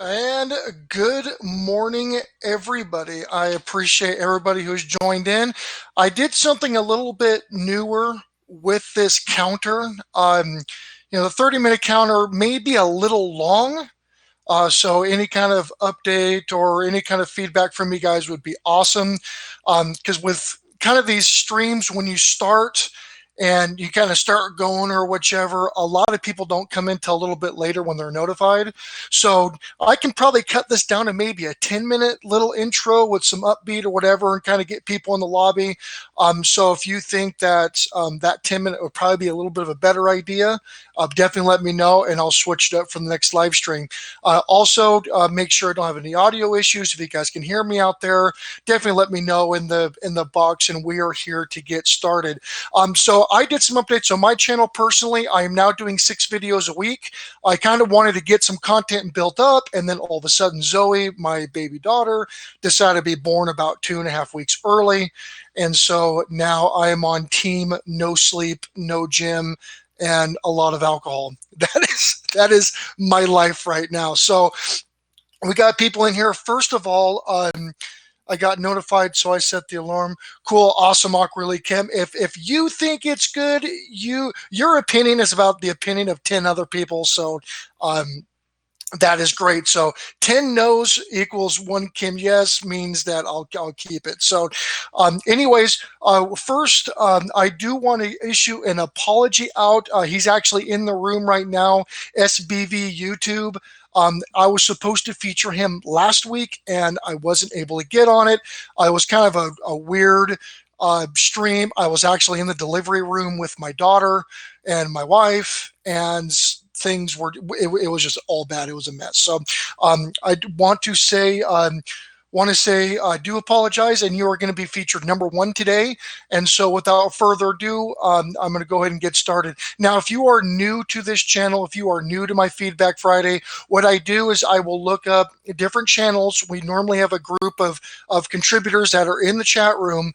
And good morning, everybody. I appreciate everybody who's joined in. I did something a little bit newer with this counter. The 30-minute counter may be a little long. So any kind of update or any kind of feedback from you guys would be awesome. Because with kind of these streams, when you start and you kind of start going or whichever, a lot of people don't come in till a little bit later when they're notified. So I can probably cut this down to maybe a 10-minute little intro with some upbeat or whatever and kind of get people in the lobby. So if you think that that 10-minute would probably be a little bit of a better idea, definitely let me know and I'll switch it up for the next live stream. Also, make sure I don't have any audio issues. If you guys can hear me out there, definitely let me know in the box, and we are here to get started. So I did some updates on my channel personally. I am now doing 6 videos a week. I kind of wanted to get some content built up, and then all of a sudden Zoe, my baby daughter, decided to be born about 2.5 weeks early. And so now I am on team no sleep, no gym, and a lot of alcohol. That is my life right now. So we got people in here. First of all, I got notified, so I set the alarm. Cool, awesome, awkwardly, Kim. If you think it's good, your opinion is about the opinion of 10 other people. So that is great. So 10 no's equals 1 Kim yes means that I'll keep it. So anyways, first, I do want to issue an apology out. He's actually in the room right now, SBV YouTube. I was supposed to feature him last week, and I wasn't able to get on it. I was kind of a weird stream. I was actually in the delivery room with my daughter and my wife, and things were, it was just all bad. It was a mess. So I want to say, I do apologize, and you are going to be featured number 1 today. And so without further ado, I'm going to go ahead and get started. Now, if you are new to this channel, if you are new to my Feedback Friday, what I do is I will look up different channels. We normally have a group of contributors that are in the chat room,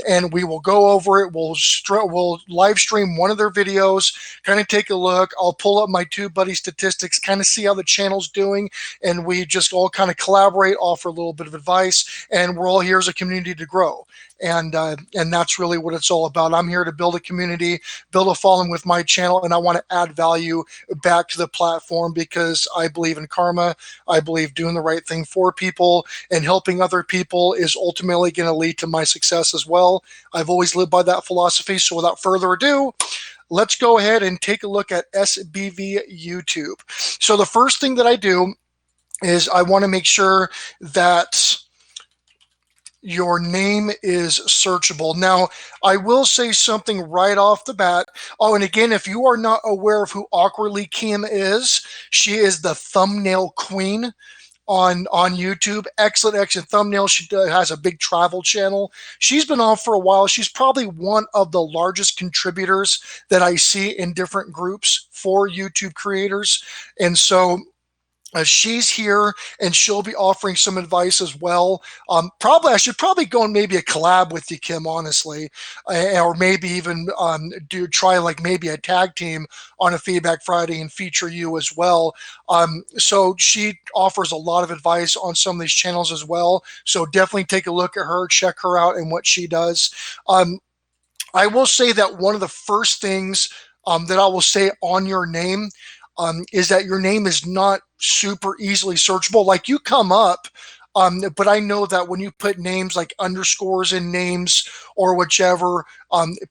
and we will go over it. We'll live stream one of their videos, kind of take a look. I'll pull up my TubeBuddy statistics, kind of see how the channel's doing, and we just all kind of collaborate, offer a little bit of advice, and we're all here as a community to grow. And that's really what it's all about. I'm here to build a community, build a following with my channel, and I want to add value back to the platform because I believe in karma. I believe doing the right thing for people and helping other people is ultimately going to lead to my success as well. I've always lived by that philosophy. So without further ado, let's go ahead and take a look at SBV YouTube. So the first thing that I do is I want to make sure that your name is searchable. Now, I will say something right off the bat. Oh, and again, if you are not aware of who Awkwardly Kim is, she is the thumbnail queen on YouTube. Excellent thumbnail. She has a big travel channel. She's been on for a while. She's probably one of the largest contributors that I see in different groups for YouTube creators. And so she's here, and she'll be offering some advice as well. I should probably go and maybe a collab with you, Kim, honestly, or maybe even try like maybe a tag team on a Feedback Friday and feature you as well. So she offers a lot of advice on some of these channels as well. So definitely take a look at her, check her out and what she does. I will say that one of the first things that I will say on your name is that your name is not super easily searchable. Like, you come up, but I know that when you put names like underscores in names or whichever,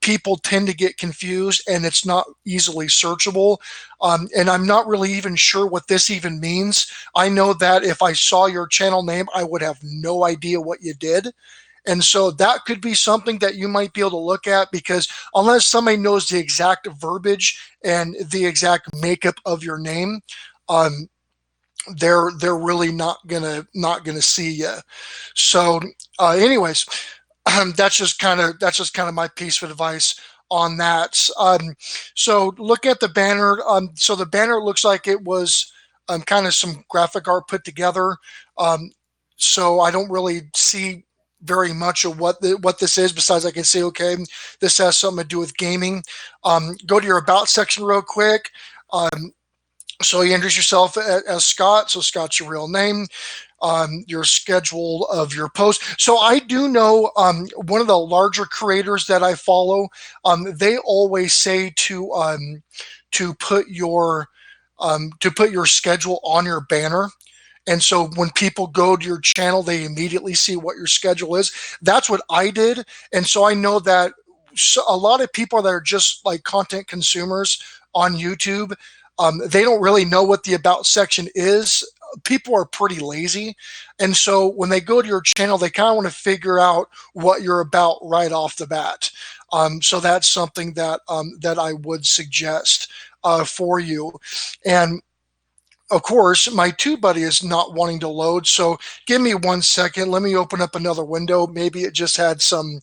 people tend to get confused and it's not easily searchable. And I'm not really even sure what this even means. I know that if I saw your channel name, I would have no idea what you did. And so that could be something that you might be able to look at, because unless somebody knows the exact verbiage and the exact makeup of your name, they're really not gonna see you. So anyways, that's just kind of my piece of advice on that. So look at the banner. So the banner looks like it was kind of some graphic art put together. So I don't really see very much of what this is, besides I can say, okay, this has something to do with gaming. Go to your about section real quick. So you introduce yourself as Scott. So Scott's your real name. Your schedule of your post. So I do know one of the larger creators that I follow. They always say to put your schedule on your banner. And so when people go to your channel, they immediately see what your schedule is. That's what I did. And so I know that a lot of people that are just like content consumers on YouTube, they don't really know what the about section is. People are pretty lazy. And so when they go to your channel, they kind of want to figure out what you're about right off the bat. So that's something that I would suggest for you. And of course, my TubeBuddy is not wanting to load. So give me 1 second. Let me open up another window. Maybe it just had some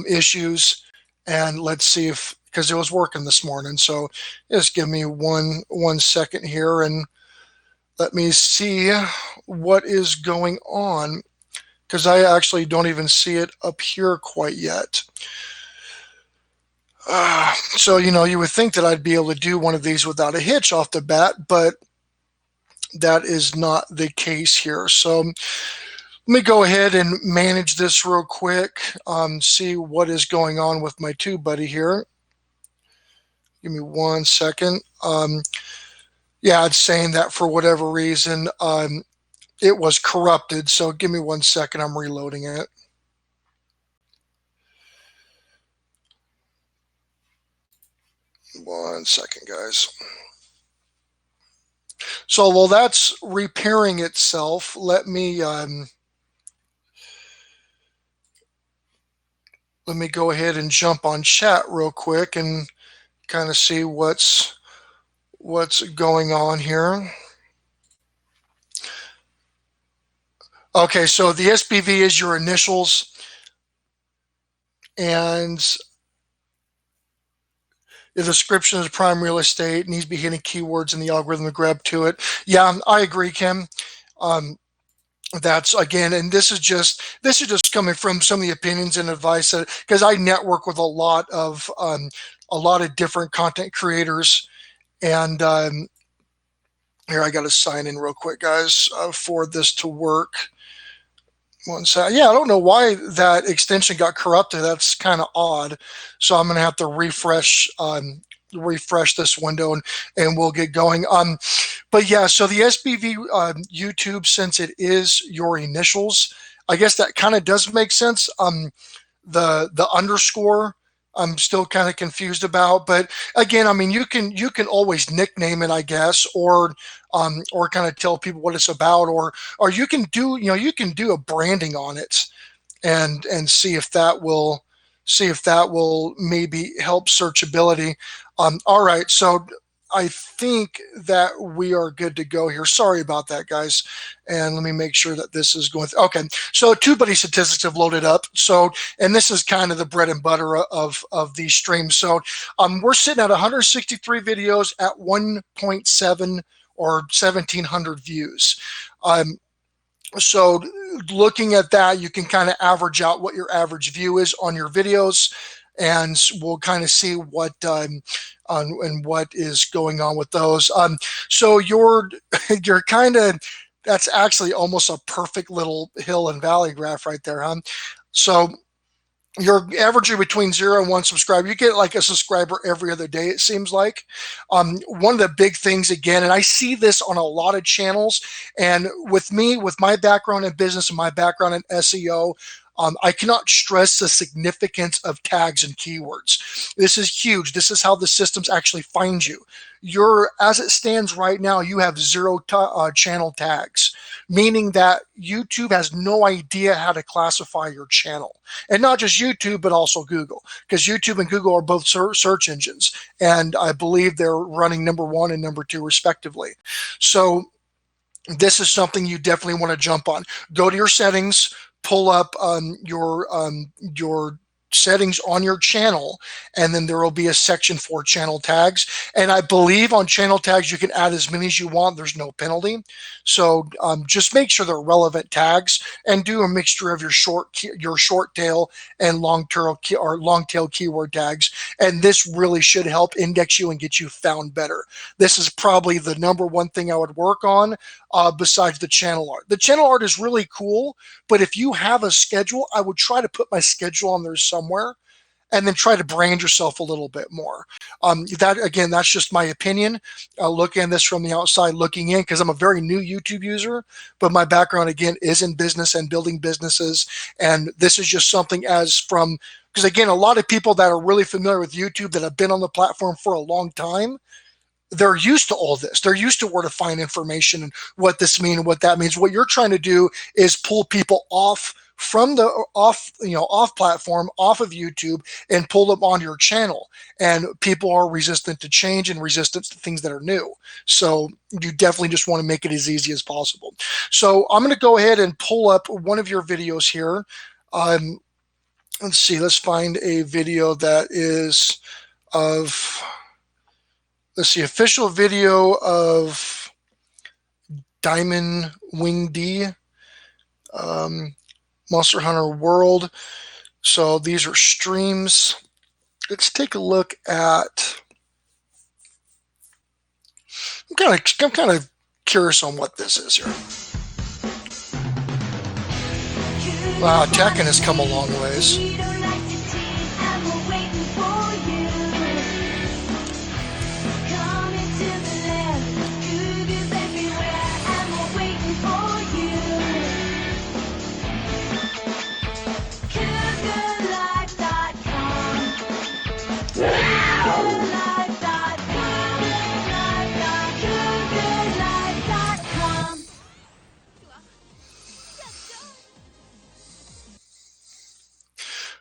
issues, and let's see if because it was working this morning. So just give me 1 second here, and let me see what is going on because I actually don't even see it up here quite yet. So, you would think that I'd be able to do one of these without a hitch off the bat, but that is not the case here. So let me go ahead and manage this real quick, see what is going on with my TubeBuddy here. Give me 1 second. Yeah, it's saying that for whatever reason, it was corrupted. So give me 1 second. I'm reloading it. 1 second, guys. So while that's repairing itself, let me go ahead and jump on chat real quick and kind of see what's going on here. Okay, so the SPV is your initials, and the description is prime real estate, needs to be hitting keywords in the algorithm to grab to it. Yeah, I agree, Kim. That's again, and this is just coming from some of the opinions and advice that because I network with a lot of different content creators, and here I got to sign in real quick, guys, for this to work. 1 second. Yeah, I don't know why that extension got corrupted. That's kind of odd. So I'm going to have to refresh this window and we'll get going. But yeah, so the SPV YouTube, since it is your initials, I guess that kind of does make sense. The underscore, I'm still kind of confused about, but again, I mean, you can always nickname it, I guess, or kind of tell people what it's about, or you can do a branding on it, and see if that will maybe help searchability. All right, so I think that we are good to go here. Sorry about that, guys. And let me make sure that this is going through. Okay, so TubeBuddy statistics have loaded up. So, and this is kind of the bread and butter of these streams. So we're sitting at 163 videos at 1.7 or 1,700 views. So looking at that, you can kind of average out what your average view is on your videos, and we'll kind of see what and what is going on with those. So you're kind of, that's actually almost a perfect little hill and valley graph right there, huh? So you're averaging between 0 and 1 subscriber. You get like a subscriber every other day, it seems like. One of the big things, again, and I see this on a lot of channels, and with me, with my background in business and my background in SEO, I cannot stress the significance of tags and keywords. This is huge. This is how the systems actually find you. As it stands right now, you have 0 channel tags, meaning that YouTube has no idea how to classify your channel. And not just YouTube, but also Google, because YouTube and Google are both search engines, and I believe they're running #1 and #2 respectively. So this is something you definitely want to jump on. Go to your settings, pull up your settings on your channel, and then there will be a section for channel tags. And I believe on channel tags you can add as many as you want. There's no penalty. So just make sure they're relevant tags, and do a mixture of your short tail and long tail keyword tags. And this really should help index you and get you found better. This is probably the number one thing I would work on, besides the channel art. The channel art is really cool, but if you have a schedule, I would try to put my schedule on there somewhere, and then try to brand yourself a little bit more. That's just my opinion. Looking at this from the outside looking in, because I'm a very new YouTube user, but my background, again, is in business and building businesses. And this is just something because again, a lot of people that are really familiar with YouTube that have been on the platform for a long time, they're used to all this. They're used to where to find information and what this means and what that means. What you're trying to do is pull people off platform, off of YouTube, and pull them onto your channel. And people are resistant to change and resistant to things that are new. So you definitely just want to make it as easy as possible. So I'm going to go ahead and pull up one of your videos here. Let's see, let's find a video that is of, let's see, official video of Diamond Wing D, Monster Hunter World. So these are streams. Let's take a look at, I'm kind of curious on what this is here. Wow, Tekken has come a long ways.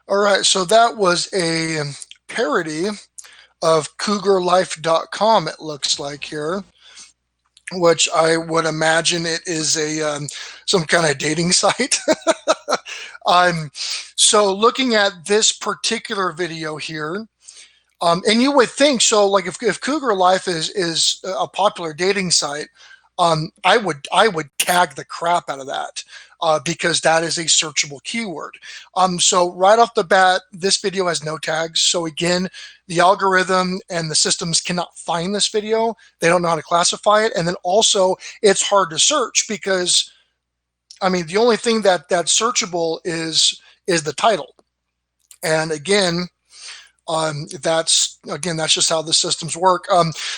All right, so that was a parody of CougarLife.com, it looks like here, which I would imagine it is some kind of dating site. So looking at this particular video here, and you would think, so like if Cougar Life is a popular dating site, I would tag the crap out of that. Because that is a searchable keyword. So right off the bat, this video has no tags. So again, the algorithm and the systems cannot find this video. They don't know how to classify it. And then also it's hard to search because, I mean, the only thing that's searchable is the title. And again, that's just how the systems work.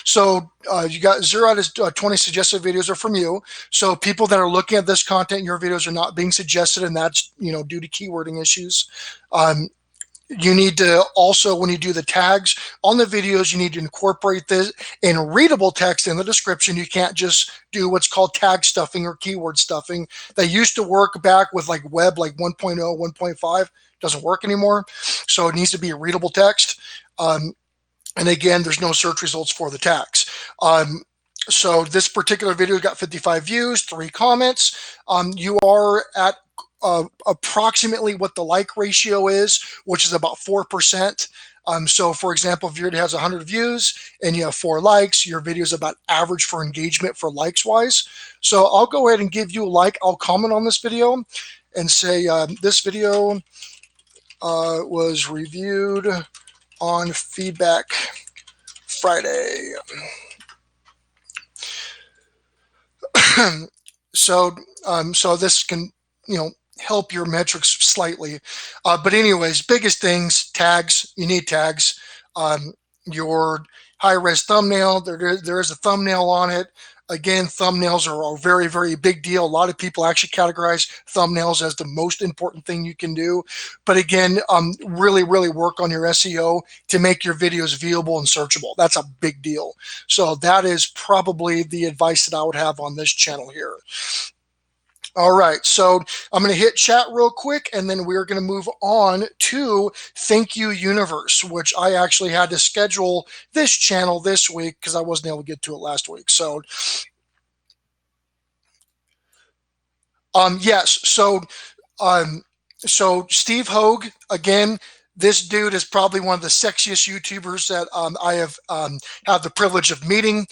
So you got 0 out of 20 suggested videos are from you. So people that are looking at this content, your videos are not being suggested, and that's due to keywording issues. You need to also, when you do the tags on the videos, you need to incorporate this in readable text in the description. You can't just do what's called tag stuffing or keyword stuffing. That used to work back with like web, like 1.0, 1.5. Doesn't work anymore. So it needs to be a readable text. And again, there's no search results for the tags. So this particular video got 55 views, 3 comments. You are at approximately what the like ratio is, which is about 4%. So for example, if your video has 100 views and you have 4 likes, your video is about average for engagement for likes wise. So I'll go ahead and give you a like. I'll comment on this video and say this video was reviewed on Feedback Friday. So this can, help your metrics slightly. But anyways, biggest things, tags. You need tags. Your high-res thumbnail, there is a thumbnail on it. Again, thumbnails are a very, very big deal. A lot of people actually categorize thumbnails as the most important thing you can do. But again, really, really work on your SEO to make your videos viewable and searchable. That's a big deal. So that is probably the advice that I would have on this channel here. All right, so I'm going to hit chat real quick, and then we're going to move on to Thank You Universe, which I actually had to schedule this channel this week because I wasn't able to get to it last week. So, yes, so Steve Hogue, again, This dude is probably one of the sexiest YouTubers that I have had the privilege of meeting.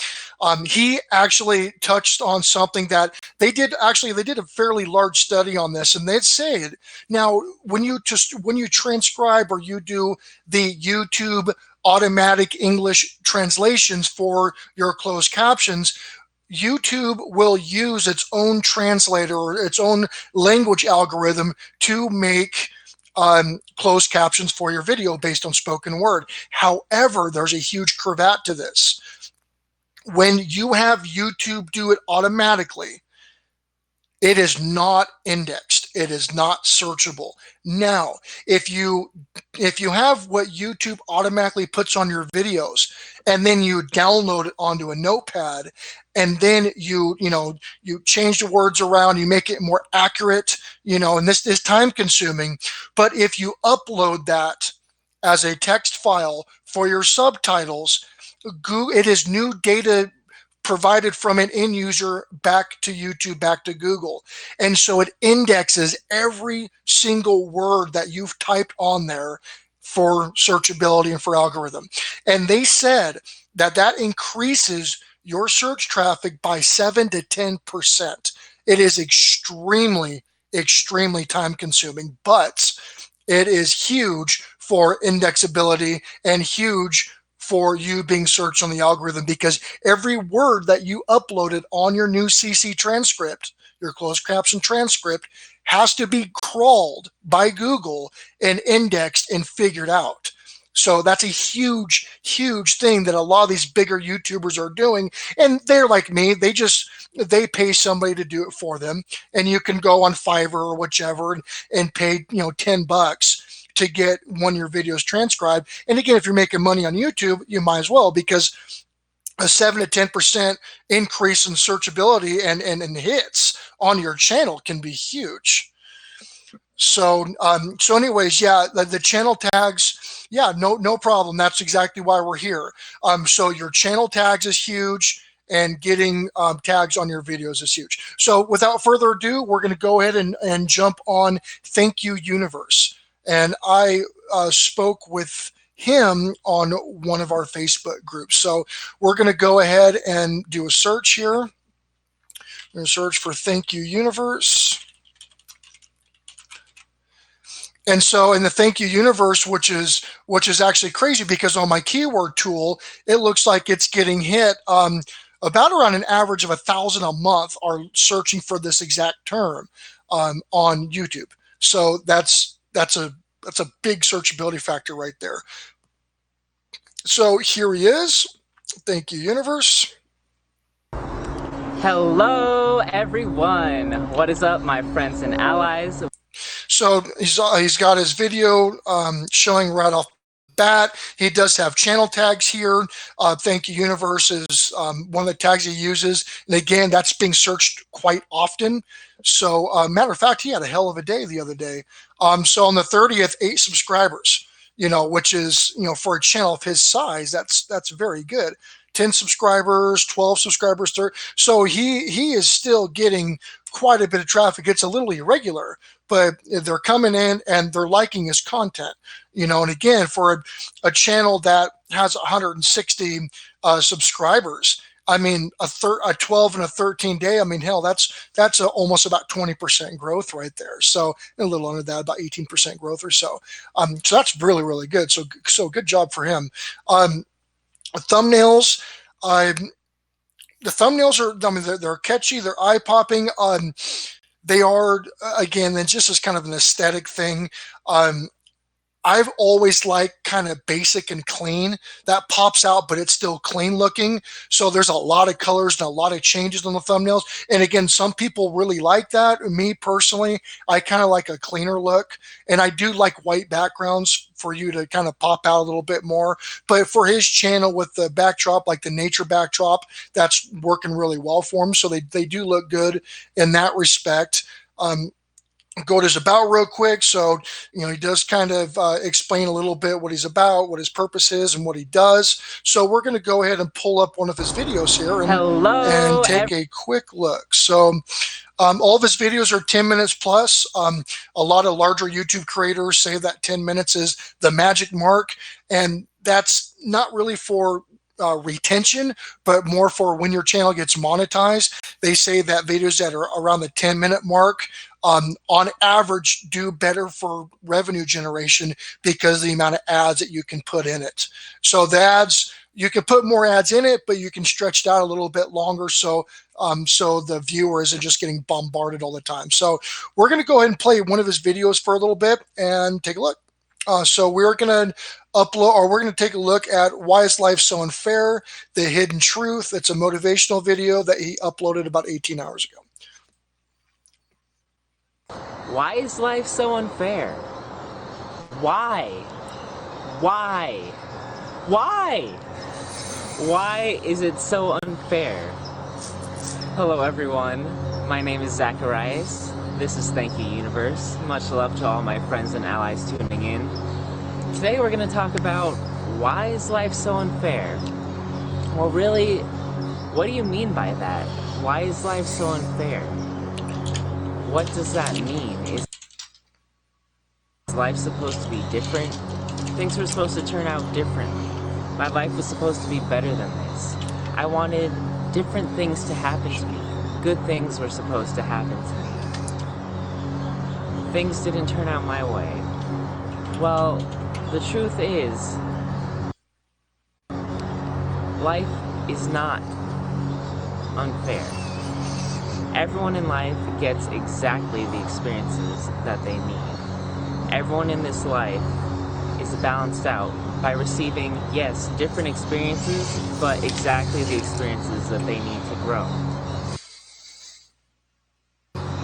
He actually touched on something that they did. Actually, they did a fairly large study on this, and they said now when you transcribe or you do the YouTube automatic English translations for your closed captions, YouTube will use its own translator or its own language algorithm to make closed captions for your video based on spoken word. However, there's a huge cravat to this. When you have YouTube do it automatically, it is not indexed. It is not searchable. Now, if you have what YouTube automatically puts on your videos and then you download it onto a notepad and then you change the words around, you make it more accurate, and this is time consuming. But if you upload that as a text file for your subtitles, it is new data provided from an end user back to YouTube, back to Google. And so it indexes every single word that you've typed on there for searchability and for algorithm. And they said that increases your search traffic by 7 to 10%. It is extremely, extremely time consuming, but it is huge for indexability and huge for you being searched on the algorithm, because every word that you uploaded on your new CC transcript, your closed caption transcript, has to be crawled by Google and indexed and figured out. So that's a huge, huge thing that a lot of these bigger YouTubers are doing. And they're like me, they pay somebody to do it for them. And you can go on Fiverr or whichever and pay, $10 to get one of your videos transcribed. And again, if you're making money on YouTube, you might as well, because a 7 to 10% increase in searchability and hits on your channel can be huge. So anyways, yeah, the channel tags, yeah, no problem. That's exactly why we're here. So your channel tags is huge, and getting tags on your videos is huge. So without further ado, we're going to go ahead and jump on Thank You Universe. And I spoke with him on one of our Facebook groups. So we're going to go ahead and do a search here. I'm going to search for Thank You Universe. And so in the Thank You Universe, which is actually crazy, because on my keyword tool, it looks like it's getting hit about around an average of 1,000 a month are searching for this exact term on YouTube. So that's a big searchability factor right there. So here he is. Thank you, Universe. Hello, everyone. What is up, my friends and allies? So he's got his video showing right off the bat. He does have channel tags here. Thank You Universe is one of the tags he uses. And again, that's being searched quite often. So matter of fact, he had a hell of a day the other day. So on the 30th, 8 subscribers, which is, for a channel of his size, that's very good. 10 subscribers, 12 subscribers, 30. So he is still getting quite a bit of traffic. It's a little irregular, but they're coming in and they're liking his content, and again, for a channel that has 160 subscribers, I mean, a 12 and a 13 day, I mean, hell, that's almost about 20% growth right there. So a little under that, about 18% growth or so. So that's really, really good. So good job for him. Thumbnails, the thumbnails are, I mean, they're catchy, they're eye popping. They are, again, then just as kind of an aesthetic thing. I've always liked kind of basic and clean. That pops out, but it's still clean looking. So there's a lot of colors and a lot of changes on the thumbnails. And again, some people really like that. Me personally, I kind of like a cleaner look. And I do like white backgrounds for you to kind of pop out a little bit more. But for his channel with the backdrop, like the nature backdrop, that's working really well for him. So they do look good in that respect. go to his about real quick. So, he does kind of explain a little bit what he's about, what his purpose is, and what he does. So we're going to go ahead and pull up one of his videos here and Hello, take a quick look. So all of his videos are 10 minutes plus. A lot of larger YouTube creators say that 10 minutes is the magic mark, and that's not really for retention, but more for when your channel gets monetized. They say that videos that are around the 10-minute mark on average do better for revenue generation because of the amount of ads that you can put in it. So the ads, you can put more ads in it, but you can stretch it out a little bit longer. So the viewer isn't just getting bombarded all the time. So we're going to go ahead and play one of his videos for a little bit and take a look. So we're going to we're going to take a look at Why is Life So Unfair? The Hidden Truth. It's a motivational video that he uploaded about 18 hours ago. why is life so unfair? Why? Why? Why? Why is it so unfair? Hello everyone, my name is Zacharias. This is Thank You Universe. Much love to all my friends and allies tuning in. Today we're going to talk about why is life so unfair? Well, really, what do you mean by that? Why is life so unfair? What does that mean? Is life supposed to be different? Things were supposed to turn out differently. My life was supposed to be better than this. I wanted different things to happen to me. Good things were supposed to happen to me. Things didn't turn out my way. Well, the truth is, life is not unfair. Everyone in life gets exactly the experiences that they need. Everyone in this life is balanced out by receiving, yes, different experiences, but exactly the experiences that they need to grow.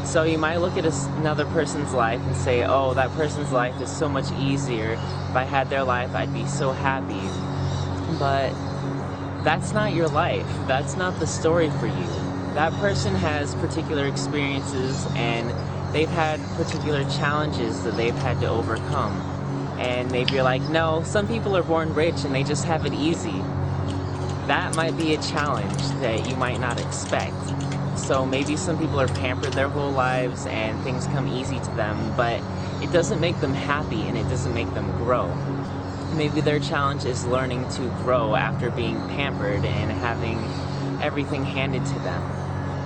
So you might look at another person's life and say, oh, that person's life is so much easier. If I had their life, I'd be so happy. But that's not your life. That's not the story for you. That person has particular experiences and they've had particular challenges that they've had to overcome. And maybe you're like, no, some people are born rich and they just have it easy. That might be a challenge that you might not expect. So maybe some people are pampered their whole lives and things come easy to them, but it doesn't make them happy and it doesn't make them grow. Maybe their challenge is learning to grow after being pampered and having everything handed to them.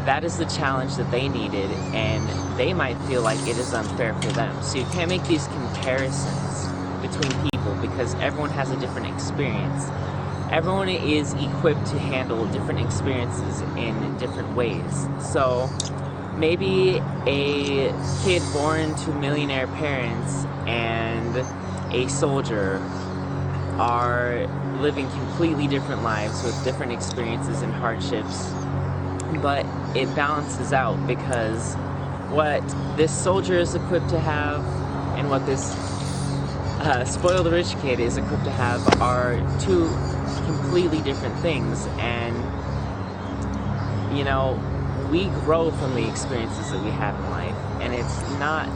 That is the challenge that they needed, and they might feel like it is unfair for them. So you can't make these comparisons between people because everyone has a different experience. Everyone is equipped to handle different experiences in different ways. So maybe a kid born to millionaire parents and a soldier are living completely different lives with different experiences and hardships, but it balances out because what this soldier is equipped to have and what this spoiled rich kid is equipped to have are two completely different things. And you know, we grow from the experiences that we have in life, and it's not.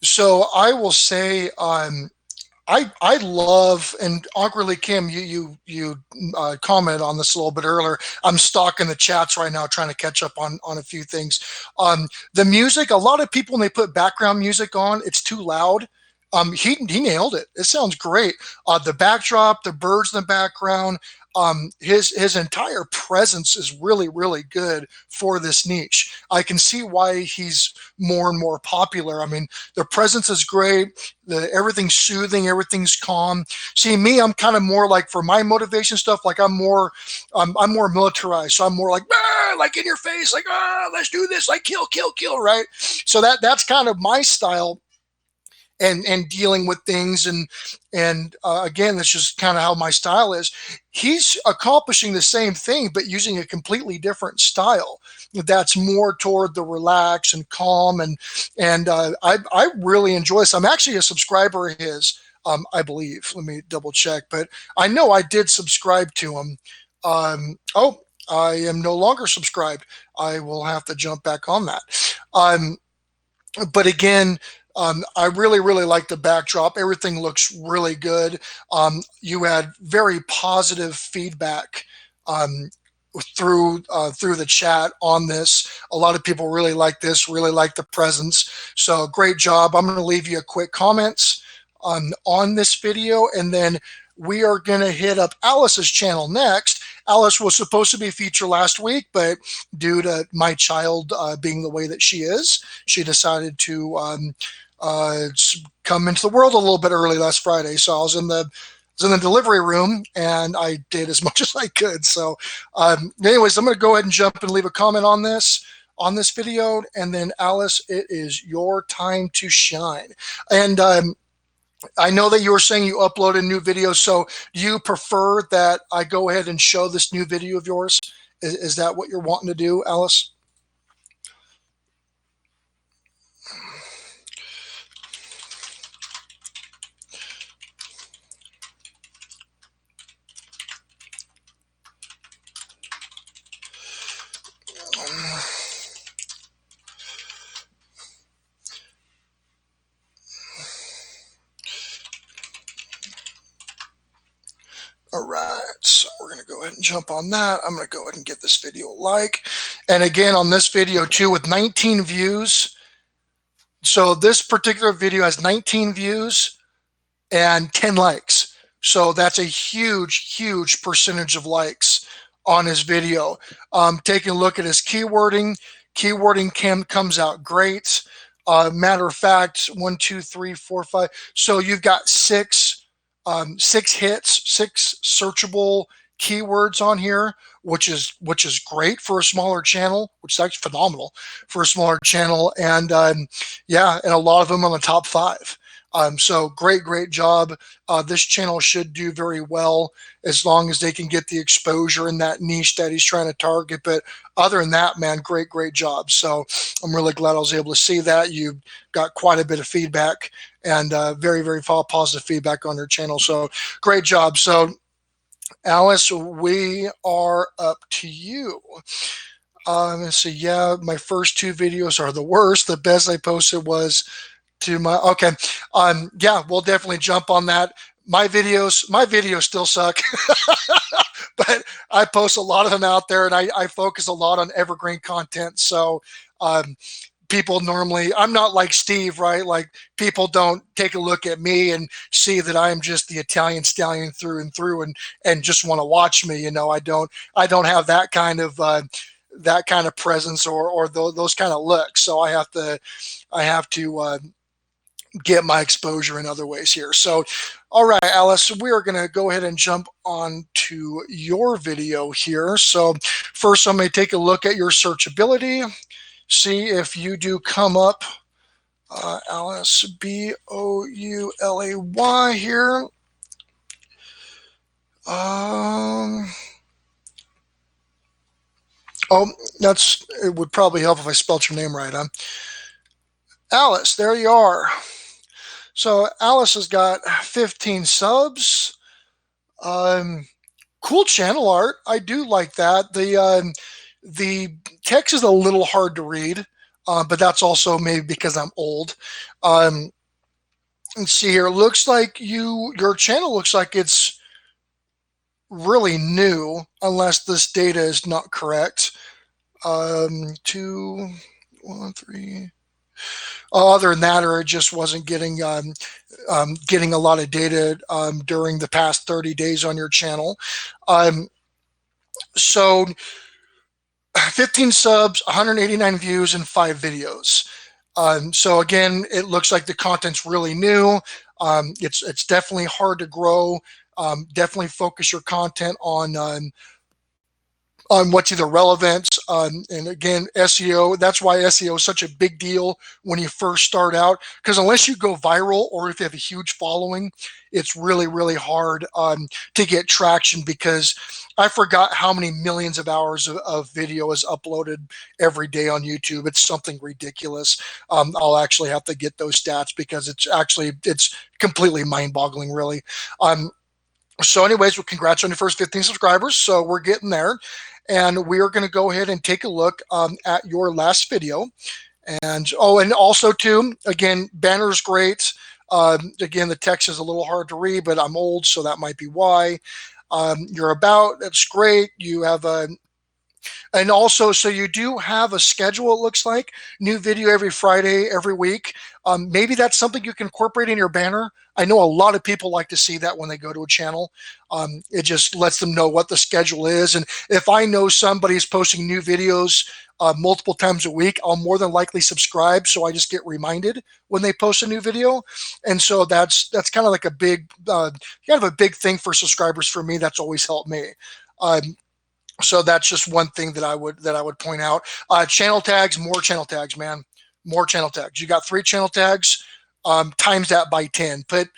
So I will say, I love, and awkwardly, Kim, you commented on this a little bit earlier. I'm stalking the chats right now, trying to catch up on a few things. The music, a lot of people when they put background music on, it's too loud. He nailed it. It sounds great. The backdrop, the birds in the background, his entire presence is really, really good for this niche. I can see why he's more and more popular. I mean, the presence is great. Everything's soothing. Everything's calm. See, me, I'm kind of more like for my motivation stuff. Like I'm more militarized. So I'm more like in your face, like let's do this, like kill, kill, kill, right? So that's kind of my style. And dealing with things and again, that's just kind of how my style is. He's accomplishing the same thing but using a completely different style that's more toward the relax and calm, and I really enjoy this. I'm actually a subscriber of his, I believe. Let me double check, but I know I did subscribe to him. Oh, I am no longer subscribed. I will have to jump back on that. But again, I really, really like the backdrop. Everything looks really good. You had very positive feedback um, through the chat on this. A lot of people really like this, really like the presence. So great job. I'm going to leave you a quick comments on this video, and then we are going to hit up Alice's channel next. Alice was supposed to be featured last week, but due to my child being the way that she decided to come into the world a little bit early last Friday. So I was in the delivery room, and I did as much as I could. So, anyways, I'm going to go ahead and jump and leave a comment on this video, and then Alice, it is your time to shine. And I know that you were saying you uploaded new videos. So, do you prefer that I go ahead and show this new video of yours? Is that what you're wanting to do, Alice? All right, so we're going to go ahead and jump on that. I'm going to go ahead and get this video like. And again, on this video too, with 19 views. So this particular video has 19 views and 10 likes. So that's a huge, huge percentage of likes on his video. Taking a look at his keywording. Keywording comes out great. Matter of fact, 1, 2, 3, 4, 5. So you've got six hits, six searchable keywords on here, which is great for a smaller channel, which is actually phenomenal for a smaller channel. And yeah, and a lot of them on the top 5. So great job. This channel should do very well as long as they can get the exposure in that niche that he's trying to target. But other than that, man, great job. So I'm really glad I was able to see that. You got quite a bit of feedback and very positive feedback on your channel. So great job. So Alice, we are up to you. Let's see. Yeah, my first 2 videos are the worst. The best I posted was to my okay. Yeah, we'll definitely jump on that. My videos still suck, but I post a lot of them out there, and I focus a lot on evergreen content. So people normally, I'm not like Steve, right? Like people don't take a look at me and see that I'm just the Italian stallion through and through, and just want to watch me. You know, I don't have that kind of presence or those kind of looks. So I have to get my exposure in other ways here. So, all right, Alice, we are going to go ahead and jump on to your video here. So first, I'm going to take a look at your searchability, see if you do come up. Alice, Boulay here. Oh, it would probably help if I spelled your name right, huh? Alice, there you are. So Alice has got 15 subs. Cool channel art. I do like that. The text is a little hard to read, but that's also maybe because I'm old. Let's see here. It looks like your channel looks like it's really new, unless this data is not correct. 2, 1, 3. Other than that, or it just wasn't getting a lot of data during the past 30 days on your channel. So 15 subs, 189 views, and 5 videos. So again, it looks like the content's really new. It's definitely hard to grow. Definitely focus your content on what's either relevant, and again, SEO. That's why SEO is such a big deal when you first start out, because unless you go viral or if you have a huge following, it's really hard to get traction, because I forgot how many millions of hours of video is uploaded every day on YouTube. It's something ridiculous. I'll actually have to get those stats, because it's completely mind-boggling, really. So anyways, well, congrats on your first 15 subscribers. So we're getting there. And we are going to go ahead and take a look at your last video. And also too, again, banner's great. Again, the text is a little hard to read, but I'm old, so that might be why. You're about, that's great. You have a, and also, so you do have a schedule, it looks like. New video every Friday, every week. Maybe that's something you can incorporate in your banner. I know a lot of people like to see that when they go to a channel. It just lets them know what the schedule is. And if I know somebody's posting new videos multiple times a week, I'll more than likely subscribe. So I just get reminded when they post a new video. And so that's kind of like a big, kind of a big thing for subscribers for me. That's always helped me. So that's just one thing that I would point out. Channel tags, more channel tags, man, more channel tags. You got 3 channel tags, times that by 10. Put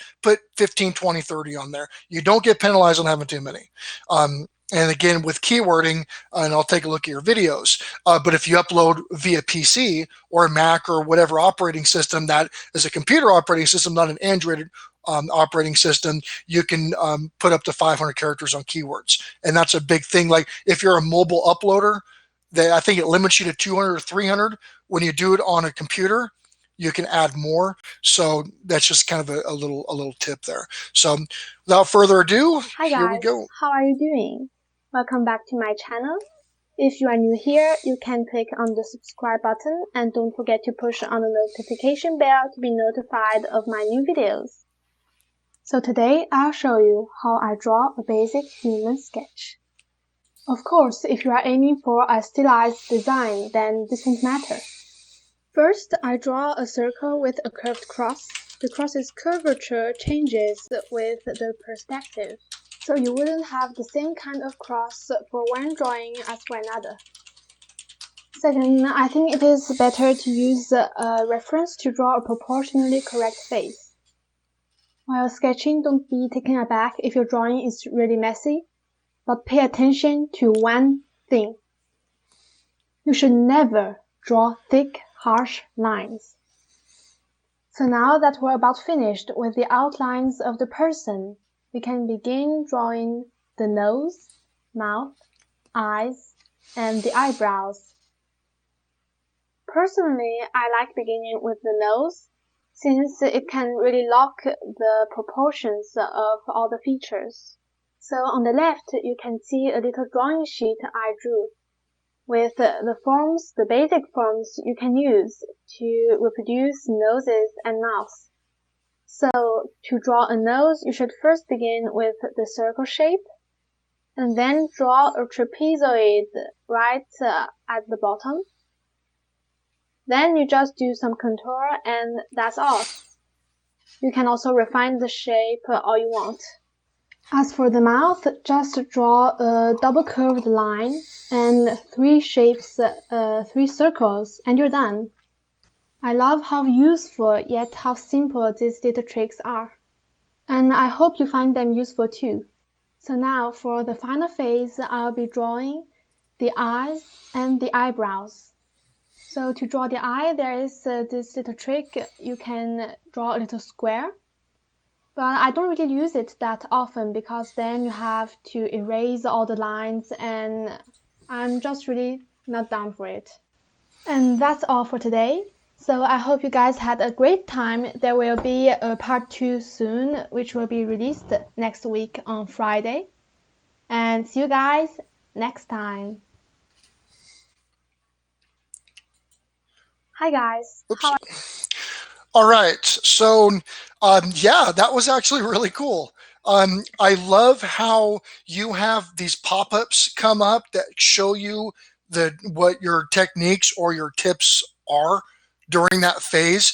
15, 20, 30 on there. You don't get penalized on having too many. And again, with keywording, and I'll take a look at your videos. But if you upload via PC or Mac or whatever operating system that is a computer operating system, not an Android operating system, you can put up to 500 characters on keywords. And that's a big thing. Like if you're a mobile uploader, I think it limits you to 200 or 300. When you do it on a computer, you can add more. So that's just kind of a little tip there. So without further ado, Hi here we guys, go. how are you doing? Welcome back to my channel. If you are new here, you can click on the subscribe button and don't forget to push on the notification bell to be notified of my new videos. So today I'll show you how I draw a basic human sketch. Of course, if you are aiming for a stylized design, then this won't matter. First, I draw a circle with a curved cross. The cross's curvature changes with the perspective, so you wouldn't have the same kind of cross for one drawing as for another. Second, I think it is better to use a reference to draw a proportionally correct face. While sketching, don't be taken aback if your drawing is really messy, but pay attention to one thing. You should never draw thick, harsh lines. So now that we're about finished with the outlines of the person, we can begin drawing the nose, mouth, eyes, and the eyebrows. Personally, I like beginning with the nose, since it can really lock the proportions of all the features. So on the left, you can see a little drawing sheet I drew with the forms, the basic forms you can use to reproduce noses and mouths. So to draw a nose, you should first begin with the circle shape and then draw a trapezoid right at the bottom. Then you just do some contour and that's all. You can also refine the shape all you want. As for the mouth, just draw a double curved line and 3 shapes, 3 circles, and you're done. I love how useful yet how simple these little tricks are. And I hope you find them useful too. So now for the final phase, I'll be drawing the eyes and the eyebrows. So to draw the eye, there is this little trick. You can draw a little square. But I don't really use it that often because then you have to erase all the lines and I'm just really not down for it. And that's all for today. So I hope you guys had a great time. There will be a part 2 soon, which will be released next week on Friday. And see you guys next time. Hi guys. Oops. All right. So, yeah, that was actually really cool. I love how you have these pop-ups come up that show you what your techniques or your tips are during that phase.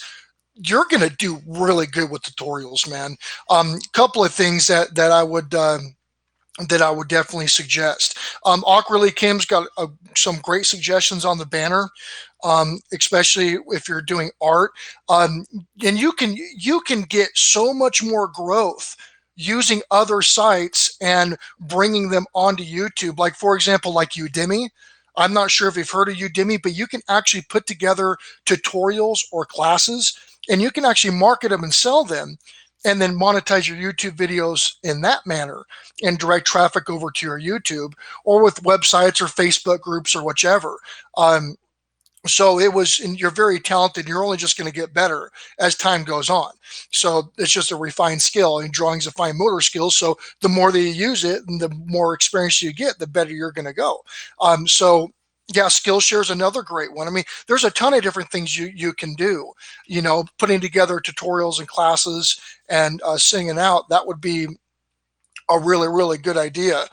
You're going to do really good with tutorials, man. Couple of things that I would definitely suggest. Awkwardly Kim's got some great suggestions on the banner, especially if you're doing art. And you can get so much more growth using other sites and bringing them onto YouTube. Like for example, like Udemy. I'm not sure if you've heard of Udemy, but you can actually put together tutorials or classes, and you can actually market them and sell them, and then monetize your YouTube videos in that manner and direct traffic over to your YouTube or with websites or Facebook groups or whichever. So it was, and you're very talented. You're only just going to get better as time goes on. So it's just a refined skill, and drawing's a fine motor skill. So the more that you use it and the more experience you get, the better you're going to go. So yeah, Skillshare is another great one. I mean, there's a ton of different things you can do. Putting together tutorials and classes and singing out, that would be a really, really good idea.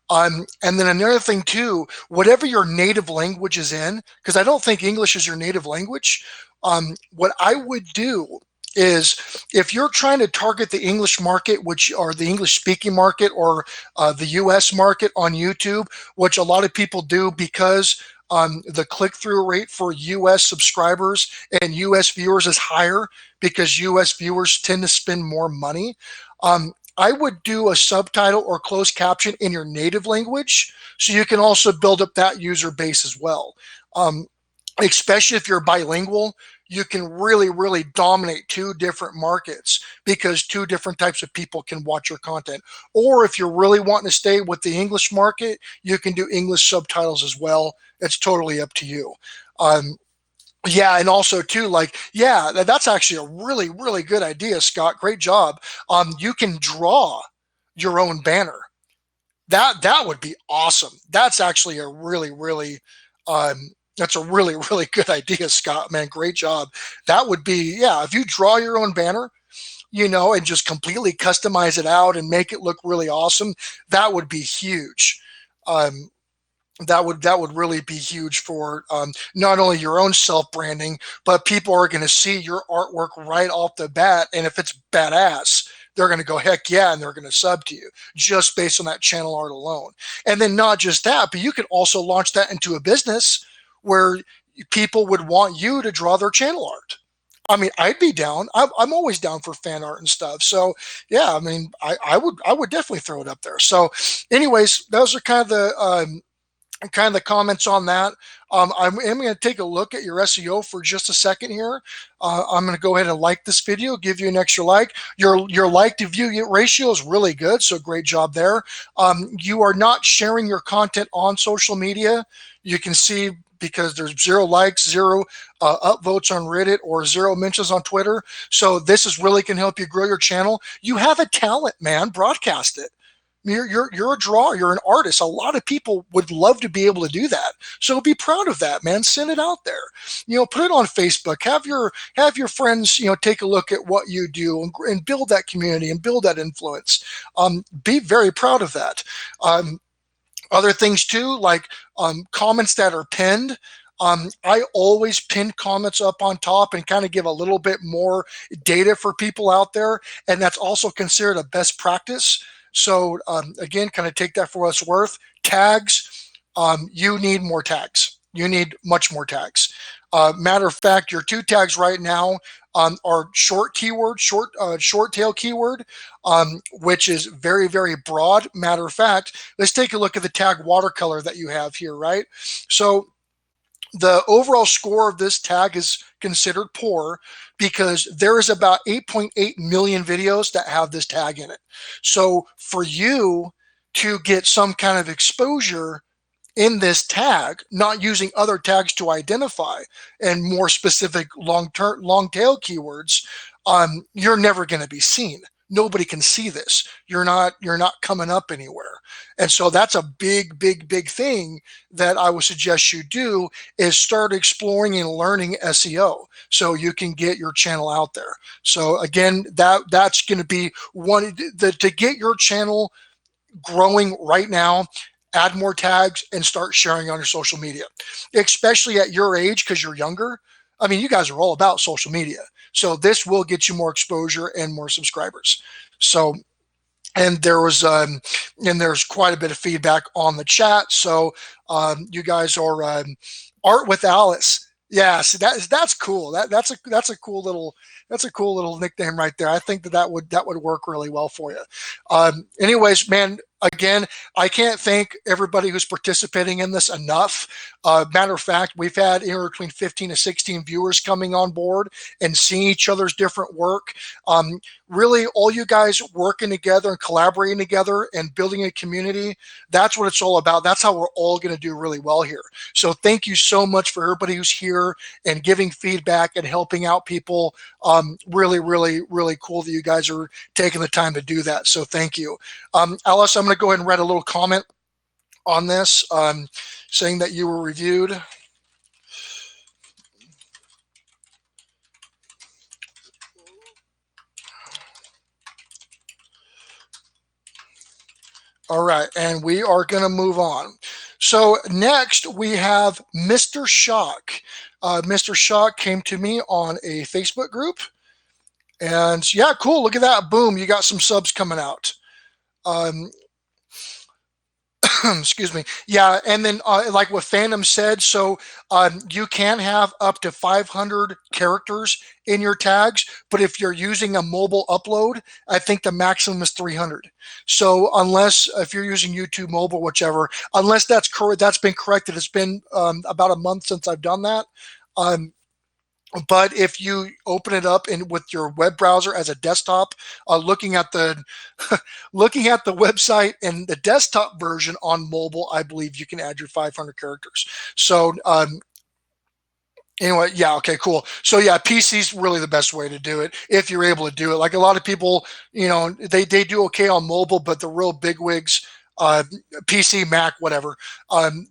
And then another thing too, whatever your native language is in, because I don't think English is your native language. What I would do is, if you're trying to target the English market, which are the English speaking market, or the US market on YouTube, which a lot of people do because the click-through rate for US subscribers and US viewers is higher because US viewers tend to spend more money. I would do a subtitle or closed caption in your native language, so you can also build up that user base as well. Especially if you're bilingual, you can really, really dominate two different markets because two different types of people can watch your content. Or if you're really wanting to stay with the English market, you can do English subtitles as well. It's totally up to you. Yeah, and also too, like, yeah, that's actually a really, really good idea, Scott. Great job. You can draw your own banner. That would be awesome. That's actually a really, really that's a really, really good idea, Scott. Man, great job. That would be, yeah, if you draw your own banner, and just completely customize it out and make it look really awesome, that would be huge. That would really be huge for not only your own self branding, but people are going to see your artwork right off the bat, and if it's badass, they're going to go heck yeah, and they're going to sub to you just based on that channel art alone. And then not just that, but you could also launch that into a business where people would want you to draw their channel art. I mean, I'd be down. I'm always down for fan art and stuff. So yeah, I mean, I would definitely throw it up there. So, anyways, those are kind of the comments on that. I am going to take a look at your SEO for just a second here. I'm going to go ahead and like this video, give you an extra like. Your like to view ratio is really good, so great job there. You are not sharing your content on social media. You can see, because there's 0 likes, 0 upvotes on Reddit, or 0 mentions on Twitter. So this is really can help you grow your channel. You have a talent, man. Broadcast it. You're a drawer. You're an artist. A lot of people would love to be able to do that. So be proud of that, man. Send it out there. Put it on Facebook. Have your friends, take a look at what you do, and build that community and build that influence. Be very proud of that. Other things too, like comments that are pinned. I always pin comments up on top and kind of give a little bit more data for people out there, and that's also considered a best practice. So again, kind of take that for what it's worth. Tags, you need more tags. You need much more tags. Matter of fact, your 2 tags right now are short keyword, short tail keyword, which is very, very broad. Matter of fact, let's take a look at the tag watercolor that you have here, right? So the overall score of this tag is considered poor because there is about 8.8 million videos that have this tag in it. So for you to get some kind of exposure in this tag, not using other tags to identify, and more specific long tail keywords, you're never going to be seen. Nobody can see this. You're not coming up anywhere. And so that's a big, big, big thing that I would suggest you do, is start exploring and learning SEO so you can get your channel out there. So again, that's going to be one to get your channel growing right now. Add more tags and start sharing on your social media, especially at your age, because you're younger. I mean, you guys are all about social media. So this will get you more exposure and more subscribers. So, and there's quite a bit of feedback on the chat. So you guys are Art with Alice. Yeah, see, that's cool. That's a cool little nickname right there. I think that would work really well for you. Anyways, man, again, I can't thank everybody who's participating in this enough. Matter of fact, we've had anywhere between 15 to 16 viewers coming on board and seeing each other's different work. Really, all you guys working together and collaborating together and building a community, that's what it's all about. That's how we're all going to do really well here. So thank you so much for everybody who's here and giving feedback and helping out people. Really, really, really cool that you guys are taking the time to do that. So thank you. Alice, I'm going to go ahead and write a little comment on this, saying that you were reviewed. All right, and we are going to move on. So next we have Mr. Shock. Mr. Shock came to me on a Facebook group, and yeah, cool. Look at that. Boom, you got some subs coming out. Excuse me. Yeah, and then like what Phantom said, so you can have up to 500 characters in your tags, but if you're using a mobile upload, I think the maximum is 300. So unless if you're using YouTube mobile, whichever, unless that's correct, that's been corrected. It's been about a month since I've done that. But if you open it up in with your web browser as a desktop, looking at the looking at the website and the desktop version on mobile, I believe you can add your 500 characters. So anyway, yeah, okay, cool. So yeah, PC is really the best way to do it if you're able to do it. Like a lot of people, they do okay on mobile, but the real bigwigs, PC, Mac, whatever,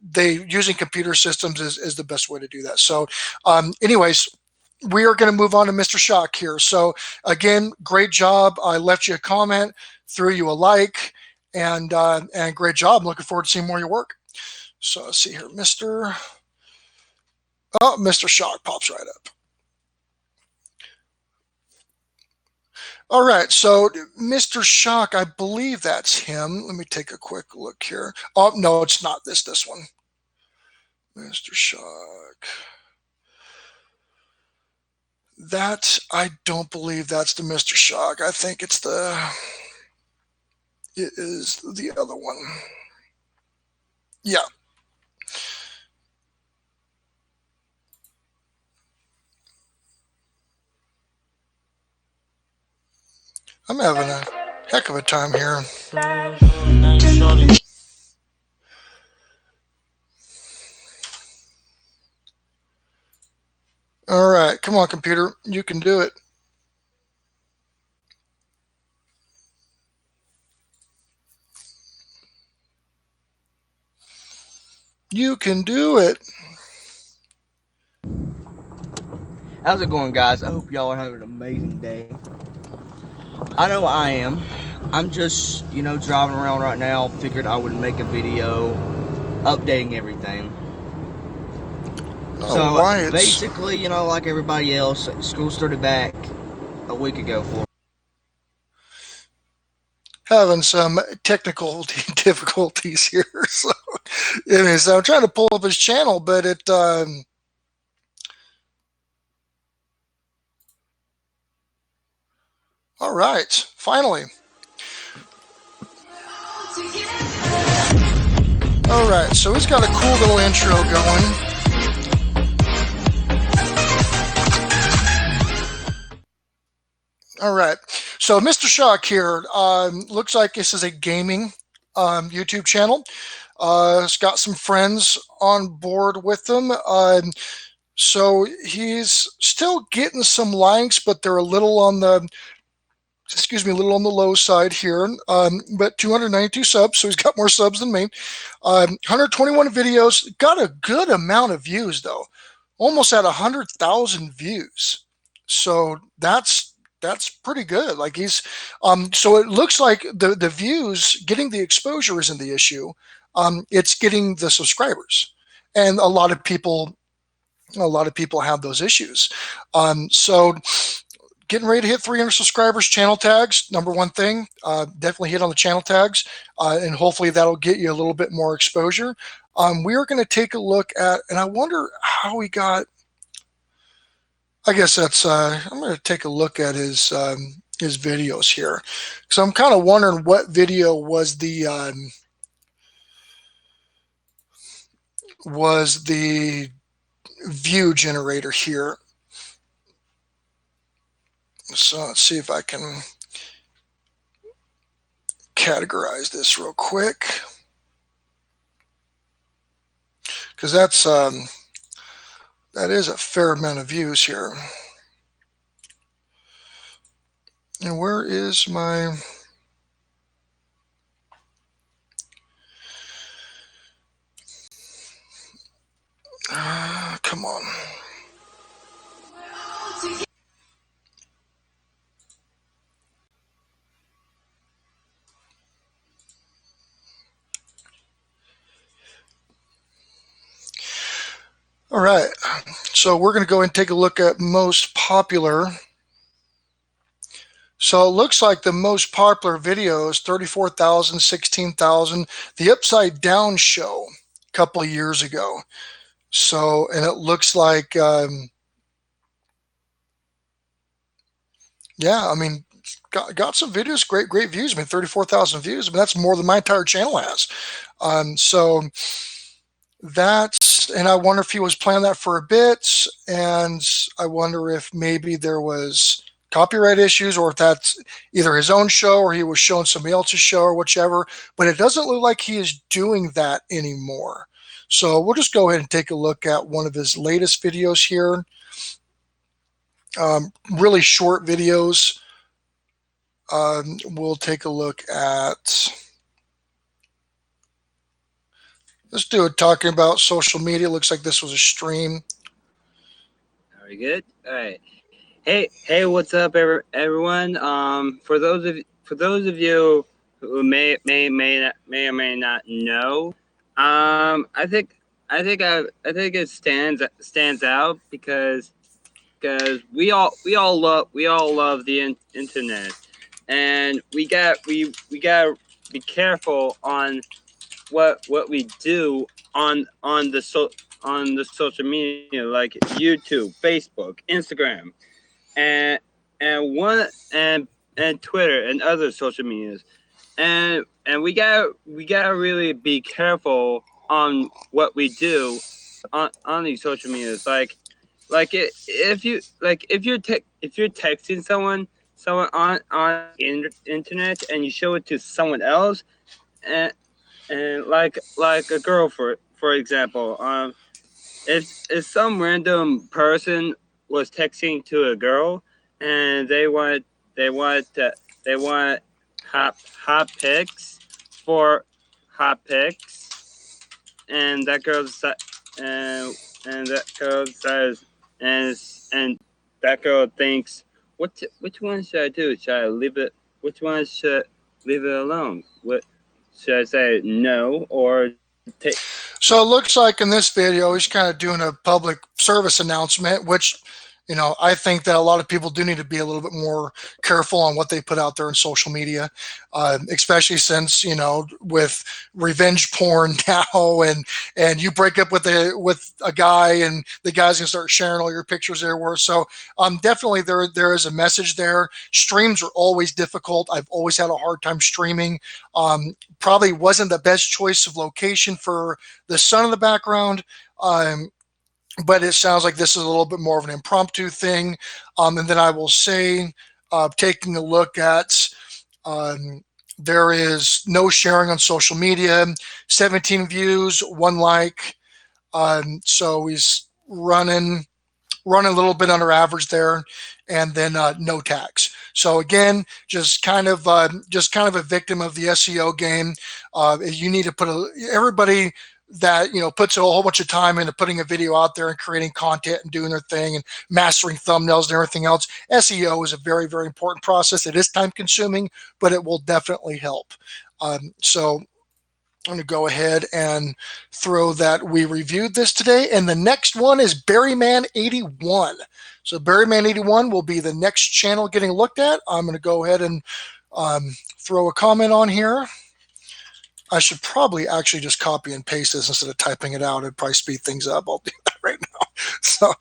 they using computer systems is the best way to do that. So anyways, we are going to move on to Mr. Shock here. So again, great job. I left you a comment, threw you a like, and great job. I'm looking forward to seeing more of your work. So let's see here, Mr. Shock pops right up. All right, so Mr. Shock, I believe that's him. Let me take a quick look here. Oh, no, it's not this one. Mr. Shock. That, I don't believe that's the Mr. Shock. I think it is the other one. Yeah. I'm having a heck of a time here. All right, come on, computer. You can do it. You can do it. How's it going, guys? I hope y'all are having an amazing day. I know I am. I'm just, driving around right now. Figured I would make a video updating everything. So basically, like everybody else, school started back a week ago for having some technical difficulties here. So, so I'm trying to pull up his channel, but it all right, finally. All right, so he's got a cool little intro going. All right, so Mr. Shock here, looks like this is a gaming YouTube channel. He's got some friends on board with him. So he's still getting some likes, but they're a little on the low side here. But 292 subs, so he's got more subs than me. 121 videos, got a good amount of views though, almost at 100,000 views. So that's pretty good. Like he's, so it looks like the views, getting the exposure isn't the issue. It's getting the subscribers, and a lot of people have those issues. So getting ready to hit 300 subscribers, channel tags, number one thing, definitely hit on the channel tags, and hopefully that'll get you a little bit more exposure. We are going to take a look at, and I wonder how he got, I guess that's, I'm going to take a look at his his videos here. So I'm kind of wondering what video was the view generator here. So let's see if I can categorize this real quick, because that is a fair amount of views here. And where is my... come on. All right, so we're going to go and take a look at most popular. So it looks like the most popular videos, 34,000, 16,000, the Upside Down show a couple of years ago. So, and it looks like, yeah, I mean, got some videos, great views. I mean, 34,000 views. I mean, that's more than my entire channel has. So that's, and I wonder if he was playing that for a bit, and I wonder if maybe there was copyright issues, or if that's either his own show or he was showing somebody else's show or whichever, but it doesn't look like he is doing that anymore. So we'll just go ahead and take a look at one of his latest videos here. Really short videos. We'll take a look at, let's do it talking about social media. Looks like this was a stream. Very good. All right. Hey, what's up, everyone? For those of you who may or may not know, I think it stands out because we all love the internet, and we gotta be careful on what we do on the social media, like YouTube, Facebook, Instagram, and Twitter and other social medias, and we gotta really be careful on what we do on these social medias. If you're texting someone on internet and you show it to someone else, and like a girl, for example, if some random person was texting to a girl and they want hot pics, and that girl says, and that girl thinks, which one should I do? Should I leave it? Which one should leave it alone? What should I say? No, or take? So it looks like in this video, he's kind of doing a public service announcement, which, you know, I think that a lot of people do need to be a little bit more careful on what they put out there in social media, especially since, you know, with revenge porn now, and you break up with a guy, and the guy's gonna start sharing all your pictures everywhere. So definitely there is a message there. Streams are always difficult. I've always had a hard time streaming. Probably wasn't the best choice of location for the sun in the background. But it sounds like this is a little bit more of an impromptu thing. And then I will say, taking a look at, there is no sharing on social media, 17 views, 1 like. So he's running a little bit under average there, and then no tags. So again, just kind of a victim of the SEO game. You need to put everybody that, you know, puts a whole bunch of time into putting a video out there and creating content and doing their thing and mastering thumbnails and everything else. SEO is a very, very important process. It is time consuming, but it will definitely help. So I'm going to go ahead and throw that we reviewed this today. And the next one is Berryman81. So Berryman81 will be the next channel getting looked at. I'm going to go ahead and throw a comment on here. I should probably actually just copy and paste this instead of typing it out. It'd probably speed things up. I'll do that right now. So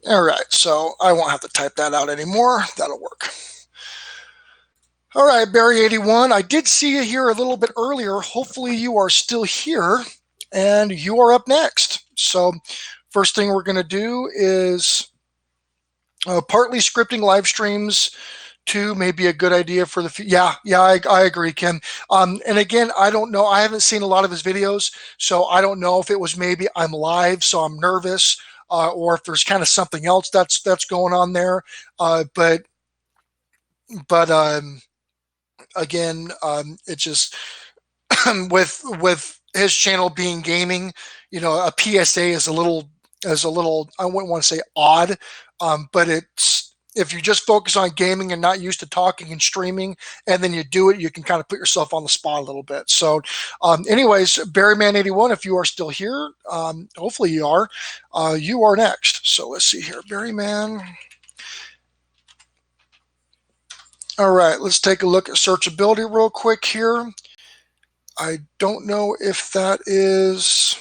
All right, so I won't have to type that out anymore. That'll work. All right, Barry81, I did see you here a little bit earlier. Hopefully you are still here, and you are up next. So first thing we're going to do is partly scripting live streams too may be a good idea for the I agree, Ken. And again, I don't know, I haven't seen a lot of his videos, so I don't know if it was maybe I'm live so I'm nervous, or if there's kind of something else that's going on there. But again, it just with his channel being gaming, you know, a PSA is a little I wouldn't want to say odd, but it's, if you just focus on gaming and not used to talking and streaming, and then you do it, you can kind of put yourself on the spot a little bit. So anyways, Barryman81, if you are still here, hopefully you are next. So let's see here, Barryman. All right, let's take a look at searchability real quick here. I don't know if that is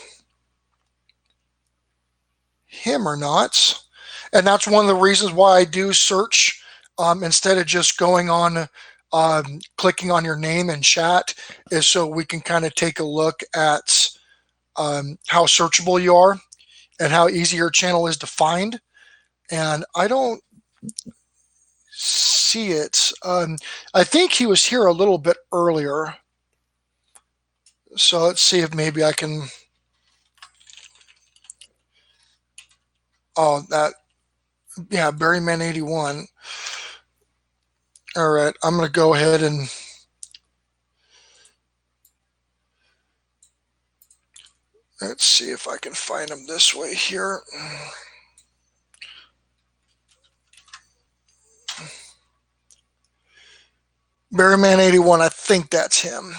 him or not. And that's one of the reasons why I do search instead of just going on, clicking on your name and chat, is so we can kind of take a look at how searchable you are and how easy your channel is to find. And I don't see it. I think he was here a little bit earlier. So let's see if maybe I can. Oh, that. Yeah, Barryman81. All right, I'm going to go ahead and let's see if I can find him this way here. Barryman81, I think that's him.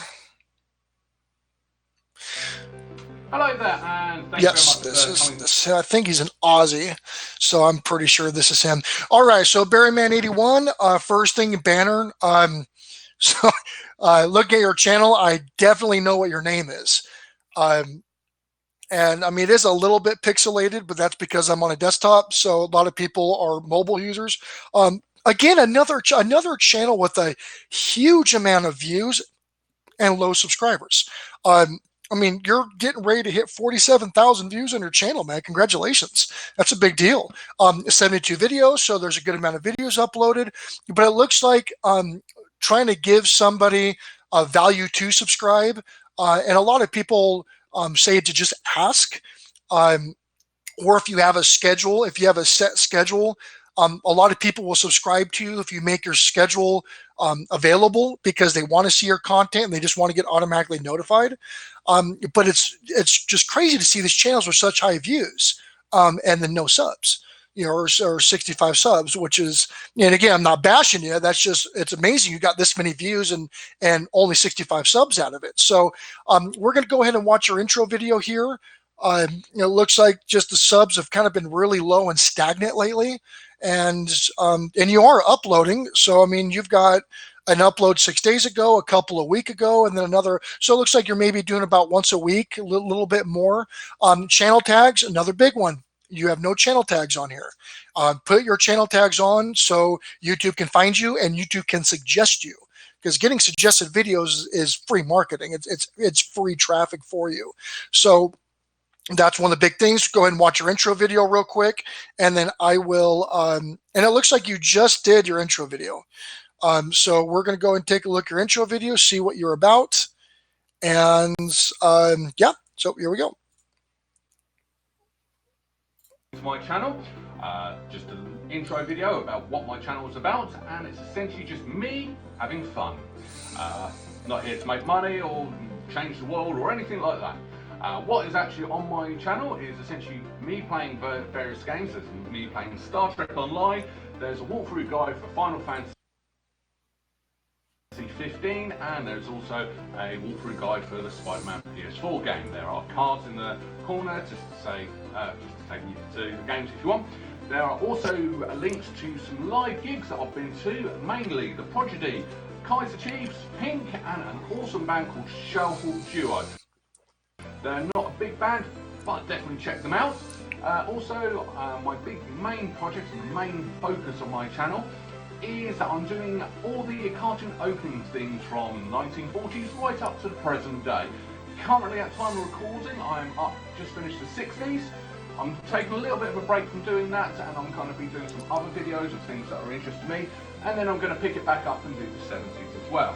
Hello there, and thank yes, you this very much is this. I think he's an Aussie, so I'm pretty sure this is him. All right, so Barryman81, first thing, banner. So look at your channel. I definitely know what your name is, and I mean it is a little bit pixelated, but that's because I'm on a desktop. So a lot of people are mobile users. Again, another channel with a huge amount of views and low subscribers. I mean, you're getting ready to hit 47,000 views on your channel, man. Congratulations. That's a big deal. 72 videos, so there's a good amount of videos uploaded. But it looks like trying to give somebody a value to subscribe. And a lot of people say to just ask. Or if you have a schedule, if you have a set schedule, a lot of people will subscribe to you if you make your schedule available because they want to see your content and they just want to get automatically notified. But it's just crazy to see these channels with such high views and then no subs, you know, or 65 subs, which is, and again, I'm not bashing you. That's just, it's amazing you got this many views and only 65 subs out of it. So we're going to go ahead and watch your intro video here. You know, it looks like just the subs have kind of been really low and stagnant lately. And you are uploading. So, I mean, you've got an upload 6 days ago, a couple a week ago, and then another. So it looks like you're maybe doing about once a week, a little bit more. Channel tags, another big one. You have no channel tags on here. Put your channel tags on so YouTube can find you and YouTube can suggest you. Because getting suggested videos is free marketing. It's free traffic for you. So that's one of the big things. Go ahead and watch your intro video real quick, and then I will. And it looks like you just did your intro video. So we're going to go and take a look at your intro video, see what you're about, and yeah. So here we go. To my channel, just an intro video about what my channel is about, and it's essentially just me having fun. Not here to make money or change the world or anything like that. What is actually on my channel is essentially me playing various games. There's me playing Star Trek Online. There's a walkthrough guide for Final Fantasy 15, and there's also a walkthrough guide for the Spider-Man PS4 game. There are cards in the corner just to say, just to take you to the games if you want. There are also links to some live gigs that I've been to, mainly The Prodigy, Kaiser Chiefs, Pink, and an awesome band called Shellhawk Duo. They're not a big band, but definitely check them out. My big main project and main focus on my channel is that I'm doing all the cartoon opening themes from 1940s right up to the present day. Currently, at time of recording, I'm just finished the 60s. I'm taking a little bit of a break from doing that, and I'm going to be doing some other videos of things that are interesting to me, and then I'm going to pick it back up and do the 70s as well.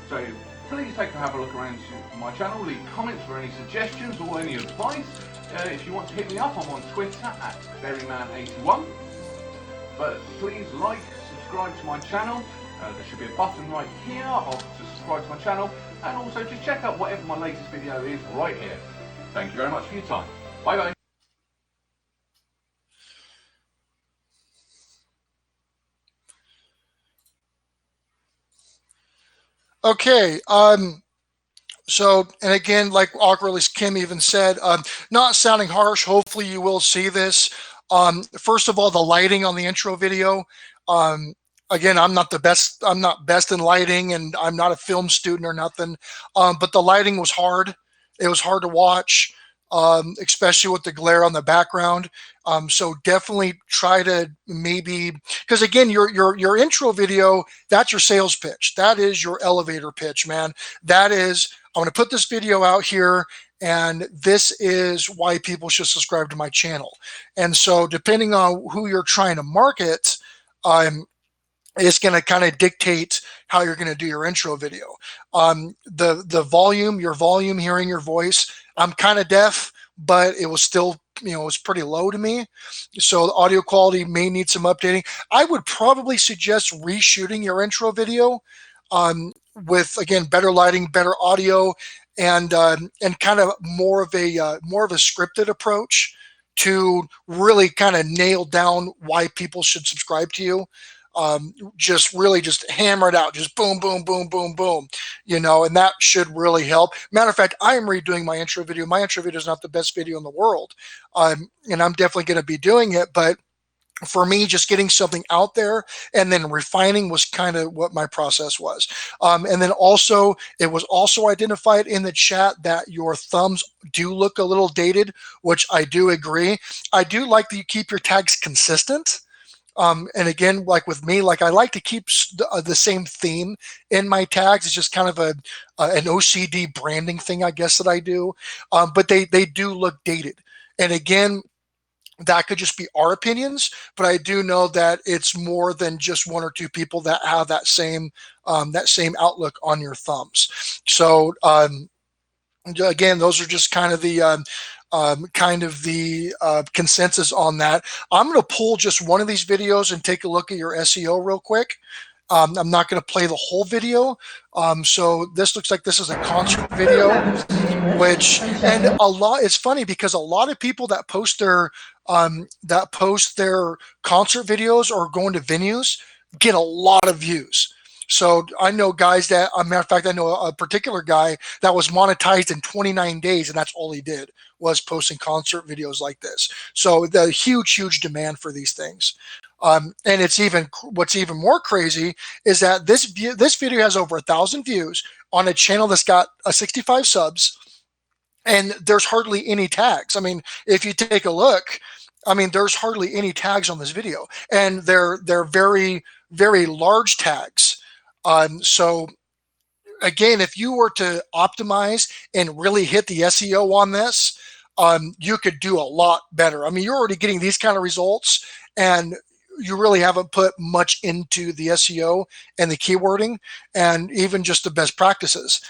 So please have a look around to my channel, leave comments for any suggestions or any advice. If you want to hit me up, I'm on Twitter at Berryman81. But please like, subscribe to my channel. There should be a button right here to subscribe to my channel, and also just check out whatever my latest video is right here. Thank you very much for your time. Bye bye. Okay. So, and again, like awkwardly Kim even said, not sounding harsh. Hopefully you will see this. First of all, the lighting on the intro video. Again, I'm not best in lighting, and I'm not a film student or nothing. But the lighting was hard. It was hard to watch, especially with the glare on the background. So definitely try to because again, your intro video, that's your sales pitch. That is your elevator pitch, man. That is, I'm going to put this video out here, and this is why people should subscribe to my channel. And so depending on who you're trying to market, it's going to kind of dictate how you're going to do your intro video. The volume, your volume, hearing your voice, I'm kind of deaf, but it was still, it was pretty low to me. So the audio quality may need some updating. I would probably suggest reshooting your intro video with, again, better lighting, better audio, and kind of more of a scripted approach to really kind of nail down why people should subscribe to you. Just hammer it out, just boom, boom, boom, boom, boom, and that should really help. Matter of fact, I am redoing my intro video. My intro video is not the best video in the world, and I'm definitely going to be doing it, but for me, just getting something out there and then refining was kind of what my process was. And then also, it was also identified in the chat that your thumbs do look a little dated, which I do agree. I do like that you keep your tags consistent. And again, like with me, I like to keep the same theme in my tags. It's just kind of an OCD branding thing, I guess, that I do. But they do look dated. And again, that could just be our opinions, but I do know that it's more than just one or two people that have that same outlook on your thumbs. So again, those are just kind of the consensus on that. I'm going to pull just one of these videos and take a look at your SEO real quick. I'm not going to play the whole video. So this looks like this is a concert video, and it's funny because a lot of people that post their concert videos or going to venues get a lot of views. So I know guys that, a matter of fact, I know a particular guy that was monetized in 29 days, and that's all he did was posting concert videos like this. So the huge demand for these things. And what's even more crazy is that this video has over 1,000 views on a channel that's got 65 subs, and there's hardly any tags. I mean, if you take a look, there's hardly any tags on this video, and they're very, very large tags. So again, if you were to optimize and really hit the SEO on this, you could do a lot better. You're already getting these kind of results, and you really haven't put much into the SEO and the keywording and even just the best practices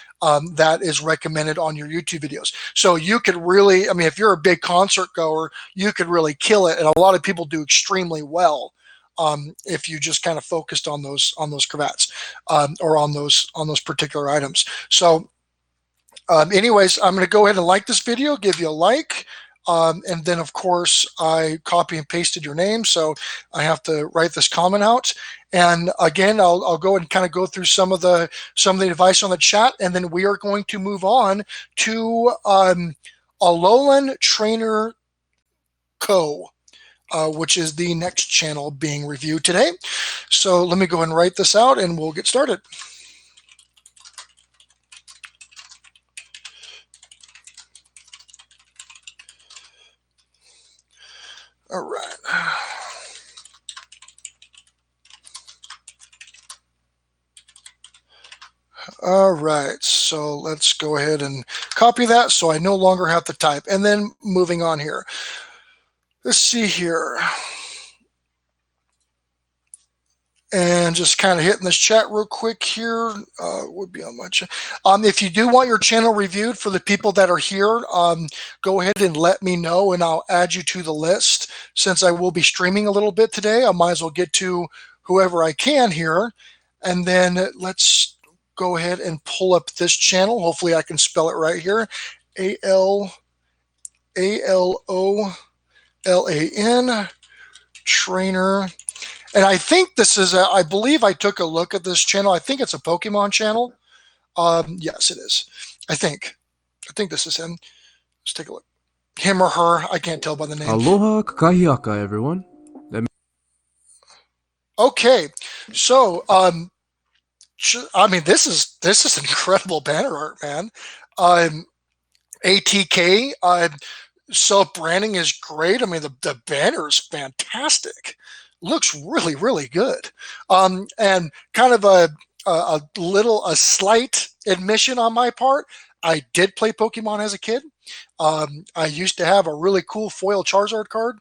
that is recommended on your YouTube videos. So you could really, if you're a big concert goer, you could really kill it. And a lot of people do extremely well if you just kind of focused on those cravats or on those particular items. So anyways, I'm going to go ahead and like this video, give you a like. And then, of course, I copy and pasted your name, so I have to write this comment out. And again, I'll go and kind of go through some of the advice on the chat, and then we are going to move on to Alolan Trainer Co., which is the next channel being reviewed today. So let me go and write this out, and we'll get started. All right. All right, so let's go ahead and copy that so I no longer have to type. And then moving on here. Let's see here. And just kind of hitting this chat real quick here. Would be on my chat. If you do want your channel reviewed for the people that are here, go ahead and let me know and I'll add you to the list. Since I will be streaming a little bit today, I might as well get to whoever I can here. And then let's go ahead and pull up this channel. Hopefully I can spell it right here. ALOLAN trainer. And I think this is, I believe I took a look at this channel. I think it's a Pokemon channel. Yes, it is. I think this is him. Let's take a look. Him or her. I can't tell by the name. Aloha kakahiaka, everyone. Okay. So, I mean, this is incredible banner art, man. ATK, self-branding is great. I mean, the banner is fantastic. Looks really, really good. And kind of a slight admission on my part. I did play Pokemon as a kid. I used to have a really cool foil Charizard card,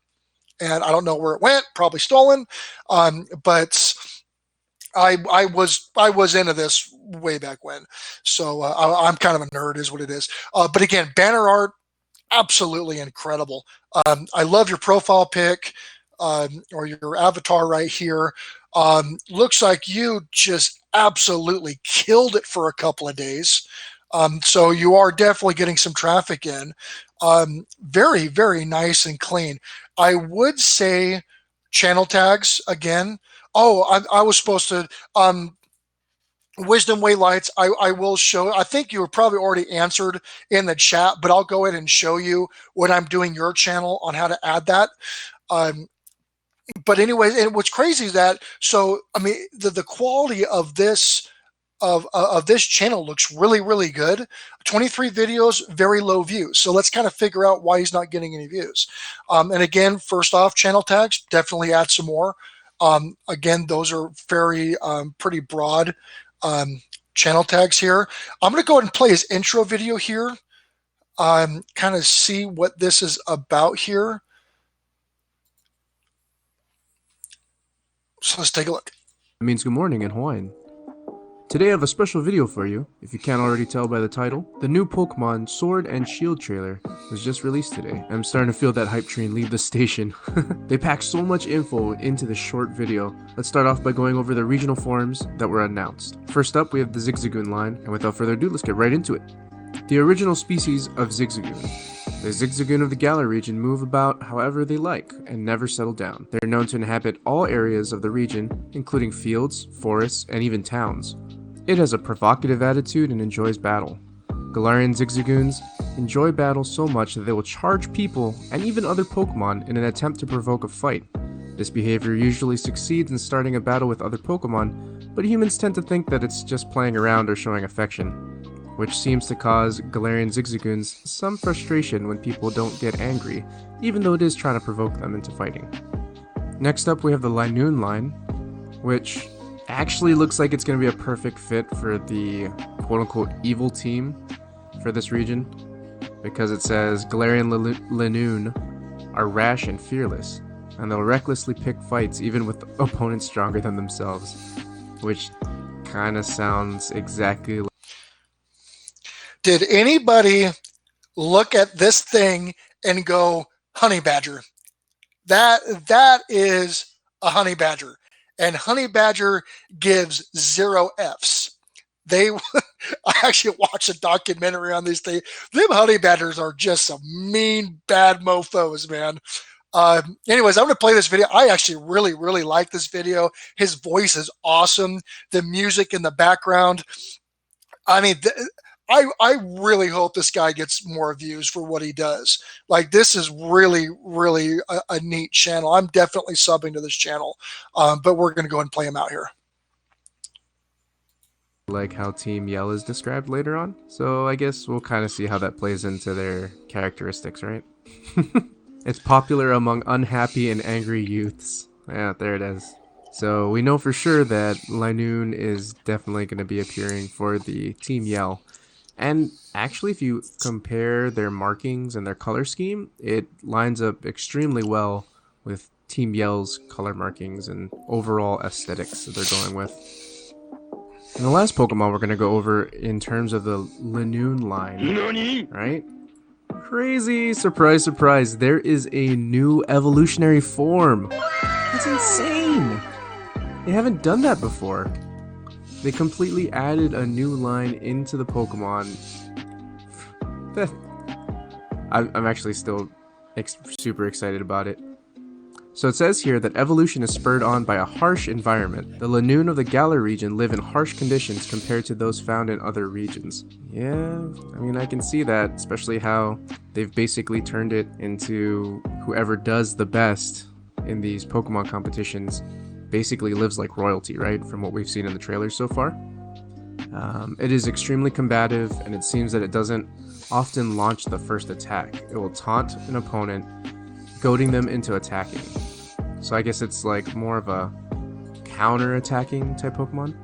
and I don't know where it went. Probably stolen. But I was into this way back when. So I'm kind of a nerd, is what it is. But again, banner art, absolutely incredible. I love your profile pic. Or your avatar right here. Looks like you just absolutely killed it for a couple of days. So you are definitely getting some traffic in. Very, very nice and clean. I would say channel tags again. Oh, I was supposed to, Wisdom Way Lights, I will show. I think you were probably already answered in the chat, but I'll go ahead and show you when I'm doing your channel on how to add that. But anyways, and what's crazy is that, so I mean, the quality of this this channel looks really, really good. 23 videos, very low views. So let's kind of figure out why he's not getting any views. And again, first off, channel tags, definitely add some more. Again, those are very pretty broad channel tags here. I'm going to go ahead and play his intro video here. Kind of see what this is about here. So let's take a look. It means good morning in Hawaiian. Today I have a special video for you. If you can't already tell by the title, the new Pokemon Sword and Shield trailer was just released today. I'm starting to feel that hype train leave the station. They packed so much info into this short video. Let's start off by going over the regional forms that were announced. First up, we have the Zigzagoon line, and without further ado, let's get right into it. The original species of Zigzagoon. The Zigzagoon of the Galar region move about however they like and never settle down. They're known to inhabit all areas of the region, including fields, forests, and even towns. It has a provocative attitude and enjoys battle. Galarian Zigzagoons enjoy battle so much that they will charge people and even other Pokemon in an attempt to provoke a fight. This behavior usually succeeds in starting a battle with other Pokemon, but humans tend to think that it's just playing around or showing affection, which seems to cause Galarian Zigzagoons some frustration when people don't get angry, even though it is trying to provoke them into fighting. Next up, we have the Linoon line, which actually looks like it's going to be a perfect fit for the quote-unquote evil team for this region, because it says Galarian Linoon are rash and fearless, and they'll recklessly pick fights even with opponents stronger than themselves, which kind of sounds exactly like... Did anybody look at this thing and go, honey badger? That is a honey badger. And honey badger gives 0 Fs. I actually watched a documentary on these things. Them honey badgers are just some mean, bad mofos, man. Anyways, I'm going to play this video. I actually really, really like this video. His voice is awesome. The music in the background. I mean, I really hope this guy gets more views for what he does. Like, this is really, really a neat channel. I'm definitely subbing to this channel, but we're going to go and play him out here. Like how Team Yell is described later on, so I guess we'll kind of see how that plays into their characteristics, right? It's popular among unhappy and angry youths. Yeah, there it is. So we know for sure that Linoon is definitely going to be appearing for the Team Yell. And actually, if you compare their markings and their color scheme, it lines up extremely well with Team Yell's color markings and overall aesthetics that they're going with. And the last Pokemon we're going to go over in terms of the Linoon line, right? Crazy! Surprise, surprise. There is a new evolutionary form. That's insane! They haven't done that before. They completely added a new line into the Pokemon. I'm actually still super excited about it. So it says here that evolution is spurred on by a harsh environment. The Linoon of the Galar region live in harsh conditions compared to those found in other regions. Yeah, I mean, I can see that, especially how they've basically turned it into whoever does the best in these Pokemon competitions basically lives like royalty, right? From what we've seen in the trailers so far. It is extremely combative, and it seems that it doesn't often launch the first attack. It will taunt an opponent, goading them into attacking. So I guess it's like more of a counter-attacking type Pokemon.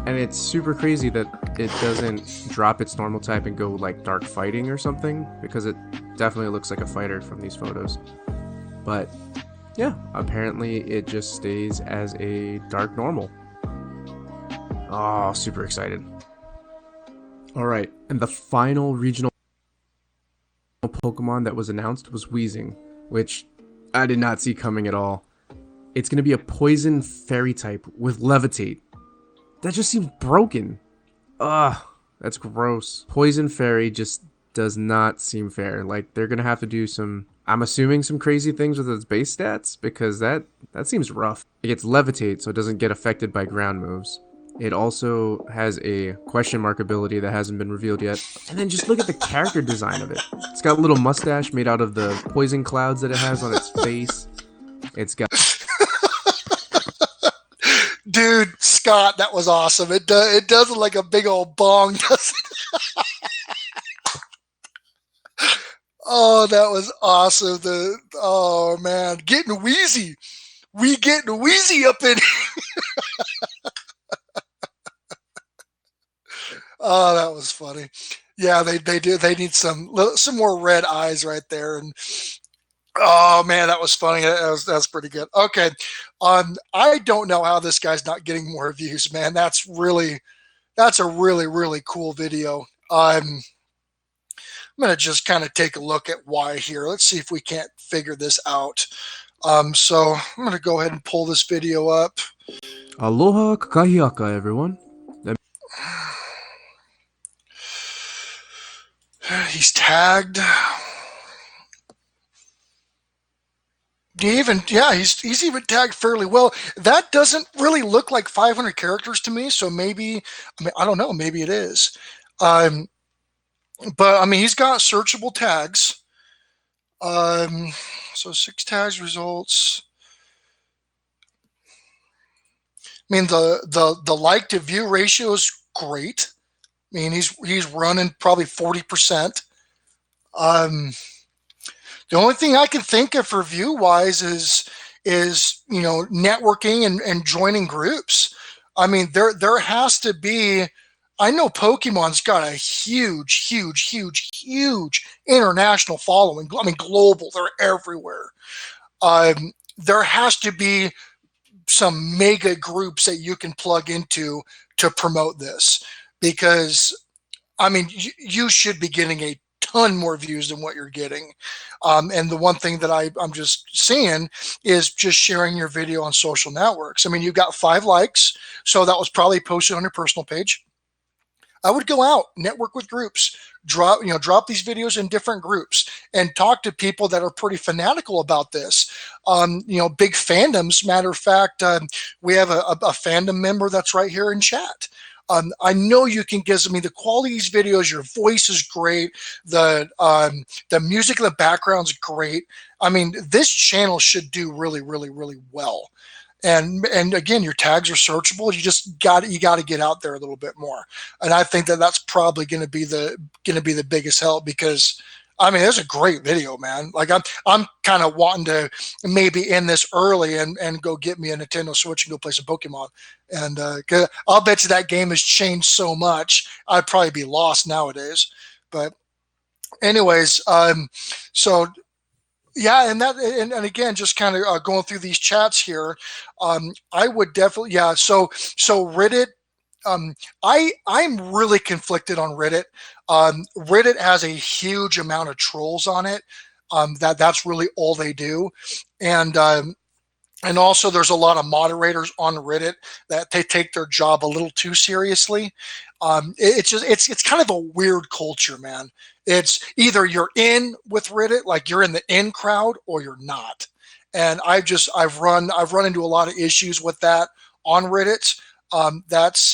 And it's super crazy that it doesn't drop its normal type and go like dark fighting or something, because it definitely looks like a fighter from these photos. But yeah, apparently it just stays as a dark normal. Oh, super excited. Alright, and the final regional Pokemon that was announced was Weezing, which I did not see coming at all. It's going to be a poison fairy type with levitate. That just seems broken. Ugh, that's gross. Poison fairy just does not seem fair. Like, they're going to have to do some, I'm assuming, some crazy things with its base stats, because that seems rough. It gets levitate, so it doesn't get affected by ground moves. It also has a question mark ability that hasn't been revealed yet. And then just look at the character design of it. It's got a little mustache made out of the poison clouds that it has on its face. It's got... Dude, Scott, that was awesome. It does look like a big old bong, doesn't it? Oh, that was awesome. Oh, man. Getting wheezy. We getting wheezy up in here. Oh, that was funny. Yeah, they need some more red eyes right there. And oh man, that was funny. That's pretty good. Okay. I don't know how this guy's not getting more views, man. That's a really cool video. I'm gonna just kind of take a look at why here. Let's see if we can't figure this out. So I'm gonna go ahead and pull this video up. Aloha kakahiaka, everyone. He's tagged. He's even tagged fairly well. That doesn't really look like 500 characters to me, so maybe, I don't know, maybe it is. But I mean, he's got searchable tags. So 6 tags results. I mean, the like to view ratio is great. I mean, he's running probably 40%. The only thing I can think of for view wise is networking and joining groups. I mean, there has to be. I know Pokemon's got a huge international following. I mean, global. They're everywhere. There has to be some mega groups that you can plug into to promote this, because I mean, you should be getting a ton more views than what you're getting. And the one thing that I'm just seeing is just sharing your video on social networks. I mean, you got 5 likes, so that was probably posted on your personal page. I would go out, network with groups, drop these videos in different groups and talk to people that are pretty fanatical about this. Big fandoms. Matter of fact, we have a fandom member that's right here in chat. I know you can get, I mean, the quality of these videos, your voice is great. The music in the background is great. I mean, this channel should do really well. And again, your tags are searchable. You just got to get out there a little bit more. And I think that that's probably going to be the biggest help, because I mean, it's a great video, man. Like I'm kind of wanting to maybe end this early and go get me a Nintendo Switch and go play some Pokemon. And 'cause I'll bet you that game has changed so much. I'd probably be lost nowadays. But anyways, so yeah, and again, just kind of going through these chats here, I would definitely, yeah. So Reddit, I'm really conflicted on Reddit. Reddit has a huge amount of trolls on it. That's really all they do, and and also there's a lot of moderators on Reddit that they take their job a little too seriously. It's just it's kind of a weird culture, man. It's either you're in with Reddit, like you're in the in crowd, or you're not. And I've run into a lot of issues with that on Reddit. That's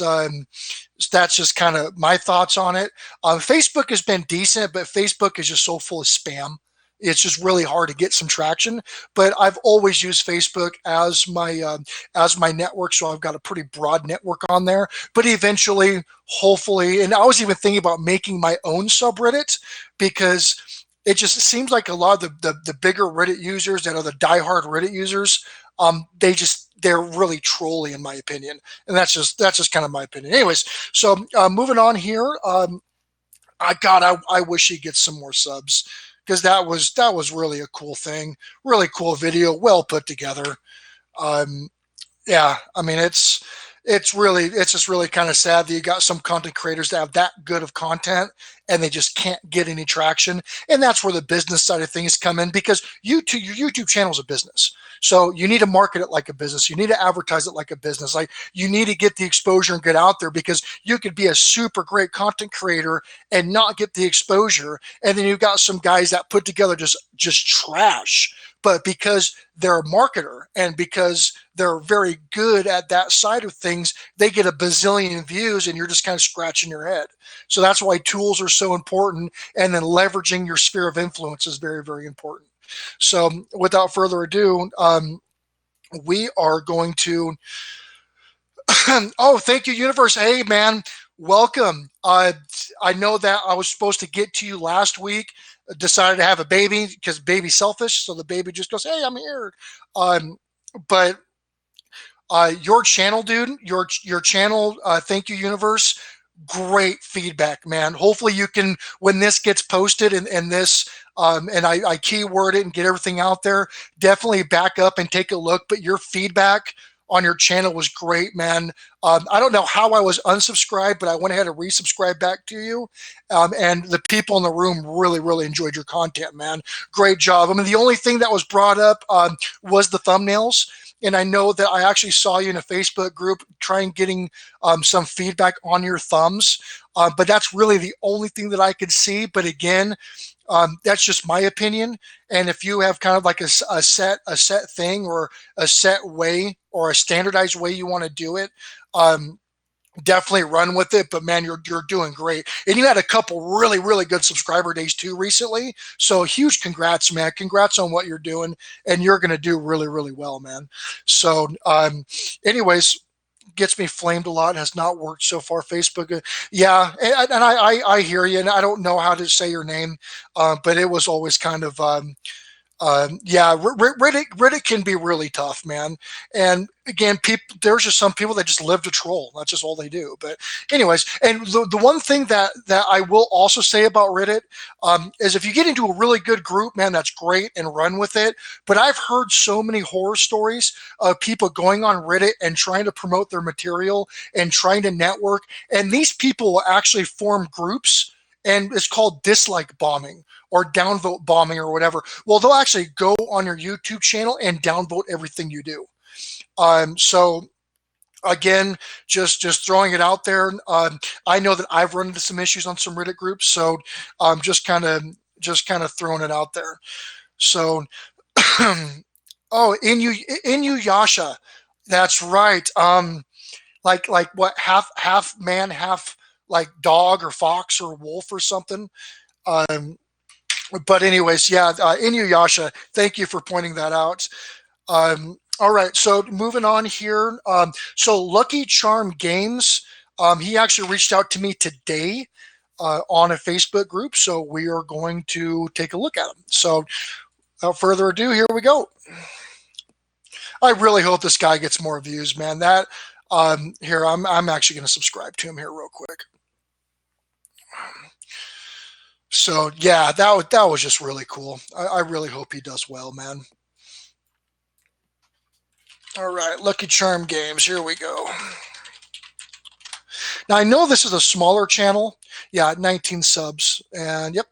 just kind of my thoughts on it. Facebook has been decent, but Facebook is just so full of spam. It's just really hard to get some traction. But I've always used Facebook as my network, so I've got a pretty broad network on there. But eventually, hopefully, and I was even thinking about making my own subreddit because it just seems like a lot of the bigger Reddit users that are the diehard Reddit users, they're really trolly in my opinion, and that's just kind of my opinion. Anyways, so moving on here, I wish he gets some more subs because that was really a cool thing, really cool video, well put together. Um, yeah, I mean it's just really kind of sad that you got some content creators that have that good of content and they just can't get any traction. And that's where the business side of things come in because your YouTube channel is a business. So you need to market it like a business. You need to advertise it like a business. Like you need to get the exposure and get out there because you could be a super great content creator and not get the exposure. And then you've got some guys that put together just trash. But because they're a marketer and because they're very good at that side of things, they get a bazillion views and you're just kind of scratching your head. So that's why tools are so important. And then leveraging your sphere of influence is very, very important. So without further ado, we are going to, oh, thank you, Universe. Hey, man, welcome. I know that I was supposed to get to you last week, decided to have a baby because baby's selfish. So the baby just goes, hey, I'm here. But your channel, dude, your channel, thank you, Universe. Great feedback, man. Hopefully you can, when this gets posted and this, and I keyword it and get everything out there, definitely back up and take a look. But your feedback on your channel was great, man. I don't know how I was unsubscribed, but I went ahead and resubscribed back to you. And the people in the room really, really enjoyed your content, man. Great job. I mean, the only thing that was brought up was the thumbnails. And I know that I actually saw you in a Facebook group trying getting some feedback on your thumbs. But that's really the only thing that I could see. But again, that's just my opinion. And if you have kind of like a set thing or a set way or a standardized way you want to do it, definitely run with it. But man, you're doing great. And you had a couple really, really good subscriber days too recently. So huge congrats, man. Congrats on what you're doing. And you're going to do really, really well, man. So anyways, gets me flamed a lot and has not worked so far. Facebook, yeah, and I hear you, and I don't know how to say your name, but it was always kind of yeah, Reddit can be really tough, man. And again, there's just some people that just live to troll. That's just all they do. But anyways, and the one thing that I will also say about Reddit is if you get into a really good group, man, that's great and run with it. But I've heard so many horror stories of people going on Reddit and trying to promote their material and trying to network. And these people will actually form groups, and it's called dislike bombing or downvote bombing or whatever. Well, they'll actually go on your YouTube channel and downvote everything you do. So again, just throwing it out there. I know that I've run into some issues on some Reddit groups, so just kind of throwing it out there. So, oh, Inuyasha, that's right. Like what, half man, half like dog or fox or wolf or something. But anyways, yeah, Inuyasha, thank you for pointing that out. All right, so moving on here. So Lucky Charm Games, he actually reached out to me today. on a Facebook group. So we are going to take a look at them. So without further ado, here we go. I really hope this guy gets more views, man. That here, I'm actually going to subscribe to him here real quick. So yeah, that was just really cool. I really hope he does well, man. All right, Lucky Charm Games. Here we go. Now I know this is a smaller channel. Yeah, 19 subs, and yep.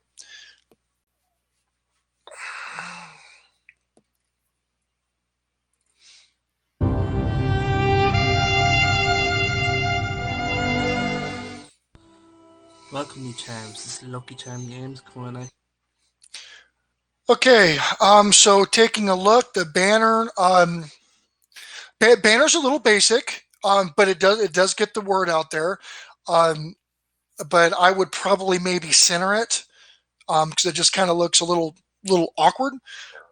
Welcome, you charms. This is Lucky Charm Games. Come on, Okay, so taking a look, the banner, banner's a little basic, but it does get the word out there. But I would probably maybe center it, because it just kind of looks a little awkward.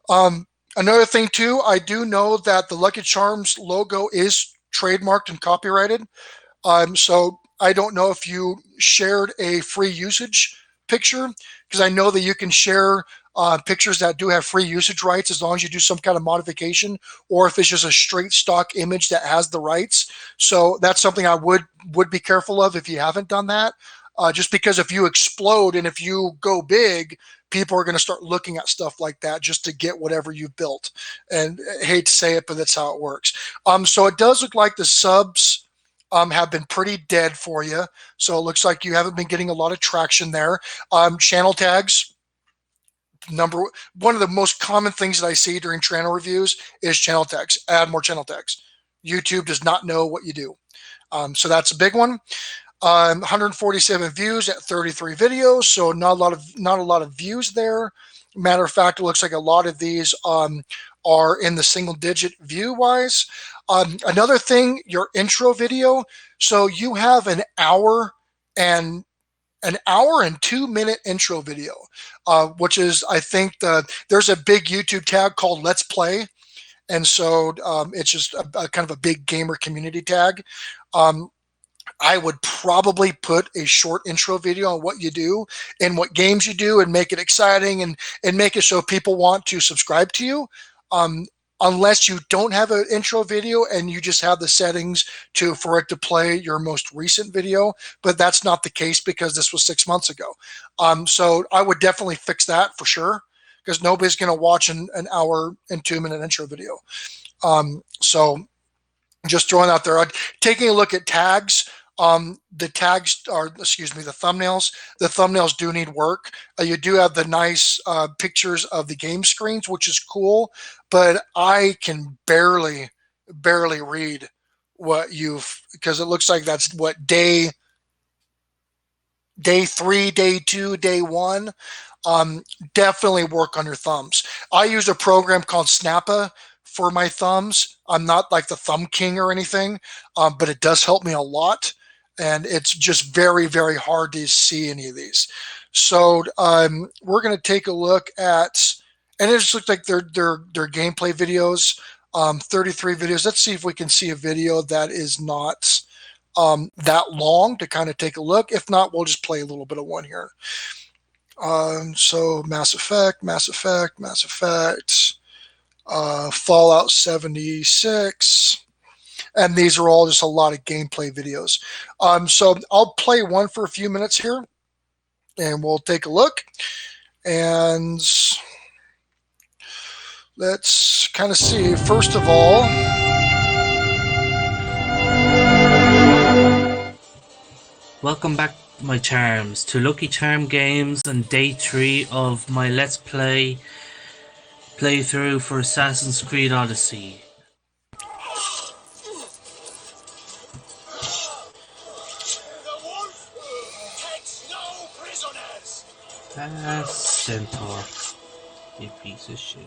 Another thing too, I do know that the Lucky Charms logo is trademarked and copyrighted. So I don't know if you shared a free usage picture, because I know that you can share pictures that do have free usage rights as long as you do some kind of modification, or if it's just a straight stock image that has the rights. So that's something I would be careful of if you haven't done that. Just because if you explode and if you go big, people are going to start looking at stuff like that just to get whatever you've built. And I hate to say it, but that's how it works. So it does look like the subs have been pretty dead for you. So it looks like you haven't been getting a lot of traction there. Channel tags, one of the most common things that I see during channel reviews is channel tags. Add more channel tags. YouTube does not know what you do. So that's a big one. 147 views at 33 videos, so not a lot of views there. Matter of fact, it looks like a lot of these are in the single digit view wise. Another thing, your intro video. So you have an hour and 2-minute intro video, which is, I think, there's a big YouTube tag called Let's Play, and so it's just a kind of a big gamer community tag. I would probably put a short intro video on what you do and what games you do, and make it exciting and make it so people want to subscribe to you. Unless you don't have an intro video and you just have the settings for it to play your most recent video, but that's not the case because this was 6 months ago. So I would definitely fix that for sure, because nobody's going to watch an hour and 2-minute intro video. So just throwing out there, taking a look at tags. The tags are, the thumbnails. The thumbnails do need work. You do have the nice pictures of the game screens, which is cool, but I can barely read what because it looks like that's what day 3, day 2, day 1. Definitely work on your thumbs. I use a program called Snappa for my thumbs. I'm not like the thumb king or anything, but it does help me a lot. And it's just very, very hard to see any of these. So we're going to take a look at, and it just looks like they're gameplay videos, 33 videos. Let's see if we can see a video that is not that long to kind of take a look. If not, we'll just play a little bit of one here. So Mass Effect, Fallout 76. And these are all just a lot of gameplay videos. So I'll play one for a few minutes here, and we'll take a look. And let's kind of see. First of all, welcome back, my charms, to Lucky Charm Games and day 3 of my Let's Play playthrough for Assassin's Creed Odyssey. Centaur, you piece of shit.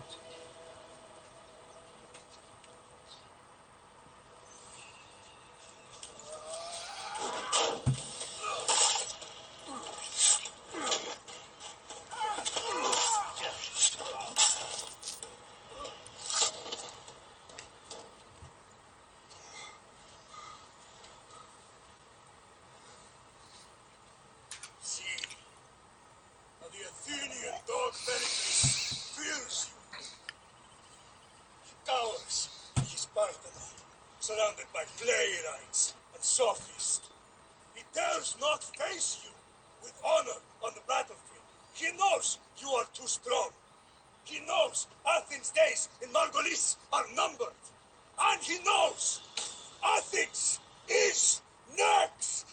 surrounded by playwrights and sophists. He dares not face you with honor on the battlefield. He knows you are too strong. He knows Athens' days in Margolis are numbered. And he knows Athens is next!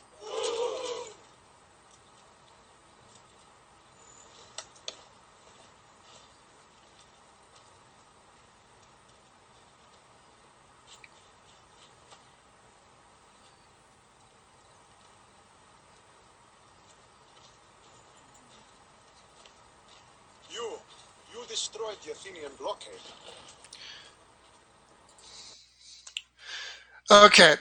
You destroyed the Athenian blockade. Okay,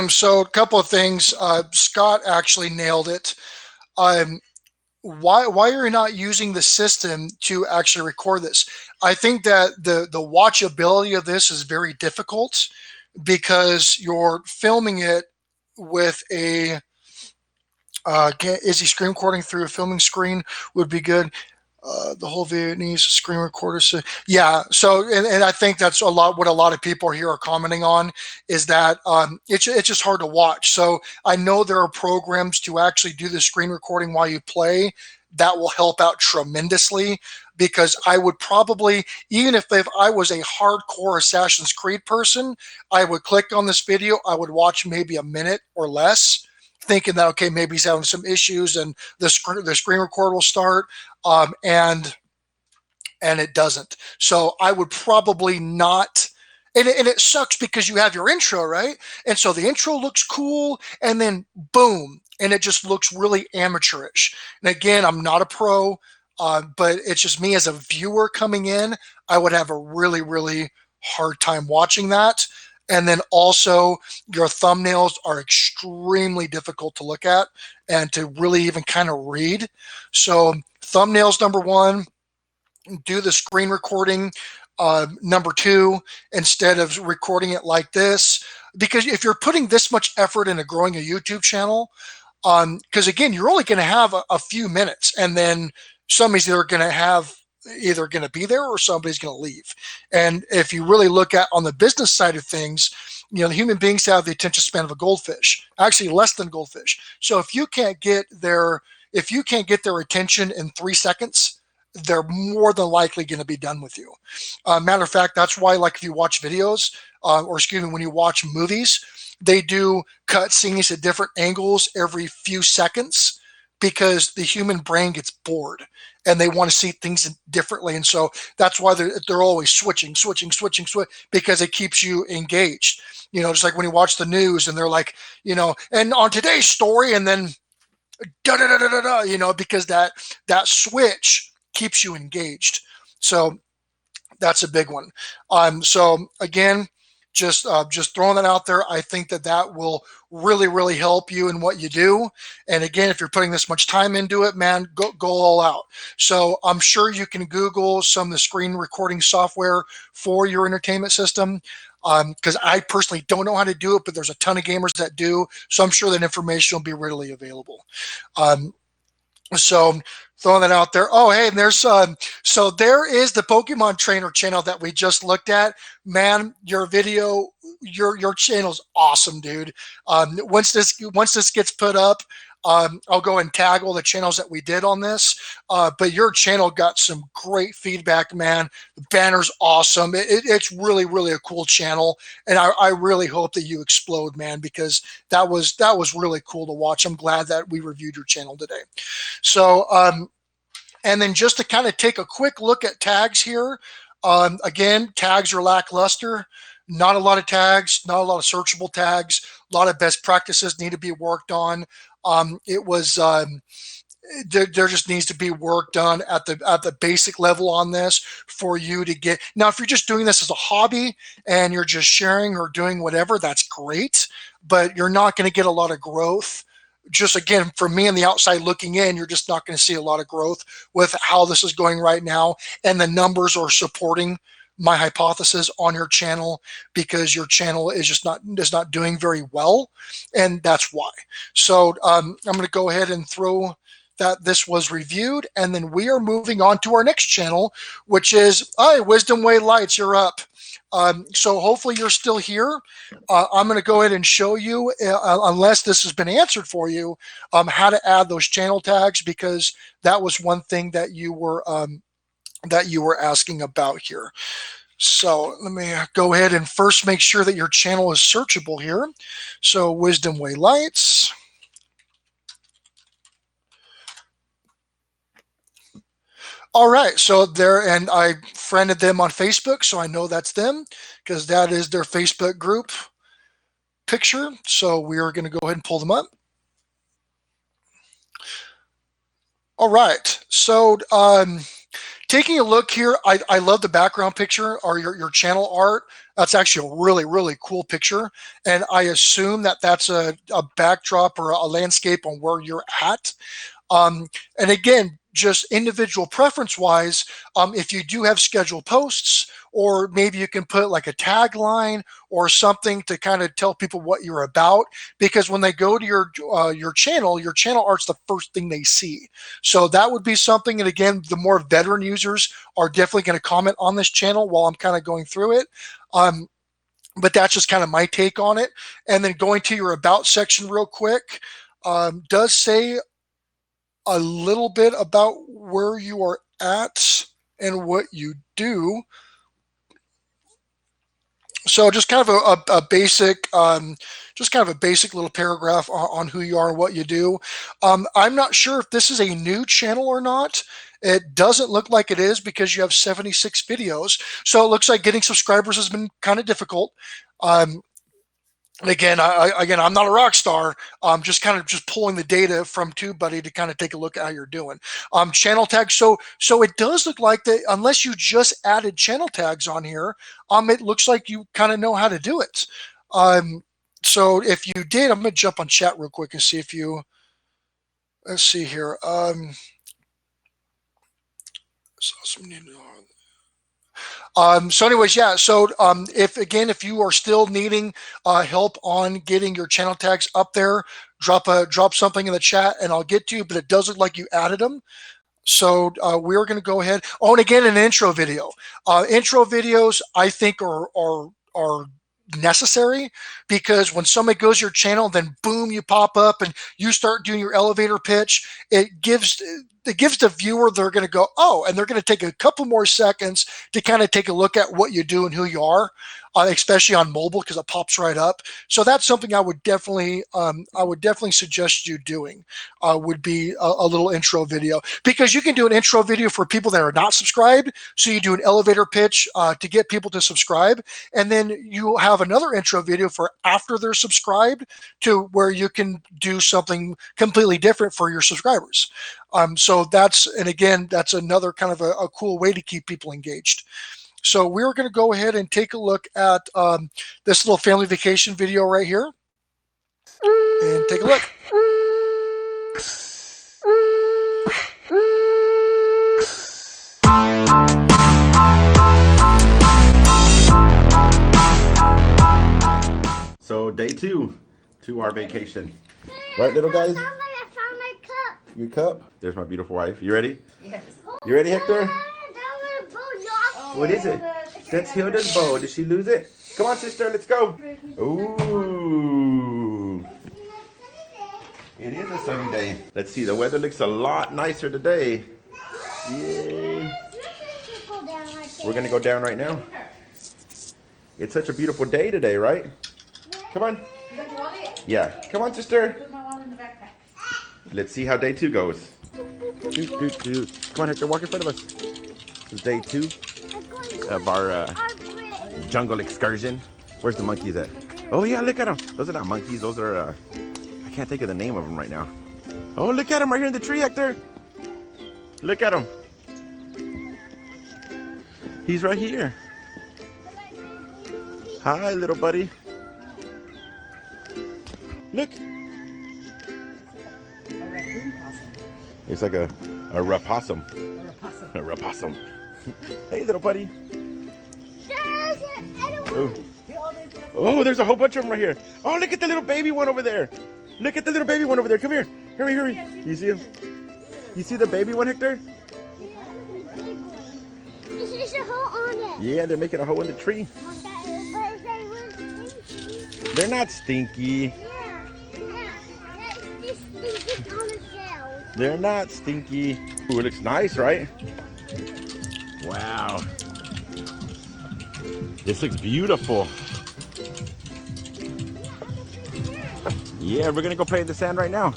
so a couple of things. Scott actually nailed it. Why are you not using the system to actually record this? I think that the watchability of this is very difficult because you're filming it with a is he screen recording through a filming screen would be good. The whole video needs a screen recorder. So yeah, so and I think that's a lot what a lot of people here are commenting on is that it's just hard to watch. So I know there are programs to actually do the screen recording while you play that will help out tremendously because I would probably, even if I was a hardcore Assassin's Creed person, I would click on this video, I would watch maybe a minute or less, thinking that, okay, maybe he's having some issues and the screen record will start. And it doesn't. So I would probably not. And it sucks because you have your intro, right? And so the intro looks cool, and then boom, and it just looks really amateurish. And again, I'm not a pro, but it's just me as a viewer coming in. I would have a really, really hard time watching that. And then also your thumbnails are extremely difficult to look at and to really even kind of read. So thumbnails, number one, do the screen recording. Number two, instead of recording it like this, because if you're putting this much effort into growing a YouTube channel, because again, you're only going to have a few minutes and then somebody's either going to be there or somebody's going to leave. And if you really look at on the business side of things, the human beings have the attention span of a goldfish, actually less than goldfish. So if you can't get their attention in 3 seconds, they're more than likely going to be done with you. Matter of fact, that's why, like, if you watch videos, when you watch movies, they do cut scenes at different angles every few seconds because the human brain gets bored and they want to see things differently. And so that's why they're always switching, because it keeps you engaged. Just like when you watch the news and they're like, and on today's story, and then because that switch keeps you engaged. So that's a big one. So again, just throwing that out there. I think that will really, really help you in what you do. And again, if you're putting this much time into it, man, go all out. So I'm sure you can Google some of the screen recording software for your entertainment system. Because I personally don't know how to do it, but there's a ton of gamers that do. So I'm sure that information will be readily available. So throwing that out there. Oh, hey, and there's so there is the Pokemon Trainer channel that we just looked at. Man, your video, your channel's awesome, dude. Once this gets put up, I'll go and tag all the channels that we did on this. But your channel got some great feedback, man. The banner's awesome. It's really, really a cool channel, and I really hope that you explode, man, because that was really cool to watch. I'm glad that we reviewed your channel today. So, and then just to kind of take a quick look at tags here. Again, tags are lackluster. Not a lot of tags, not a lot of searchable tags. A lot of best practices need to be worked on. There just needs to be work done at the basic level on this for you to get. Now, if you're just doing this as a hobby and you're just sharing or doing whatever, that's great, but you're not going to get a lot of growth. Just again, for me on the outside looking in, you're just not going to see a lot of growth with how this is going right now. And the numbers are supporting my hypothesis on your channel because your channel is not doing very well, and that's why. So I'm going to go ahead and throw that this was reviewed, and then we are moving on to our next channel, which is, hi, Wisdom Way Lights, you're up. So hopefully you're still here. I'm going to go ahead and show you, unless this has been answered for you, how to add those channel tags, because that was one thing that you were asking about here. So let me go ahead and first make sure that your channel is searchable here. So Wisdom Way Lights. All right, so there, and I friended them on Facebook, so I know that's them because that is their Facebook group picture. So we are going to go ahead and pull them up. All right, so taking a look here, I love the background picture or your channel art. That's actually a really, really cool picture. And I assume that that's a backdrop or a landscape on where you're at. And again, just individual preference wise, if you do have scheduled posts, or maybe you can put like a tagline or something to kind of tell people what you're about, because when they go to your channel art's the first thing they see. So that would be something. And again, the more veteran users are definitely going to comment on this channel while I'm kind of going through it. But that's just kind of my take on it. And then going to your about section real quick, does say a little bit about where you are at and what you do. So just kind of a basic, little paragraph on who you are and what you do. I'm not sure if this is a new channel or not. It doesn't look like it is because you have 76 videos. So it looks like getting subscribers has been kind of difficult. And again, I'm not a rock star. I'm just pulling the data from TubeBuddy to kind of take a look at how you're doing. Channel tags. So it does look like that unless you just added channel tags on here, it looks like you kind of know how to do it. So if you did, I'm going to jump on chat real quick and see if you, let's see here. So anyways, yeah. So if you are still needing help on getting your channel tags up there, drop something in the chat and I'll get to you. But it does look like you added them. So we're going to go ahead. Oh, and again, an intro video. Intro videos I think are necessary, because when somebody goes to your channel, then boom, you pop up and you start doing your elevator pitch. It gives the viewer, they're going to go, oh, and they're going to take a couple more seconds to kind of take a look at what you do and who you are, especially on mobile, because it pops right up. So that's something I would definitely suggest you doing, would be a little intro video, because you can do an intro video for people that are not subscribed. So you do an elevator pitch to get people to subscribe, and then you have another intro video for after they're subscribed, to where you can do something completely different for your subscribers. So that's another kind of a cool way to keep people engaged. So we're going to go ahead and take a look at this little family vacation video right here, and take a look. So day two to our vacation. Right, little guys? I found my cup. Your cup? There's my beautiful wife. You ready? Yes. You ready, Hector? What is it? That's Hilda's bow. Did she lose it? Come on, sister. Let's go. Ooh. It is a sunny day. Let's see. The weather looks a lot nicer today. Yay. We're going to go down right now. It's such a beautiful day today, right? Come on. Yeah. Come on, sister. Let's see how day two goes. Come on, Hector. Walk in front of us. This is day two of our jungle excursion. Where's the monkeys at? Oh, yeah, look at them. Those are not monkeys. Those are, I can't think of the name of them right now. Oh, look at them right here in the tree, Hector. Look at him. He's right here. Hi, little buddy. Look. It's like a rapossum. A rapossum. Hey, little buddy. Oh, there's a whole bunch of them right here. Oh, look at the little baby one over there. Look at the little baby one over there. Come here. Hurry, hurry. You see him? You see the baby one, Hector? There's a hole on it. Yeah, they're making a hole in the tree. They're not stinky. They're not stinky. Ooh, it looks nice, right? Wow. This looks beautiful. Yeah, we're gonna go play in the sand right now.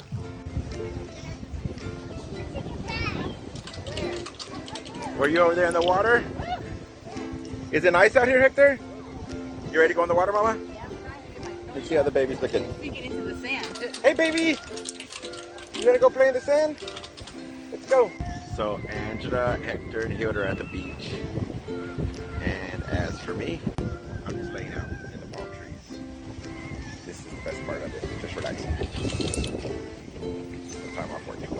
Were you over there in the water? Is it nice out here, Hector? You ready to go in the water, Mama? Let's see how the baby's looking. We get into the sand. Hey, baby! You gonna go play in the sand? Let's go. So Angela, Hector, and Hilda are at the beach. And as for me, I'm just laying out in the palm trees. This is the best part of it, just relaxing. Some time off working.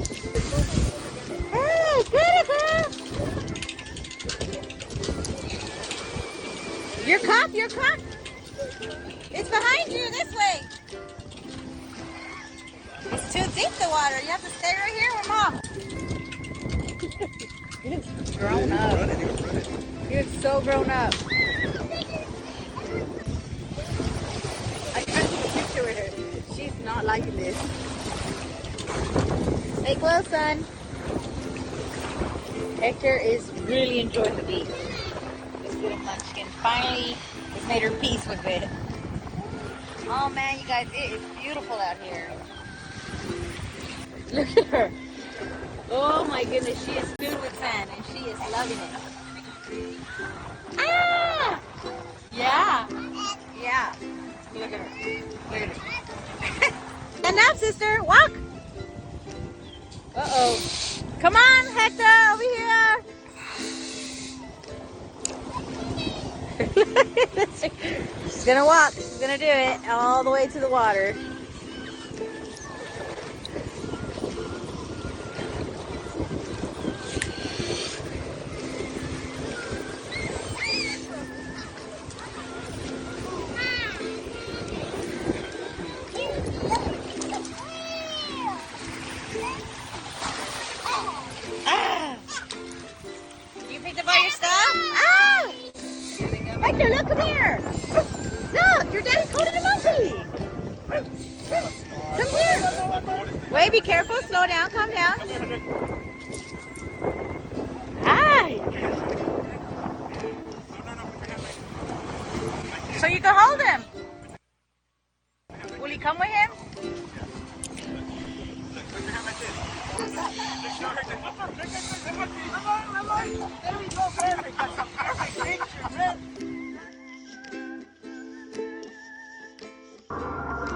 Hey, Critica! Your cup, your cup. It's behind you, this way. It's too deep, the water. You have to stay right here with Mom. You look grown up. You look so grown up. I can't take a picture with her. She's not liking this. Stay close, son. Hector is really enjoying the beach. This little munchkin finally has made her peace with it. Oh man, you guys, it is beautiful out here. Look at her. Oh my goodness, she is good with sand and she is loving it. Ah! Yeah. Yeah. Look at her. Look at her. Stand up, sister. Walk. Uh-oh. Come on, Hector, over here. She's gonna walk. She's gonna do it all the way to the water. Ah! You picked up all your stuff? Ah! Hector, look, come here. Look, your daddy's holding a monkey. Come here. Wait, be careful. Slow down. Calm down. Hi. So you can hold him. Will you come with him?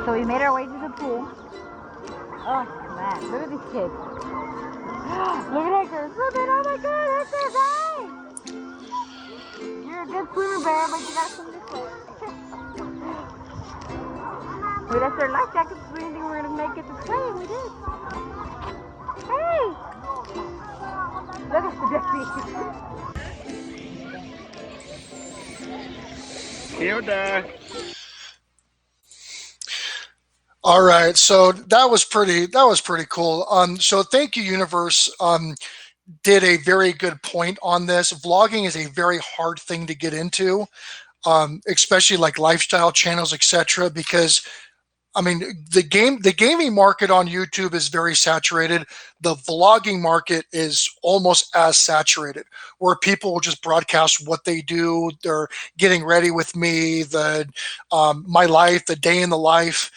So we made our way to the pool. Oh man, look at this kid. Look at Hector. Look at, oh my god, Hector's hi! You're a good swimmer, bear, but you gotta swim this way. We left our life jackets, we didn't think we were gonna make it this way, and we did. Hey! Look at the Debbie. Hilda. All right, so that was pretty cool. So thank you, Universe. Did a very good point on this. Vlogging is a very hard thing to get into, especially like lifestyle channels, etc. Because I mean, the gaming market on YouTube is very saturated. The vlogging market is almost as saturated, where people will just broadcast what they do. They're getting ready with me, my life, the day in the life.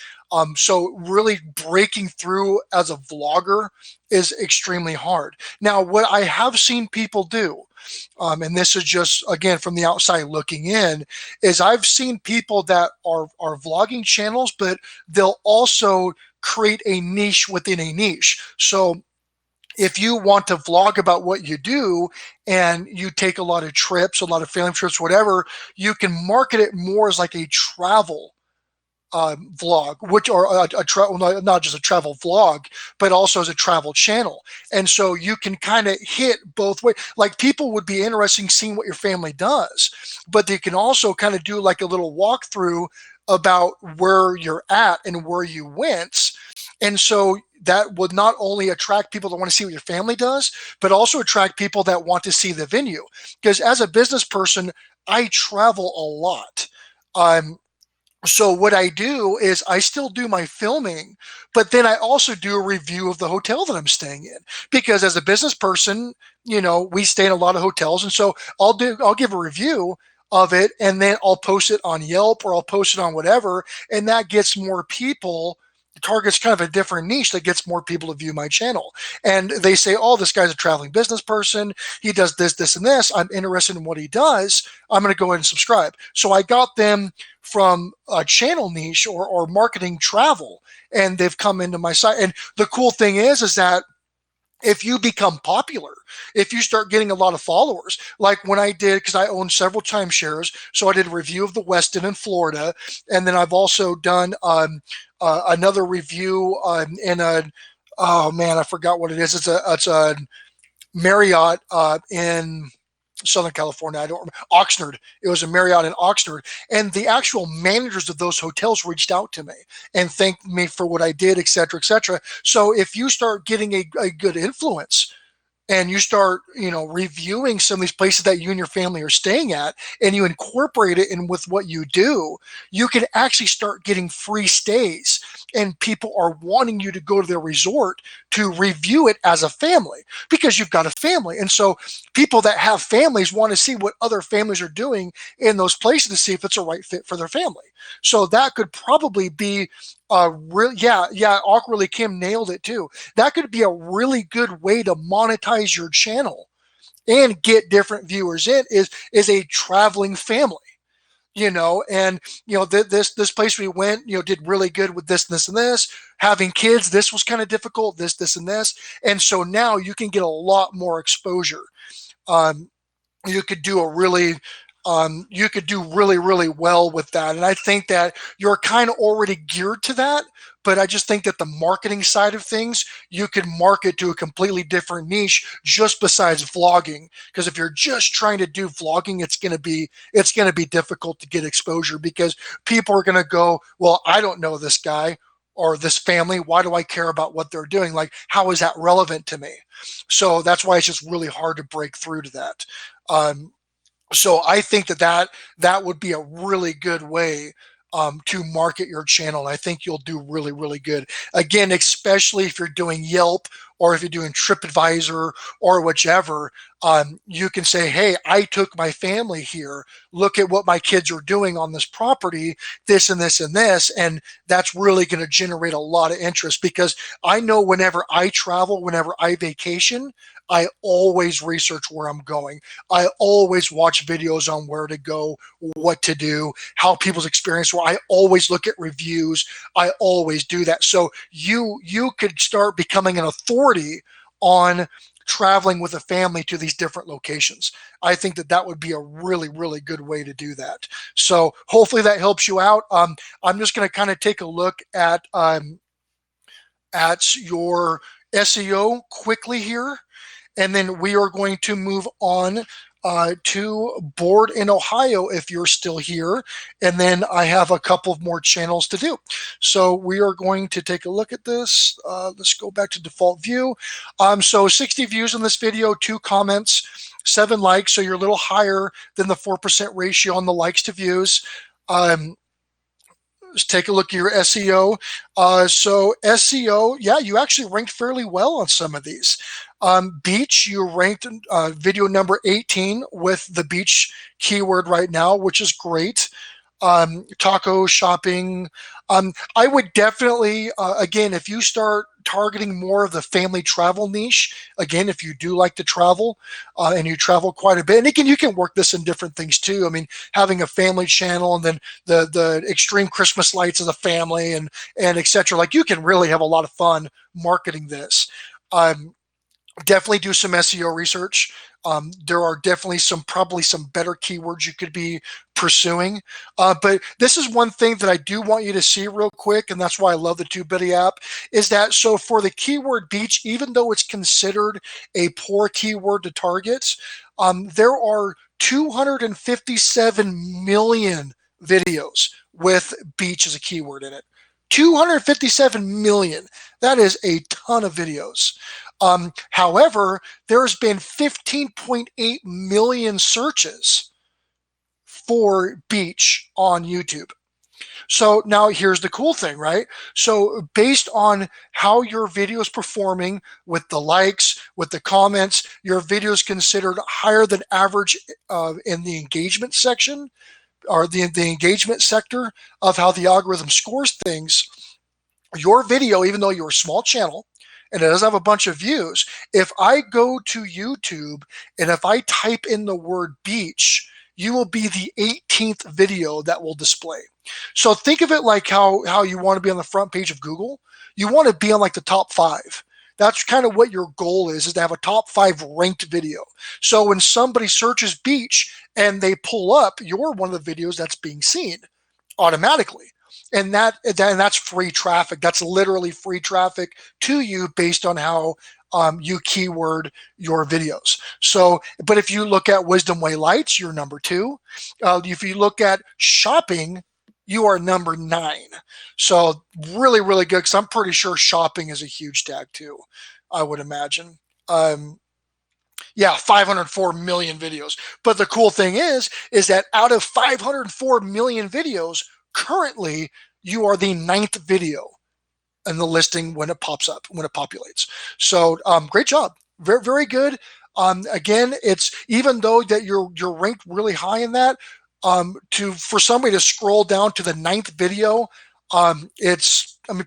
So really breaking through as a vlogger is extremely hard. Now, what I have seen people do, and this is just, again, from the outside looking in, is I've seen people that are vlogging channels, but they'll also create a niche within a niche. So if you want to vlog about what you do and you take a lot of trips, a lot of family trips, whatever, you can market it more as like a travel vlog, which are not just a travel vlog, but also as a travel channel. And so you can kind of hit both ways. Like, people would be interested in seeing what your family does, but they can also kind of do like a little walkthrough about where you're at and where you went. And so that would not only attract people that want to see what your family does, but also attract people that want to see the venue. Because as a business person, I travel a lot. So what I do is I still do my filming, but then I also do a review of the hotel that I'm staying in. Because as a business person, we stay in a lot of hotels, and so I'll give a review of it, and then I'll post it on Yelp or I'll post it on whatever, and that gets more people. Target's kind of a different niche that gets more people to view my channel. And they say, oh, this guy's a traveling business person. He does this, this, and this. I'm interested in what he does. I'm going to go ahead and subscribe. So I got them from a channel niche or marketing travel, and they've come into my site. And the cool thing is that if you become popular, if you start getting a lot of followers, like when I did, because I own several timeshares, so I did a review of the Westin in Florida, and then I've also done another review in a, oh man, I forgot what it is. It's a Marriott in Southern California. I don't remember. Oxnard. It was a Marriott in Oxnard. And the actual managers of those hotels reached out to me and thanked me for what I did, et cetera, et cetera. So if you start getting a good influence and you start, reviewing some of these places that you and your family are staying at, and you incorporate it in with what you do, you can actually start getting free stays, and people are wanting you to go to their resort to review it as a family because you've got a family. And so people that have families want to see what other families are doing in those places to see if it's a right fit for their family. So that could probably be awkwardly Kim nailed it too. That could be a really good way to monetize your channel and get different viewers in is a traveling family. And this place we went, did really good with this, and this. Having kids, this was kind of difficult, this, and this. And so now you can get a lot more exposure. You could do really, really well with that. And I think that you're kind of already geared to that. But I just think that the marketing side of things, you could market to a completely different niche just besides vlogging. Because if you're just trying to do vlogging, it's going to be difficult to get exposure because people are going to go, well, I don't know this guy or this family. Why do I care about what they're doing? Like, how is that relevant to me? So that's why it's just really hard to break through to that. So I think that would be a really good way to market your channel. I think you'll do really, really good. Again, especially if you're doing Yelp or if you're doing TripAdvisor or whichever, you can say, hey, I took my family here. Look at what my kids are doing on this property, this and this and this. And that's really going to generate a lot of interest because I know whenever I travel, whenever I vacation, I always research where I'm going. I always watch videos on where to go, what to do, how people's experience were. I always look at reviews. I always do that. So you could start becoming an authority on traveling with a family to these different locations. I think that would be a really, really good way to do that. So hopefully that helps you out. I'm just going to kind of take a look at your SEO quickly here. And then we are going to move on to Board in Ohio if you're still here. And then I have a couple of more channels to do. So we are going to take a look at this. Let's go back to default view. So 60 views on this video, 2 comments, 7 likes. So you're a little higher than the 4% ratio on the likes to views. Let's take a look at your SEO. So SEO, yeah, you actually ranked fairly well on some of these. Beach, you ranked video number 18 with the beach keyword right now, which is great. Taco shopping. I would definitely, again, if you start targeting more of the family travel niche, again, if you do like to travel and you travel quite a bit, and again, you can work this in different things too. I mean, having a family channel and then the extreme Christmas lights of the family and et cetera, like you can really have a lot of fun marketing this. Definitely do some SEO research. There are definitely probably some better keywords you could be pursuing. But this is one thing that I do want you to see real quick, and that's why I love the TubeBuddy app, is that so for the keyword beach, even though it's considered a poor keyword to target, there are 257 million videos with beach as a keyword in it. 257 million. That is a ton of videos. However, there's been 15.8 million searches for beach on YouTube. So now here's the cool thing, right? So based on how your video is performing with the likes, with the comments, your video is considered higher than average in the engagement section or the engagement sector of how the algorithm scores things. Your video, even though you're a small channel and it doesn't have a bunch of views, if I go to YouTube and if I type in the word beach, you will be the 18th video that will display. So think of it like how you want to be on the front page of Google. You want to be on like the top 5. That's kind of what your goal is to have a top 5 ranked video. So when somebody searches beach and they pull up, you're one of the videos that's being seen automatically. And that's free traffic. That's literally free traffic to you based on how you keyword your videos. So, but if you look at Wisdom Way Lights, you're number 2. If you look at shopping, you are number 9. So really, really good, because I'm pretty sure shopping is a huge tag too, I would imagine. Yeah, 504 million videos. But the cool thing is that out of 504 million videos, currently you are the 9th video in the listing when it pops up, when it populates. So great job. Very, very good. Again, it's even though that you're ranked really high in that, for somebody to scroll down to the 9th video,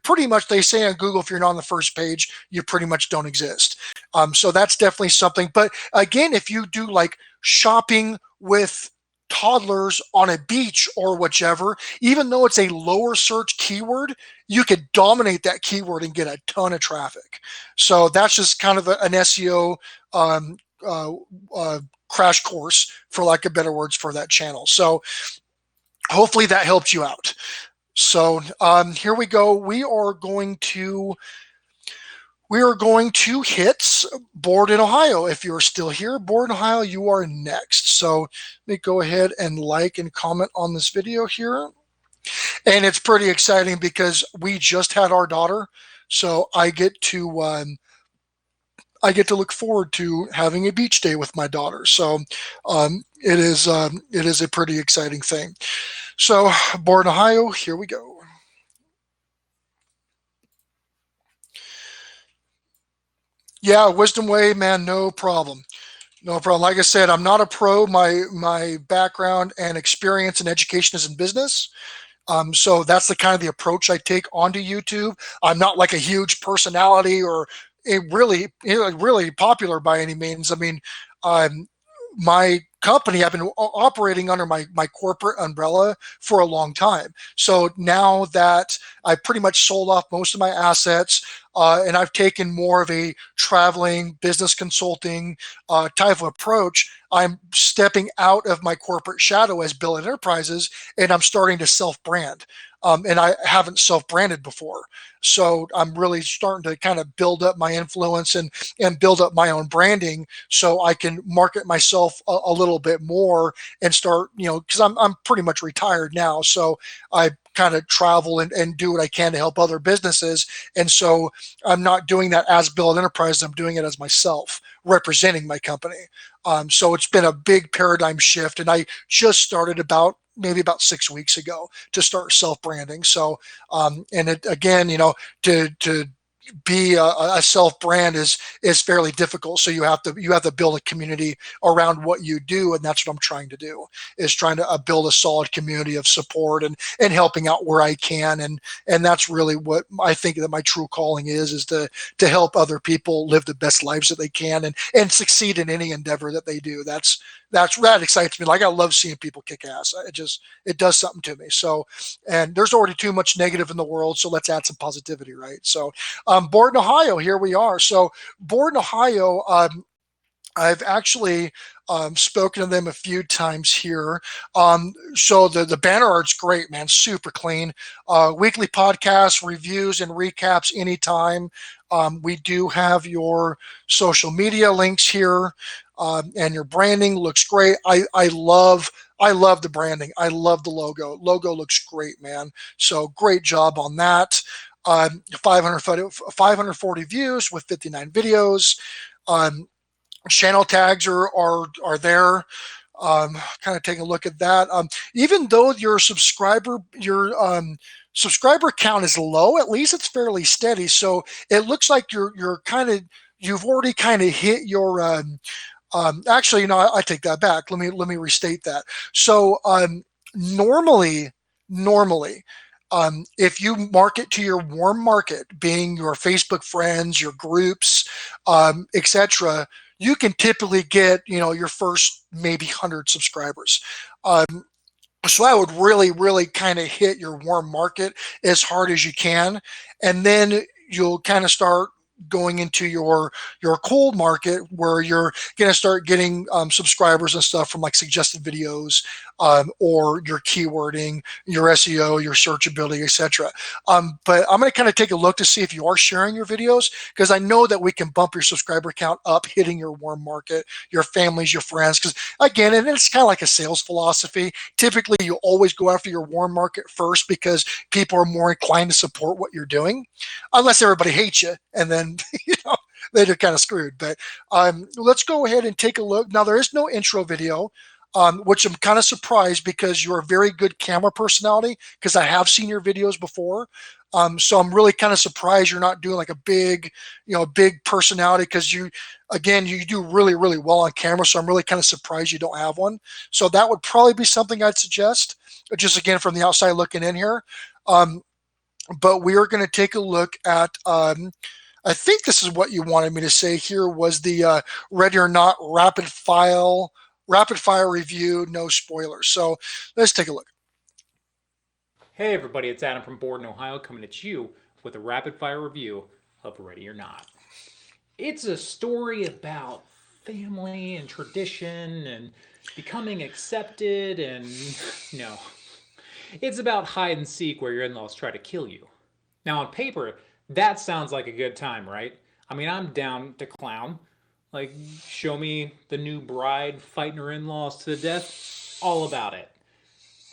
pretty much they say on Google, if you're not on the first page, you pretty much don't exist. So that's definitely something. But again, if you do like shopping with toddlers on a beach or whichever, even though it's a lower search keyword, you could dominate that keyword and get a ton of traffic. So that's just kind of an SEO crash course, for lack of better words, for that channel. So hopefully that helped you out. So here we go. We are going to hit Board in Ohio. If you're still here, Board in Ohio, you are next. So let me go ahead and like and comment on this video here. And it's pretty exciting because we just had our daughter, so I get to look forward to having a beach day with my daughter. So it is a pretty exciting thing. So Board in Ohio, here we go. Yeah, Wisdom Way, man, no problem. No problem. Like I said, I'm not a pro. My background and experience in education is in business. So that's the approach I take onto YouTube. I'm not like a huge personality or really popular by any means. I mean, my company, I've been operating under my corporate umbrella for a long time. So now that I pretty much sold off most of my assets, and I've taken more of a traveling business consulting type of approach, I'm stepping out of my corporate shadow as Billett Enterprises, and I'm starting to self-brand. And I haven't self-branded before. So I'm really starting to kind of build up my influence and build up my own branding so I can market myself a little bit more and start, because I'm pretty much retired now. So I kind of travel and do what I can to help other businesses. And so I'm not doing that as Billett Enterprises. I'm doing it as myself, representing my company. So it's been a big paradigm shift. And I just started maybe about 6 weeks ago to start self-branding. So, and it, again, to be a self-brand is fairly difficult. So you have to build a community around what you do, and that's what I'm trying to do, is trying to build a solid community of support and helping out where I can, and that's really what I think that my true calling is to help other people live the best lives that they can and succeed in any endeavor that they do. That excites me. Like, I love seeing people kick ass. It does something to me. So, and there's already too much negative in the world, so let's add some positivity, right? So, Board in Ohio, here we are. So, Board in Ohio, I've actually spoken to them a few times here. So the banner art's great, man. Super clean. Weekly podcasts, reviews, and recaps anytime. We do have your social media links here. and your branding looks great. I love the branding. I love the logo. Logo looks great, man. So great job on that. 540 views with 59 videos. Channel tags are there. Kind of take a look at that. Even though your subscriber count is low, at least it's fairly steady. So it looks like you've already kind of hit your. Actually, I take that back. Let me restate that. So normally, if you market to your warm market, being your Facebook friends, your groups, etc., you can typically get your first maybe 100 subscribers. So I would really kind of hit your warm market as hard as you can, and then you'll kind of start going into your cold market where you're going to start getting subscribers and stuff from like suggested videos, or your keywording, your SEO, your searchability, etc. But I'm going to kind of take a look to see if you are sharing your videos, because I know that we can bump your subscriber count up hitting your warm market, your families, your friends. Because again, and it's kind of like a sales philosophy. Typically, you always go after your warm market first because people are more inclined to support what you're doing, unless everybody hates you, and then then you're kind of screwed. But let's go ahead and take a look. Now, there is no intro video, which I'm kind of surprised, because you're a very good camera personality, because I have seen your videos before. So I'm really kind of surprised you're not doing like a big personality, because you do really well on camera. So I'm really kind of surprised you don't have one. So that would probably be something I'd suggest, just again from the outside looking in here. But we are going to take a look at, I think this is what you wanted me to say here, was the Ready or Not rapid fire review, no spoilers. So let's take a look. Hey everybody, it's Adam from Borden, Ohio, coming at you with a rapid fire review of Ready or Not. It's a story about family and tradition and becoming accepted, and no, it's about hide and seek where your in-laws try to kill you. Now on paper, that sounds like a good time, right? I mean, I'm down to clown. Like, show me the new bride fighting her in-laws to the death. All about it.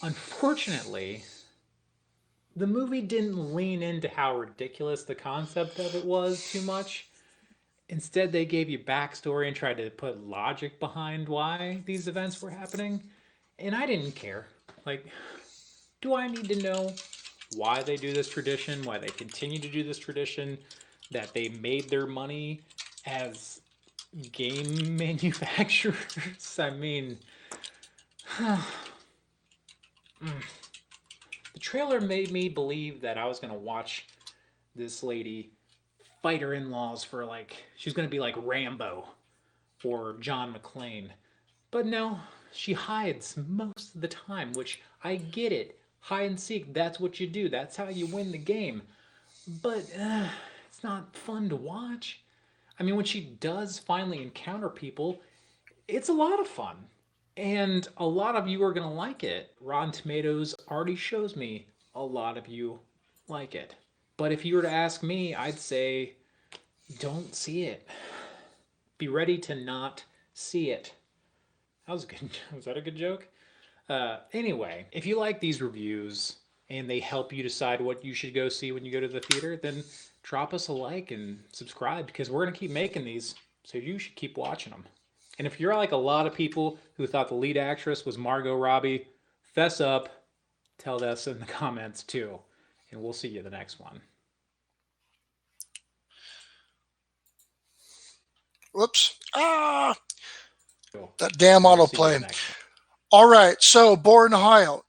Unfortunately, the movie didn't lean into how ridiculous the concept of it was too much. Instead, they gave you backstory and tried to put logic behind why these events were happening. And I didn't care. Like, do I need to know why they do this tradition, why they continue to do this tradition, that they made their money as game manufacturers? I mean, the trailer made me believe that I was going to watch this lady fight her in-laws for, like, she's going to be like Rambo or John McClane. But no, she hides most of the time, which I get it. Hide and seek, that's what you do. That's how you win the game. But it's not fun to watch. I mean, when she does finally encounter people, it's a lot of fun. And a lot of you are going to like it. Rotten Tomatoes already shows me a lot of you like it. But if you were to ask me, I'd say don't see it. Be ready to not see it. That was good. Was that a good joke? Anyway, if you like these reviews and they help you decide what you should go see when you go to the theater, then drop us a like and subscribe, because we're going to keep making these, so you should keep watching them. And if you're like a lot of people who thought the lead actress was Margot Robbie, fess up, tell us in the comments too, and we'll see you in the next one. Whoops. That damn autoplay. All right, so Borden, Ohio,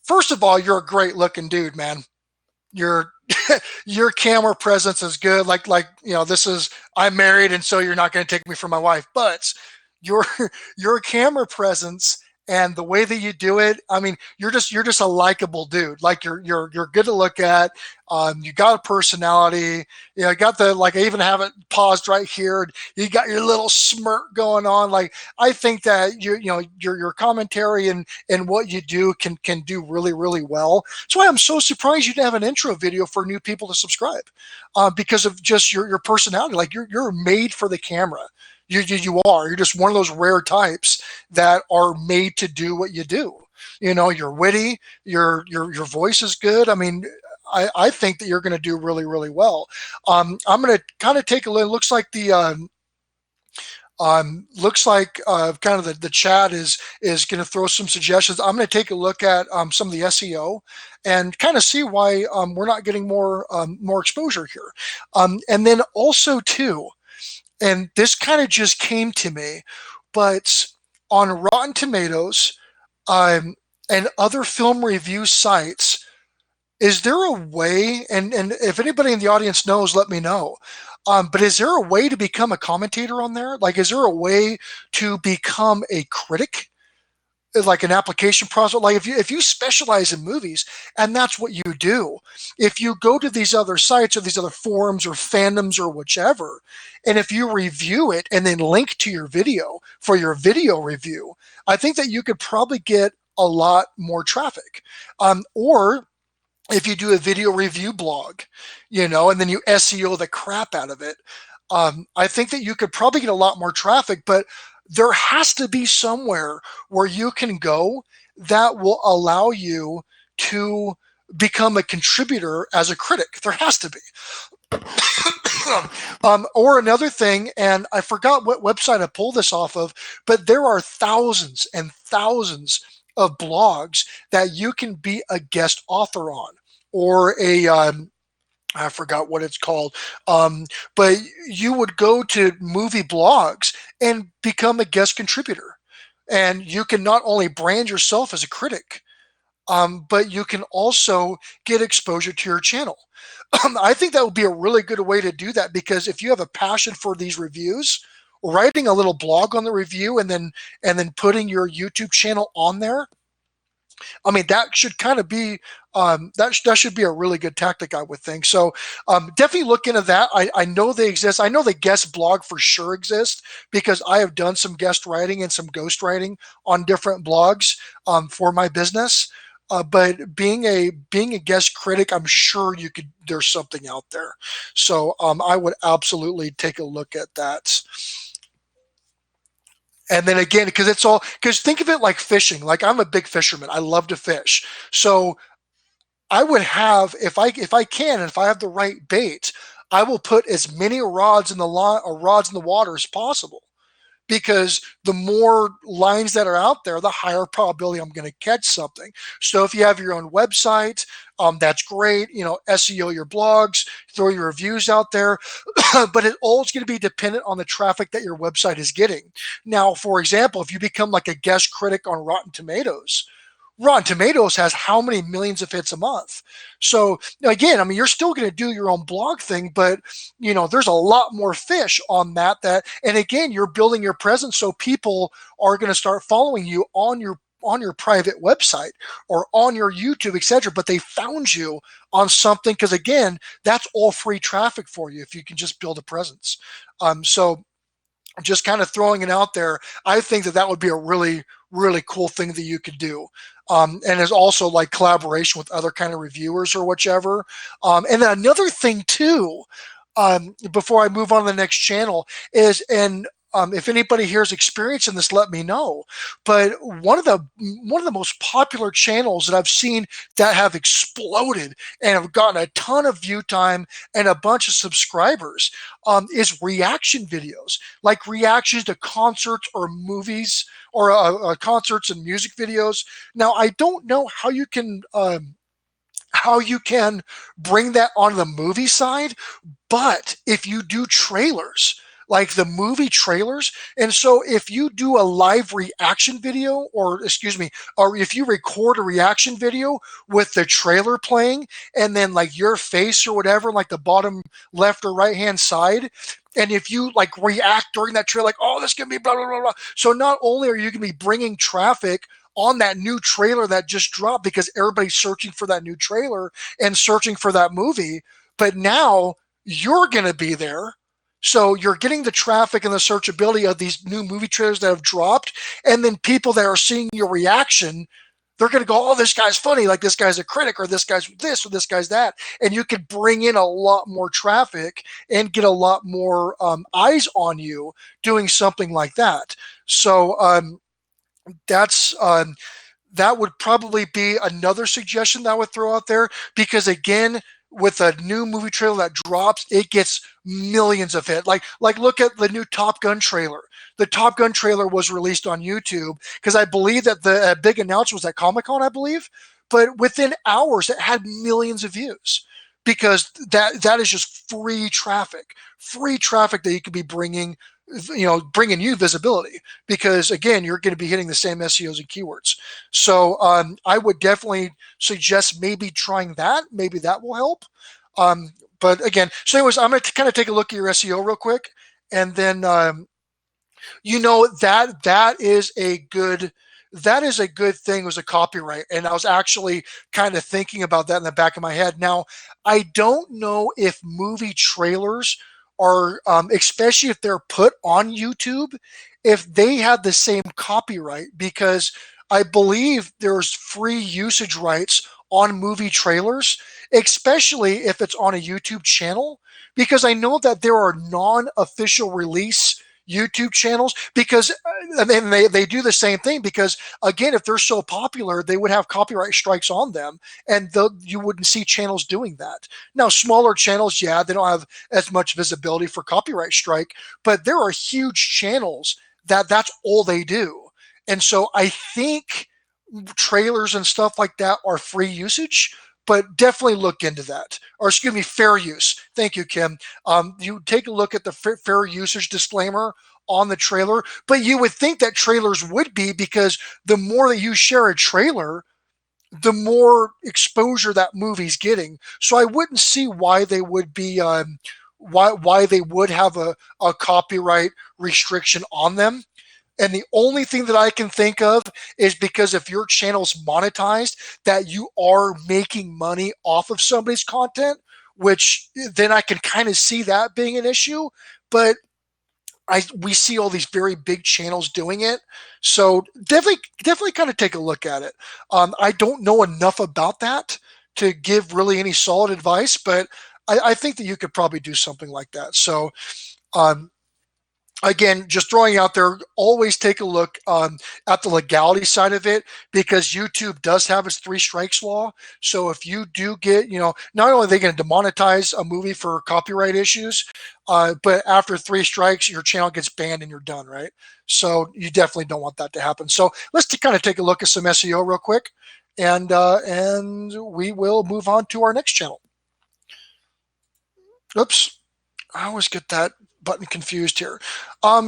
first of all, you're a great looking dude, man. Your camera presence is good. Like this is, I'm married, and so you're not going to take me for my wife, but your camera presence and the way that you do it, I mean, you're just a likable dude. Like you're good to look at. You got a personality. I got the, like, I even have it paused right here. You got your little smirk going on. Like, I think that your commentary and what you do can do really well. That's why I'm so surprised you didn't have an intro video for new people to subscribe, because of just your personality. Like you're made for the camera. You are. You're just one of those rare types that are made to do what you do. You're witty. Your voice is good. I mean, I think that you're going to do really, really well. I'm going to kind of take a look. It looks like kind of the chat is going to throw some suggestions. I'm going to take a look at some of the SEO and kind of see why we're not getting more exposure here. And then also too, and this kind of just came to me, but on Rotten Tomatoes and other film review sites, is there a way, and if anybody in the audience knows, let me know. But is there a way to become a commentator on there? Like, is there a way to become a critic? Like an application process? Like if you specialize in movies and that's what you do, if you go to these other sites or these other forums or fandoms or whichever, and if you review it and then link to your video for your video review, I think that you could probably get a lot more traffic. Or if you do a video review blog, and then you SEO the crap out of it, I think that you could probably get a lot more traffic, but there has to be somewhere where you can go that will allow you to become a contributor as a critic. There has to be. Or another thing, and I forgot what website I pulled this off of, but there are thousands and thousands of blogs that you can be a guest author on, or I forgot what it's called, but you would go to movie blogs and become a guest contributor, and you can not only brand yourself as a critic, but you can also get exposure to your channel. I think that would be a really good way to do that, because if you have a passion for these reviews, writing a little blog on the review and then putting your YouTube channel on there, I mean, that should kind of be that should be a really good tactic, I would think. So definitely look into that. I know they exist. I know the guest blog for sure exists, because I have done some guest writing and some ghost writing on different blogs for my business. But being a guest critic, I'm sure there's something out there. So I would absolutely take a look at that. And then again, because think of it like fishing. Like, I'm a big fisherman. I love to fish. So I would have, if I can, and if I have the right bait, I will put as many rods in the water as possible, because the more lines that are out there, the higher probability I'm going to catch something. So if you have your own website, that's great. SEO your blogs, throw your reviews out there, but it all is going to be dependent on the traffic that your website is getting. Now, for example, if you become like a guest critic on Rotten Tomatoes has how many millions of hits a month? So again, I mean, you're still going to do your own blog thing, but there's a lot more fish on that. And again, you're building your presence, so people are going to start following you on your private website or on your YouTube, etc. But they found you on something, because again, that's all free traffic for you if you can just build a presence. So just kind of throwing it out there, I think that would be a really, really cool thing that you could do. And there's also like collaboration with other kind of reviewers or whichever. And then another thing too, before I move on to the next channel is, and if anybody here is experienced in this, let me know. But one of the most popular channels that I've seen that have exploded and have gotten a ton of view time and a bunch of subscribers is reaction videos, like reactions to concerts or movies, or concerts and music videos. Now, I don't know how you can bring that on the movie side, but if you do trailers, like the movie trailers. And so if you do a live reaction video, or if you record a reaction video with the trailer playing, and then like your face or whatever, like the bottom left or right hand side, and if you like react during that trailer, like, oh, this can be blah, blah, blah, blah. So not only are you going to be bringing traffic on that new trailer that just dropped, because everybody's searching for that new trailer and searching for that movie, but now you're going to be there. So you're getting the traffic and the searchability of these new movie trailers that have dropped, and then people that are seeing your reaction, they're going to go, oh, this guy's funny, like this guy's a critic, or this guy's this, or this guy's that. And you could bring in a lot more traffic and get a lot more eyes on you doing something like that. So that's that would probably be another suggestion that I would throw out there, because again, with a new movie trailer that drops, it gets millions of hits. Like look at the new Top Gun trailer. The Top Gun trailer was released on YouTube because I believe that the big announcement was at Comic-Con, I believe, but within hours it had millions of views, because that is just free traffic that you could be bringing you visibility, because again, you're going to be hitting the same SEOs and keywords. So I would definitely suggest maybe trying that. Maybe that will help. But again, so anyways, I'm going to kind of take a look at your SEO real quick, and then that is a good thing, was a copyright. And I was actually kind of thinking about that in the back of my head. Now, I don't know if movie trailers are, especially if they're put on YouTube, if they have the same copyright, because I believe there's free usage rights on movie trailers, especially if it's on a YouTube channel, because I know that there are non-official release YouTube channels, because and they do the same thing, because again, if they're so popular, they would have copyright strikes on them, and you wouldn't see channels doing that. Now, smaller channels, yeah, they don't have as much visibility for copyright strike, but there are huge channels that's all they do. And so I think trailers and stuff like that are free usage, but definitely look into that. Or excuse me, fair use. Thank you, Kim. You take a look at the fair usage disclaimer on the trailer, but you would think that trailers would be, because the more that you share a trailer, the more exposure that movie's getting. So I wouldn't see why they would be why they would have a copyright restriction on them. And the only thing that I can think of is because if your channel's monetized, that you are making money off of somebody's content, which then I can kind of see that being an issue. But we see all these very big channels doing it. So definitely kind of take a look at it. I don't know enough about that to give really any solid advice, but I think that you could probably do something like that. So, again, just throwing out there, always take a look at the legality side of it, because YouTube does have its 3 strikes law. So if you do get, not only are they going to demonetize a movie for copyright issues, but after 3 strikes, your channel gets banned and you're done, right? So you definitely don't want that to happen. So let's kind of take a look at some SEO real quick, and we will move on to our next channel. Oops, I always get that button confused here.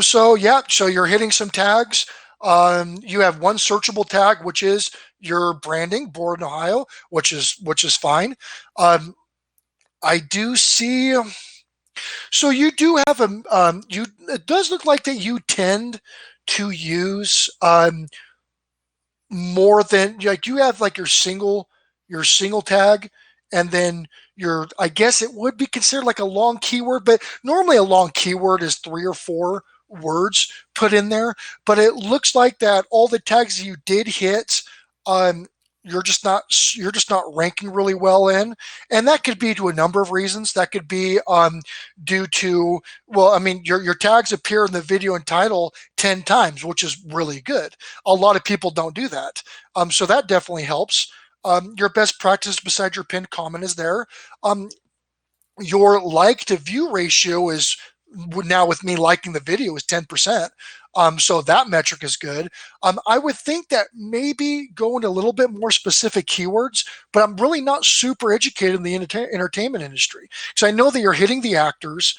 So you're hitting some tags. You have one searchable tag, which is your branding, born in Ohio, which is fine. I do see. So you do have it does look like that you tend to use more than, like, you have like your single tag, and then I guess it would be considered like a long keyword, but normally a long keyword is 3 or 4 words put in there. But it looks like that all the tags you did hit, you're just not ranking really well in, and that could be to a number of reasons. That could be due to, well, I mean, your tags appear in the video and title 10 times, which is really good. A lot of people don't do that, so that definitely helps. Your best practice beside your pinned comment is there. Your like to view ratio is, now with me liking the video, is 10%. So that metric is good. I would think that maybe going a little bit more specific keywords, but I'm really not super educated in the entertainment industry. So I know that you're hitting the actors,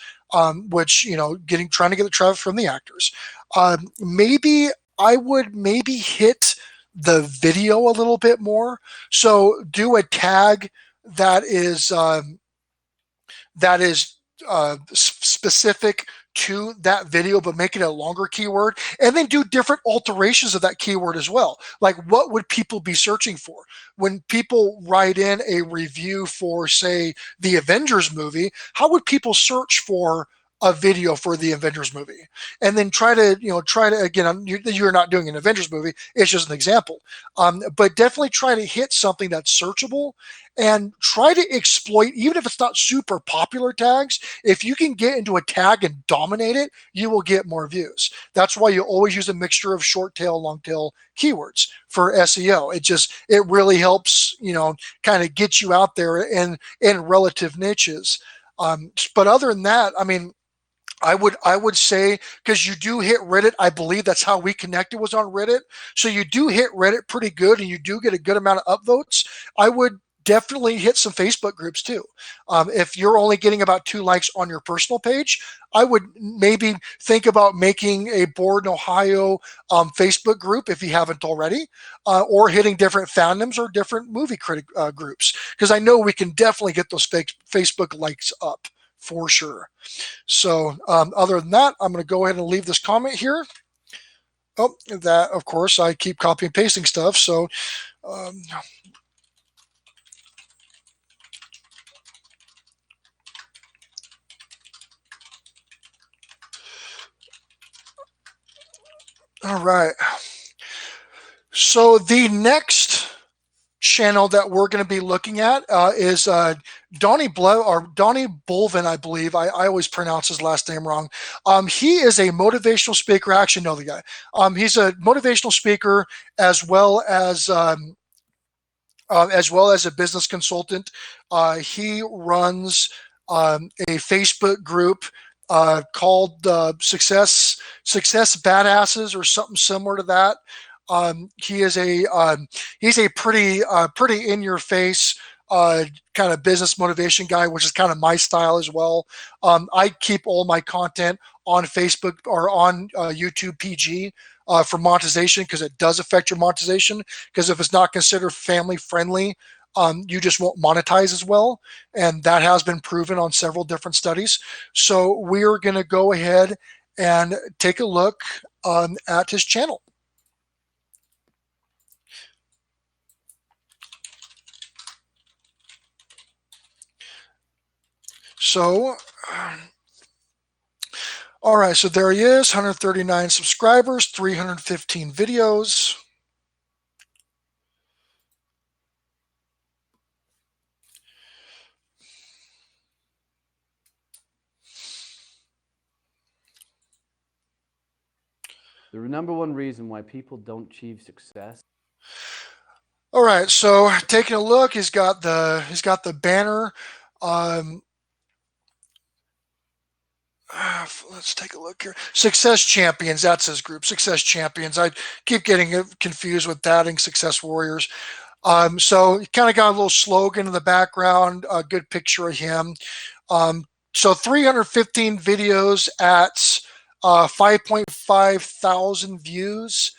which, trying to get the traffic from the actors. Maybe I would hit the video a little bit more. So do a tag that is specific to that video, but make it a longer keyword, and then do different alterations of that keyword as well. Like, what would people be searching for? When people write in a review for, say, the Avengers movie, how would people search for a video for the Avengers movie, and then try to again, you're not doing an Avengers movie, it's just an example, but definitely try to hit something that's searchable and try to exploit, even if it's not super popular tags. If you can get into a tag and dominate it, you will get more views. That's why you always use a mixture of short tail, long tail keywords for SEO. It really helps, kind of get you out there in relative niches. But other than that, I mean, I would say, because you do hit Reddit, I believe that's how we connected, was on Reddit. So you do hit Reddit pretty good, and you do get a good amount of upvotes. I would definitely hit some Facebook groups too. If you're only getting about 2 likes on your personal page, I would maybe think about making a Borden, Ohio Facebook group if you haven't already, or hitting different fandoms or different movie critic groups, because I know we can definitely get those Facebook likes up for sure. So other than that, I'm going to go ahead and leave this comment here. Oh, that, of course, I keep copy and pasting stuff. So all right. So the next channel that we're going to be looking at is Donnie Bolvin, I believe. I always pronounce his last name wrong. He is a motivational speaker. I actually know the guy. He's a motivational speaker as well as a business consultant. He runs a Facebook group called Success Badasses or something similar to that. He's a pretty in your face kind of business motivation guy, which is kind of my style as well. I keep all my content on Facebook or on YouTube PG for monetization, because it does affect your monetization. Because if it's not considered family friendly, you just won't monetize as well, and that has been proven on several different studies. So we're going to go ahead and take a look at his channel. So, all right, so there he is, 139 subscribers, 315 videos. The number one reason why people don't achieve success. All right, so taking a look, he's got the banner. Let's take a look here. Success Champions, that's his group. Success Champions. I keep getting confused with that and Success Warriors. So he kind of got a little slogan in the background, a good picture of him. So 315 videos at 5.5 thousand views.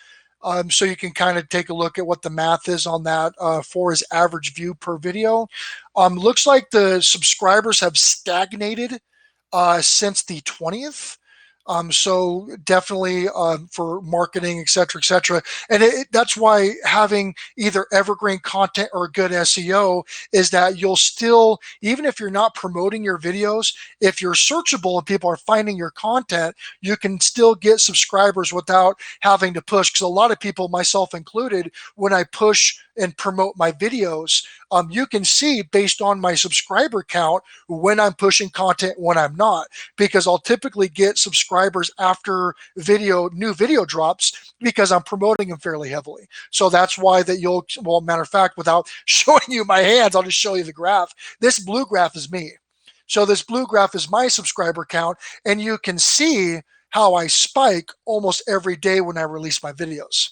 So you can kind of take a look at what the math is on that for his average view per video. Looks like the subscribers have stagnated since the 20th. So definitely for marketing, et cetera, and that's why having either evergreen content or good SEO is that you'll still, even if you're not promoting your videos, if you're searchable and people are finding your content, you can still get subscribers without having to push. Because a lot of people, myself included, when I push and promote my videos, you can see based on my subscriber count when I'm pushing content, when I'm not, because I'll typically get subscribers after new video drops because I'm promoting them fairly heavily. So that's why well, matter of fact, without showing you my hands, I'll just show you the graph. This blue graph is me. So this blue graph is my subscriber count, and you can see how I spike almost every day when I release my videos.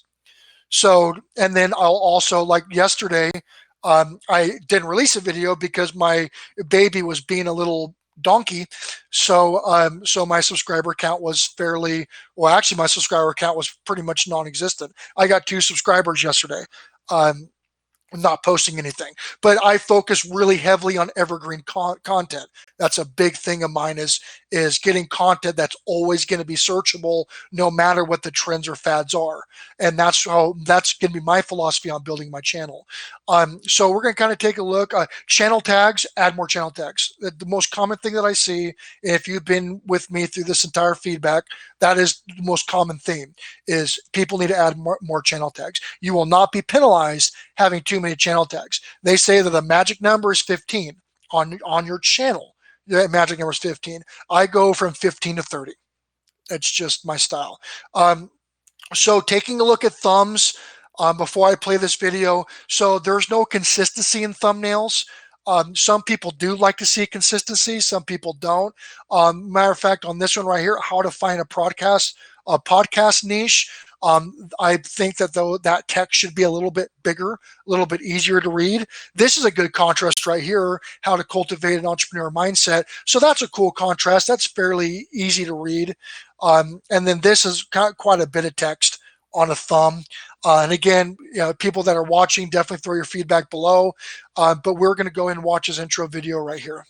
So, and then I'll also, like yesterday, I didn't release a video because my baby was being a little donkey. So, so my subscriber count was actually my subscriber count was pretty much non-existent. I got 2 subscribers yesterday. not posting anything, but I focus really heavily on evergreen content. That's a big thing of mine is getting content that's always going to be searchable no matter what the trends or fads are. And that's going to be my philosophy on building my channel. So we're going to kind of take a look. Channel tags, add more channel tags. The most common thing that I see, if you've been with me through this entire feedback, that is the most common theme, is people need to add more channel tags. You will not be penalized having too many channel tags. They say that the magic number is 15 on your channel. The magic number is 15. I go from 15 to 30. It's just my style. So taking a look at thumbs before I play this video. So there's no consistency in thumbnails. Some people do like to see consistency. Some people don't. Matter of fact, on this one right here, how to find a podcast niche. I think that that text should be a little bit bigger, a little bit easier to read. This is a good contrast right here, how to cultivate an entrepreneur mindset. So that's a cool contrast. That's fairly easy to read. And then this is quite a bit of text on a thumb. And again, people that are watching, definitely throw your feedback below. But we're going to go ahead and watch his intro video right here.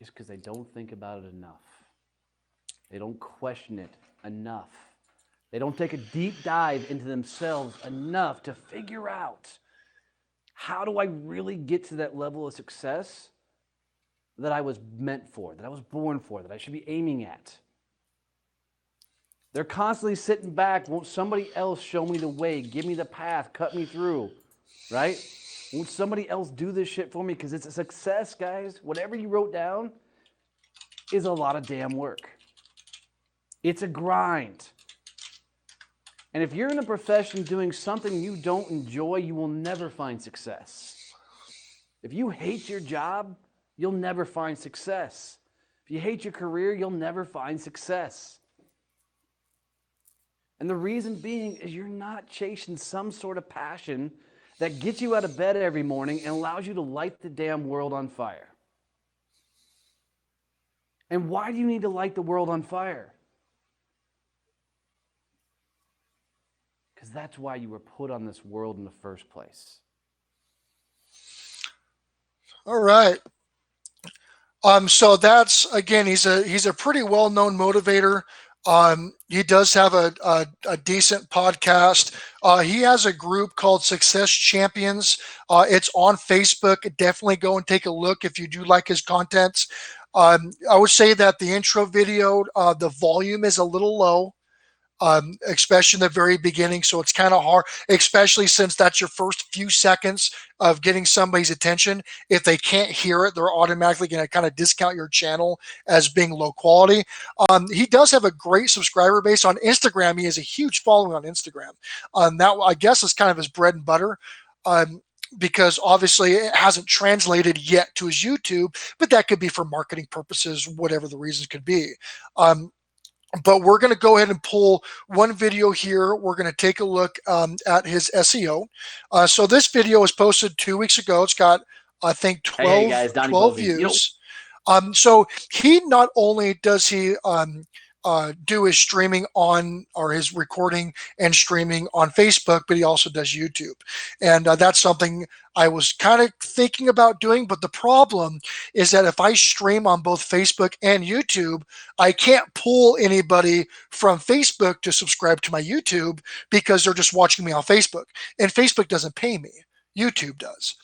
Is because they don't think about it enough. They don't question it enough. They don't take a deep dive into themselves enough to figure out, how do I really get to that level of success that I was meant for, that I was born for, that I should be aiming at? They're constantly sitting back. Won't somebody else show me the way, give me the path, cut me through, right? Won't somebody else do this shit for me? Because it's a success, guys. Whatever you wrote down is a lot of damn work. It's a grind. And if you're in a profession doing something you don't enjoy, you will never find success. If you hate your job, you'll never find success. If you hate your career, you'll never find success. And the reason being is you're not chasing some sort of passion that gets you out of bed every morning and allows you to light the damn world on fire. And why do you need to light the world on fire? Because that's why you were put on this world in the first place. All right. So that's, again, he's a pretty well-known motivator. He does have a decent podcast. He has a group called Success Champions. It's on Facebook. Definitely go and take a look if you do like his contents. I would say that the intro video, the volume is a little low, especially in the very beginning. So it's kind of hard, especially since that's your first few seconds of getting somebody's attention. If they can't hear it, they're automatically going to kind of discount your channel as being low quality. He does have a great subscriber base on Instagram. He has a huge following on Instagram. That, I guess, is kind of his bread and butter. Because obviously it hasn't translated yet to his YouTube, but that could be for marketing purposes, whatever the reasons could be. But we're going to go ahead and pull one video here. We're going to take a look at his SEO. So this video was posted 2 weeks ago. It's got, I think, 12 views. So he not only does he do his streaming on, or his recording and streaming on Facebook, but he also does YouTube. And that's something I was kind of thinking about doing. But the problem is that if I stream on both Facebook and YouTube, I can't pull anybody from Facebook to subscribe to my YouTube because they're just watching me on Facebook. And Facebook doesn't pay me. YouTube does.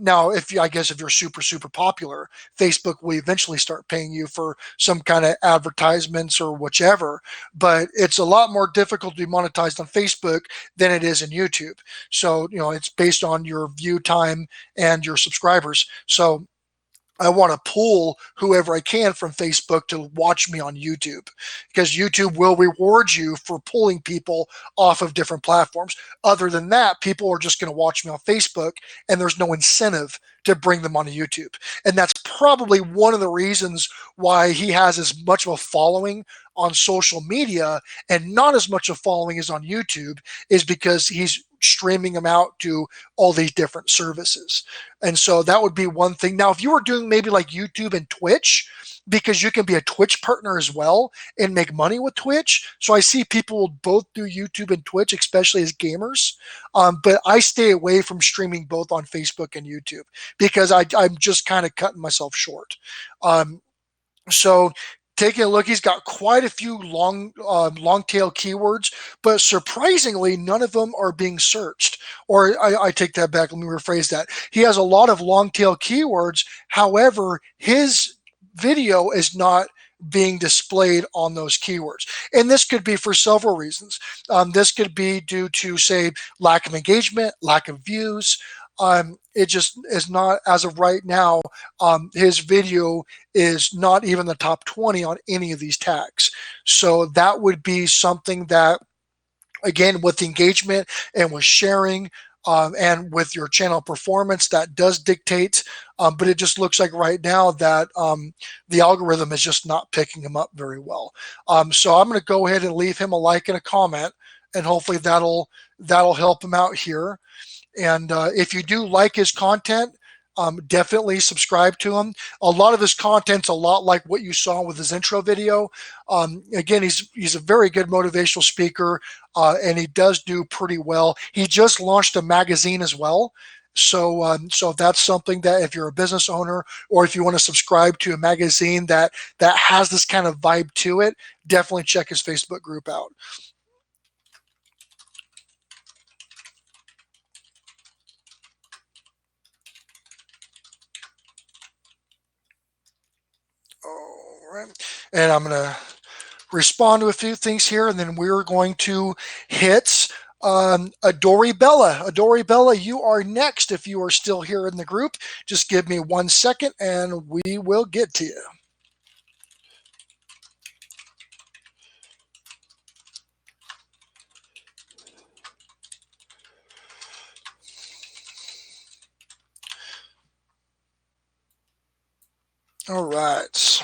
Now, if you're super popular, Facebook will eventually start paying you for some kind of advertisements or whichever, but it's a lot more difficult to be monetized on Facebook than it is in YouTube. So, it's based on your view time and your subscribers. So I want to pull whoever I can from Facebook to watch me on YouTube, because YouTube will reward you for pulling people off of different platforms. Other than that, people are just going to watch me on Facebook, and there's no incentive to bring them onto YouTube. And that's probably one of the reasons why he has as much of a following on social media and not as much a following as on YouTube, is because he's streaming them out to all these different services. And so that would be one thing. Now, if you were doing maybe like YouTube and Twitch, because you can be a Twitch partner as well and make money with Twitch. So I see people both do YouTube and Twitch, especially as gamers. But I stay away from streaming both on Facebook and YouTube because I'm just kind of cutting myself short. So taking a look, he's got quite a few long tail keywords, but surprisingly, none of them are being searched. Or I take that back. Let me rephrase that. He has a lot of long tail keywords. However, his video is not being displayed on those keywords. And this could be for several reasons. This could be due to, say, lack of engagement, lack of views. It just is not, as of right now, his video is not even the top 20 on any of these tags. So that would be something that, again, with engagement and with sharing, and with your channel performance, that does dictate. But it just looks like right now that the algorithm is just not picking him up very well. So I'm going to go ahead and leave him a like and a comment, and hopefully that'll help him out here. And if you do like his content, definitely subscribe to him. A lot of his content's a lot like what you saw with his intro video. Again, he's a very good motivational speaker, and he does do pretty well. He just launched a magazine as well. So if that's something that, if you're a business owner or if you want to subscribe to a magazine that has this kind of vibe to it, definitely check his Facebook group out. All right. And I'm going to respond to a few things here, and then we're going to hit Adori Bella. Adori Bella, you are next if you are still here in the group. Just give me 1 second and we will get to you. All right.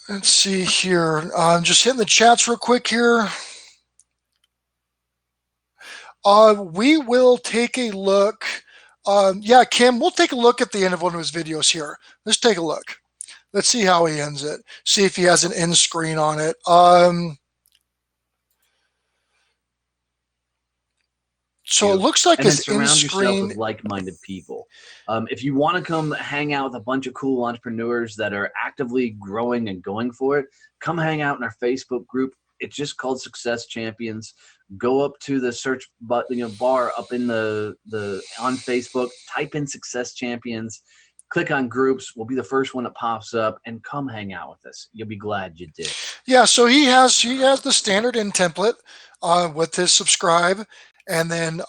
Let's see here. Just hitting the chats real quick here. We will take a look. Yeah, Kim, we'll take a look at the end of one of his videos here. Let's take a look. Let's see how he ends it. See if he has an end screen on it. So it looks like his end screen. With like-minded people. If you want to come hang out with a bunch of cool entrepreneurs that are actively growing and going for it, come hang out in our Facebook group. It's just called Success Champions. Go up to the search button, bar up in the on Facebook. Type in Success Champions. Click on groups. We'll be the first one that pops up, and come hang out with us. You'll be glad you did. Yeah. So he has the standard end template with his subscribe. And then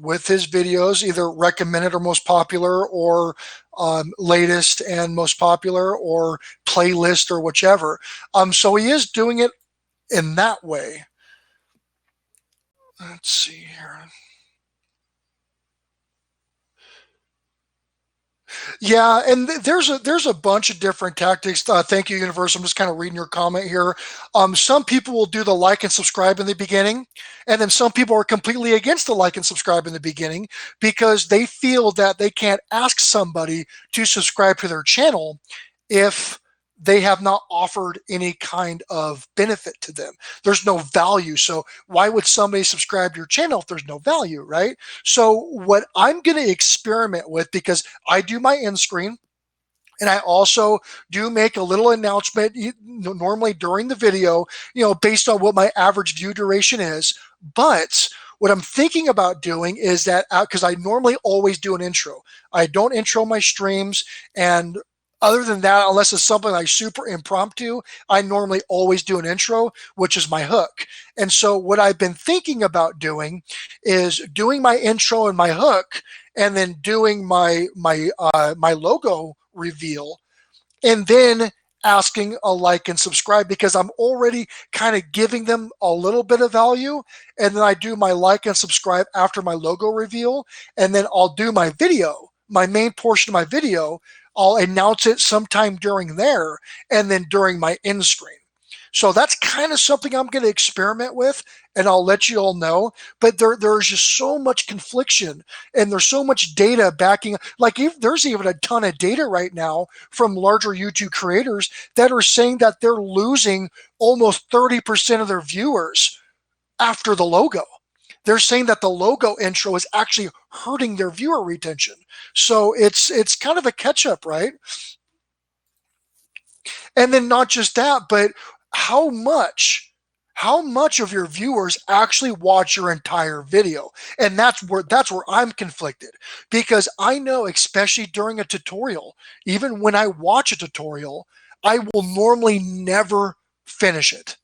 with his videos, either recommended or most popular, or latest and most popular, or playlist, or whichever. So he is doing it in that way. Let's see here. Yeah, and there's a bunch of different tactics. Thank you, Universe. I'm just kind of reading your comment here. Some people will do the like and subscribe in the beginning, and then some people are completely against the like and subscribe in the beginning because they feel that they can't ask somebody to subscribe to their channel if they have not offered any kind of benefit to them. There's no value. So why would somebody subscribe to your channel if there's no value, right? So what I'm going to experiment with, because I do my end screen, and I also do make a little announcement normally during the video, based on what my average view duration is. But what I'm thinking about doing is that, because I normally always do an intro. I don't intro my streams, and other than that, unless it's something like super impromptu, I normally always do an intro, which is my hook. And so what I've been thinking about doing is doing my intro and my hook, and then doing my logo reveal, and then asking a like and subscribe, because I'm already kind of giving them a little bit of value. And then I do my like and subscribe after my logo reveal, and then I'll do my video, my main portion of my video. I'll announce it sometime during there, and then during my end screen. So that's kind of something I'm going to experiment with, and I'll let you all know. But there's just so much confliction, and there's so much data backing. Like there's even a ton of data right now from larger YouTube creators that are saying that they're losing almost 30% of their viewers after the logo. They're saying that the logo intro is actually hurting their viewer retention. So it's kind of a catch up, right? And then not just that, but how much of your viewers actually watch your entire video? And that's where I'm conflicted, because I know, especially during a tutorial, even when I watch a tutorial, I will normally never finish it.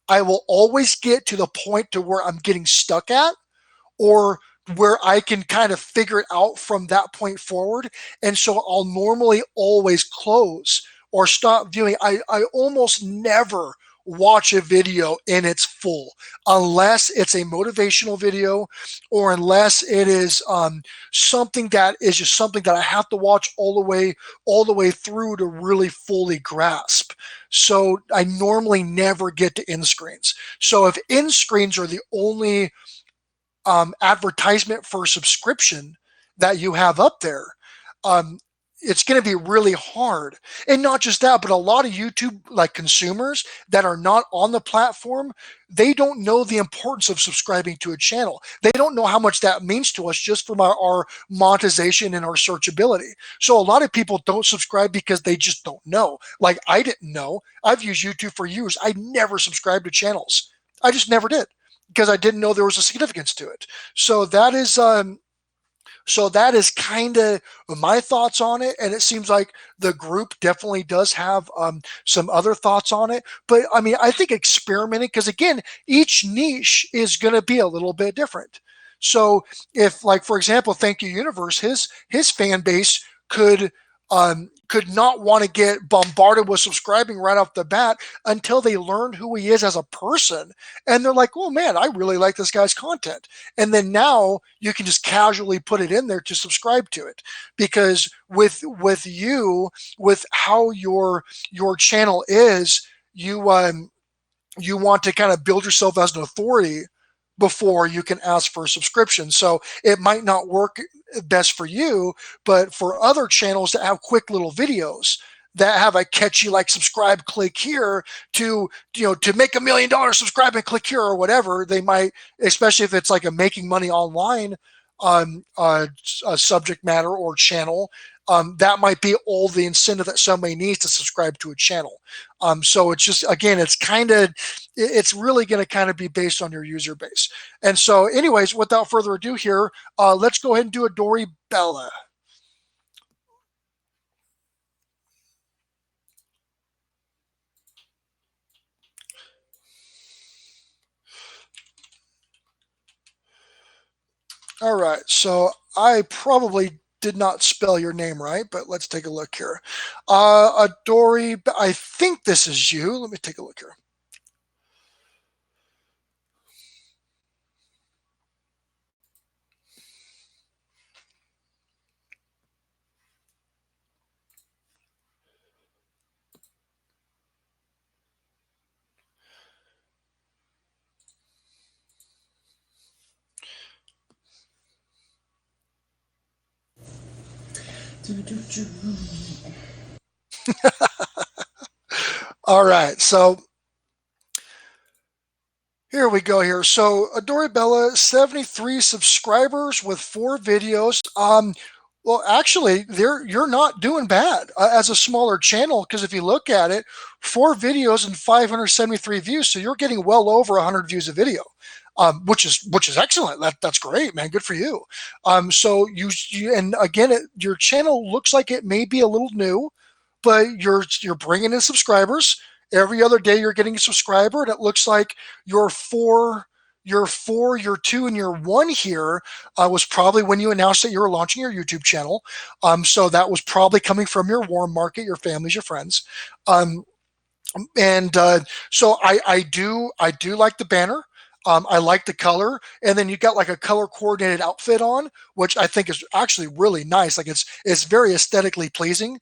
I will always get to the point to where I'm getting stuck at, or where I can kind of figure it out from that point forward. And so I'll normally always close or stop viewing. I almost never watch a video in its full, unless it's a motivational video, or unless it is something that is just something that I have to watch all the way through to really fully grasp. So I normally never get to end screens. So if end screens are the only advertisement for subscription that you have up there, it's going to be really hard. And not just that, but a lot of YouTube like consumers that are not on the platform, they don't know the importance of subscribing to a channel. They don't know how much that means to us just from our monetization and our searchability. So a lot of people don't subscribe because they just don't know. Like I didn't know. I've used YouTube for years. I never subscribed to channels. I just never did, because I didn't know there was a significance to it. So that is kind of my thoughts on it, and it seems like the group definitely does have some other thoughts on it. But I mean, I think experimenting, because again, each niche is going to be a little bit different. So if, like, for example, Thank You Universe, his fan base could not want to get bombarded with subscribing right off the bat until they learned who he is as a person. And they're like, oh man, I really like this guy's content. And then now you can just casually put it in there to subscribe to it. Because with how your channel is, you want to kind of build yourself as an authority before you can ask for a subscription. So it might not work best for you, but for other channels that have quick little videos that have a catchy, like, subscribe, click here to make $1 million, subscribe and click here, or whatever, they might, especially if it's like a making money online a subject matter or channel, that might be all the incentive that somebody needs to subscribe to a channel. So it's just, again, it's really going to kind of be based on your user base. And so anyways, without further ado here, let's go ahead and do a Dory Bella. All right, so I probably did not spell your name right, but let's take a look here. Adori, I think this is you. Let me take a look here. All right, so here we go here. So Adori Bella, 73 subscribers with 4 videos. Well, actually, you're not doing bad as a smaller channel, because if you look at it, 4 videos and 573 views, so you're getting well over 100 views a video, which is excellent. That's great, man. Good for you. So you and again, your channel looks like it may be a little new, but you're bringing in subscribers. Every other day you're getting a subscriber, and it looks like your 4, your 2, and your 1 here was probably when you announced that you were launching your YouTube channel. So that was probably coming from your warm market, your families, your friends. So I do like the banner. I like the color, and then you got like a color coordinated outfit on, which I think is actually really nice. Like it's very aesthetically pleasing.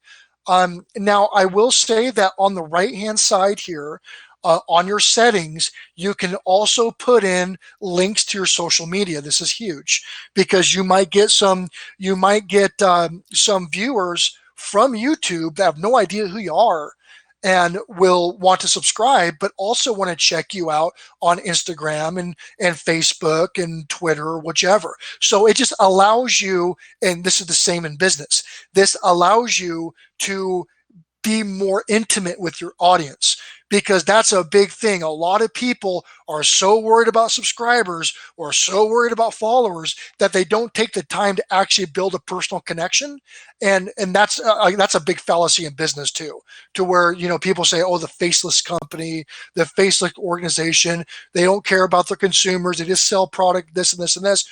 Now I will say that on the right hand side here, on your settings, you can also put in links to your social media. This is huge because you might get some viewers from YouTube that have no idea who you are and will want to subscribe, but also want to check you out on Instagram and Facebook and Twitter, whichever. So it just allows you, and this is the same in business, this allows you to be more intimate with your audience, because that's a big thing. A lot of people are so worried about subscribers or so worried about followers that they don't take the time to actually build a personal connection. And that's a big fallacy in business too, to where, people say, oh, the faceless company, the faceless organization, they don't care about their consumers. They just sell product, this and this and this.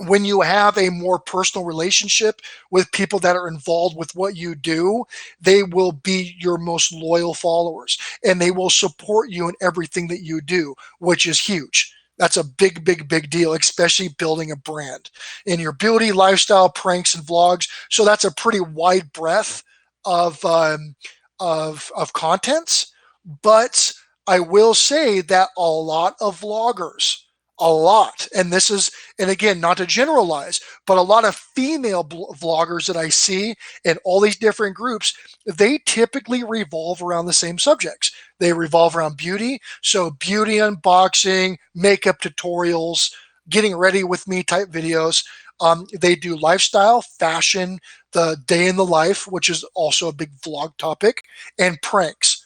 When you have a more personal relationship with people that are involved with what you do, they will be your most loyal followers and they will support you in everything that you do, which is huge. That's a big, big, big deal, especially building a brand in your beauty, lifestyle, pranks, and vlogs. So that's a pretty wide breadth of contents. But I will say that a lot of vloggers, and again, not to generalize, but a lot of female vloggers that I see in all these different groups, they typically revolve around the same subjects. They revolve around beauty. So beauty unboxing, makeup tutorials, getting ready with me type videos. They do lifestyle, fashion, the day in the life, which is also a big vlog topic, and pranks.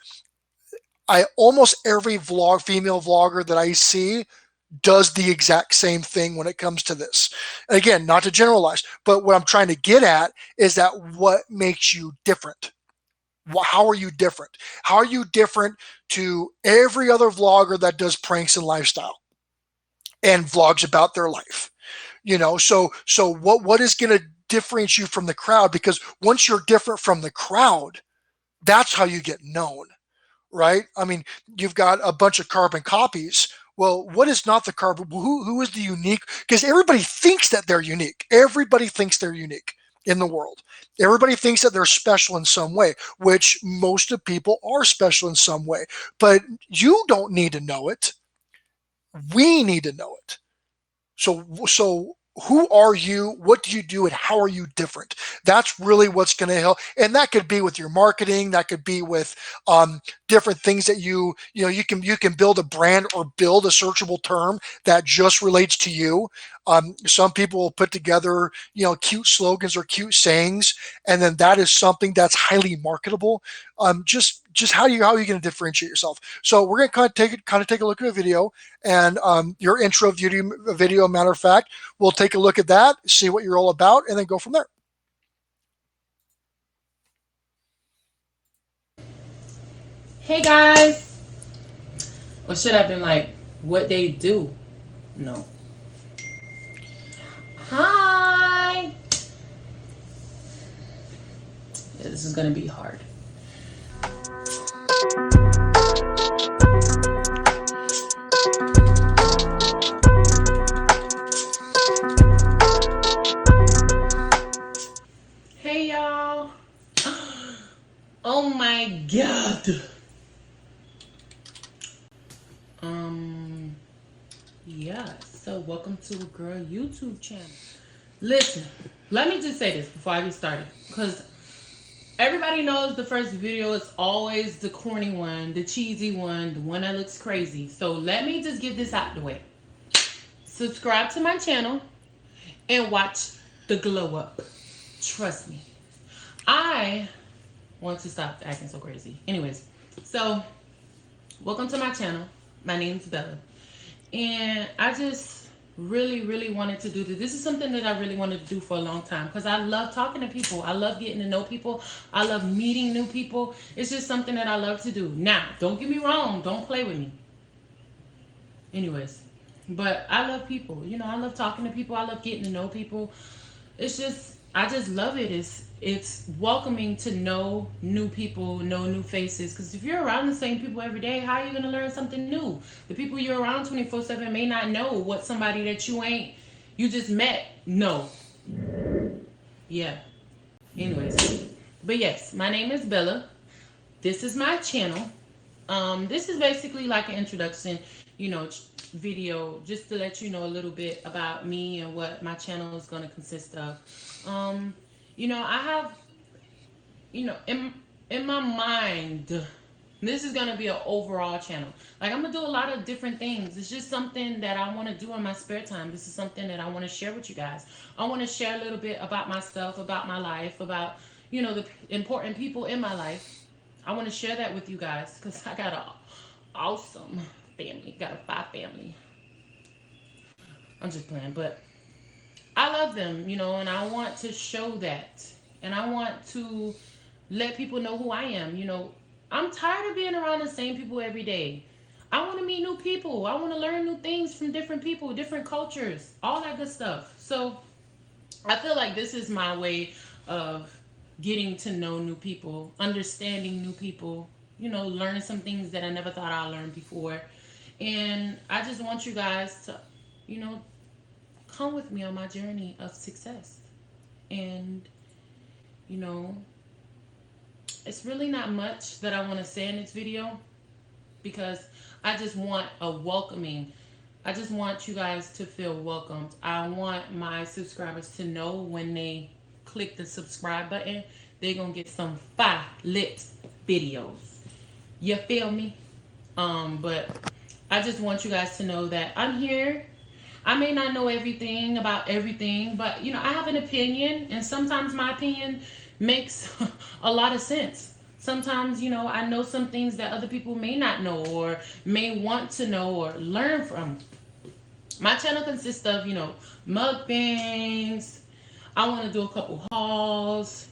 Almost every female vlogger that I see does the exact same thing when it comes to this. Again, not to generalize, but what I'm trying to get at is that what makes you different? How are you different? How are you different to every other vlogger that does pranks and lifestyle and vlogs about their life? So what is going to differentiate you from the crowd? Because once you're different from the crowd, that's how you get known, right? I mean, you've got a bunch of carbon copies. Well, what is not the carbon? Who is the unique? Because everybody thinks that they're unique. Everybody thinks they're unique in the world. Everybody thinks that they're special in some way, which most of people are special in some way. But you don't need to know it. We need to know it. So who are you? What do you do? And how are you different? That's really what's going to help. And that could be with your marketing. That could be with different things that you can build a brand or build a searchable term that just relates to you. Some people will put together, cute slogans or cute sayings, and then that is something that's highly marketable. Just how are you going to differentiate yourself? So we're going to kind of take a look at a video, and your intro video, matter of fact, we'll take a look at that, see what you're all about, and then go from there. Hey guys, or should I have been like, what they do? No. Hi. Yeah, this is gonna be hard. Hey y'all. Oh my god. Yeah, so welcome to a girl YouTube channel. Listen, let me just say this before I get started, because everybody knows the first video is always the corny one, the cheesy one, the one that looks crazy. So let me just get this out the way. Subscribe to my channel and watch the glow up. Trust me. I want to stop acting so crazy. Anyways, so welcome to my channel. My name's Bella. And I just really wanted to do this. This is something that I really wanted to do for a long time, because I love talking to people. I love getting to know people. I love meeting new people. It's just something that I love to do. Now, don't get me wrong. Don't play with me. Anyways, but I love people. I love talking to people. I love getting to know people. It's just, I just love it. It's welcoming to know new people, know new faces. Because if you're around the same people every day, how are you going to learn something new? The people you're around 24/7 may not know what somebody that you just met know. Yeah. Anyways. But yes, my name is Bella. This is my channel. This is basically like an introduction, video just to let you know a little bit about me and what my channel is going to consist of. I have, in my mind, this is gonna be an overall channel. Like I'm gonna do a lot of different things. It's just something that I want to do in my spare time. This is something that I want to share with you guys. I want to share a little bit about myself, about my life, about the important people in my life. I want to share that with you guys because I got a awesome family. Got a 5 family. I'm just playing, but I love them, and I want to show that, and I want to let people know who I am. I'm tired of being around the same people every day. I want to meet new people. I want to learn new things from different people, different cultures, all that good stuff. So I feel like this is my way of getting to know new people, understanding new people, learn some things that I never thought I'd learn before. And I just want you guys to, come with me on my journey of success. And, you know, it's really not much that I want to say in this video because I just want a welcoming. I just want you guys to feel welcomed. I want my subscribers to know when they click the subscribe button, they're going to get some fire lit videos. You feel me? But I just want you guys to know that I'm here. I may not know everything about everything, but I have an opinion, and sometimes my opinion makes a lot of sense. Sometimes, I know some things that other people may not know or may want to know or learn from. My channel consists of, mukbangs. I want to do a couple hauls,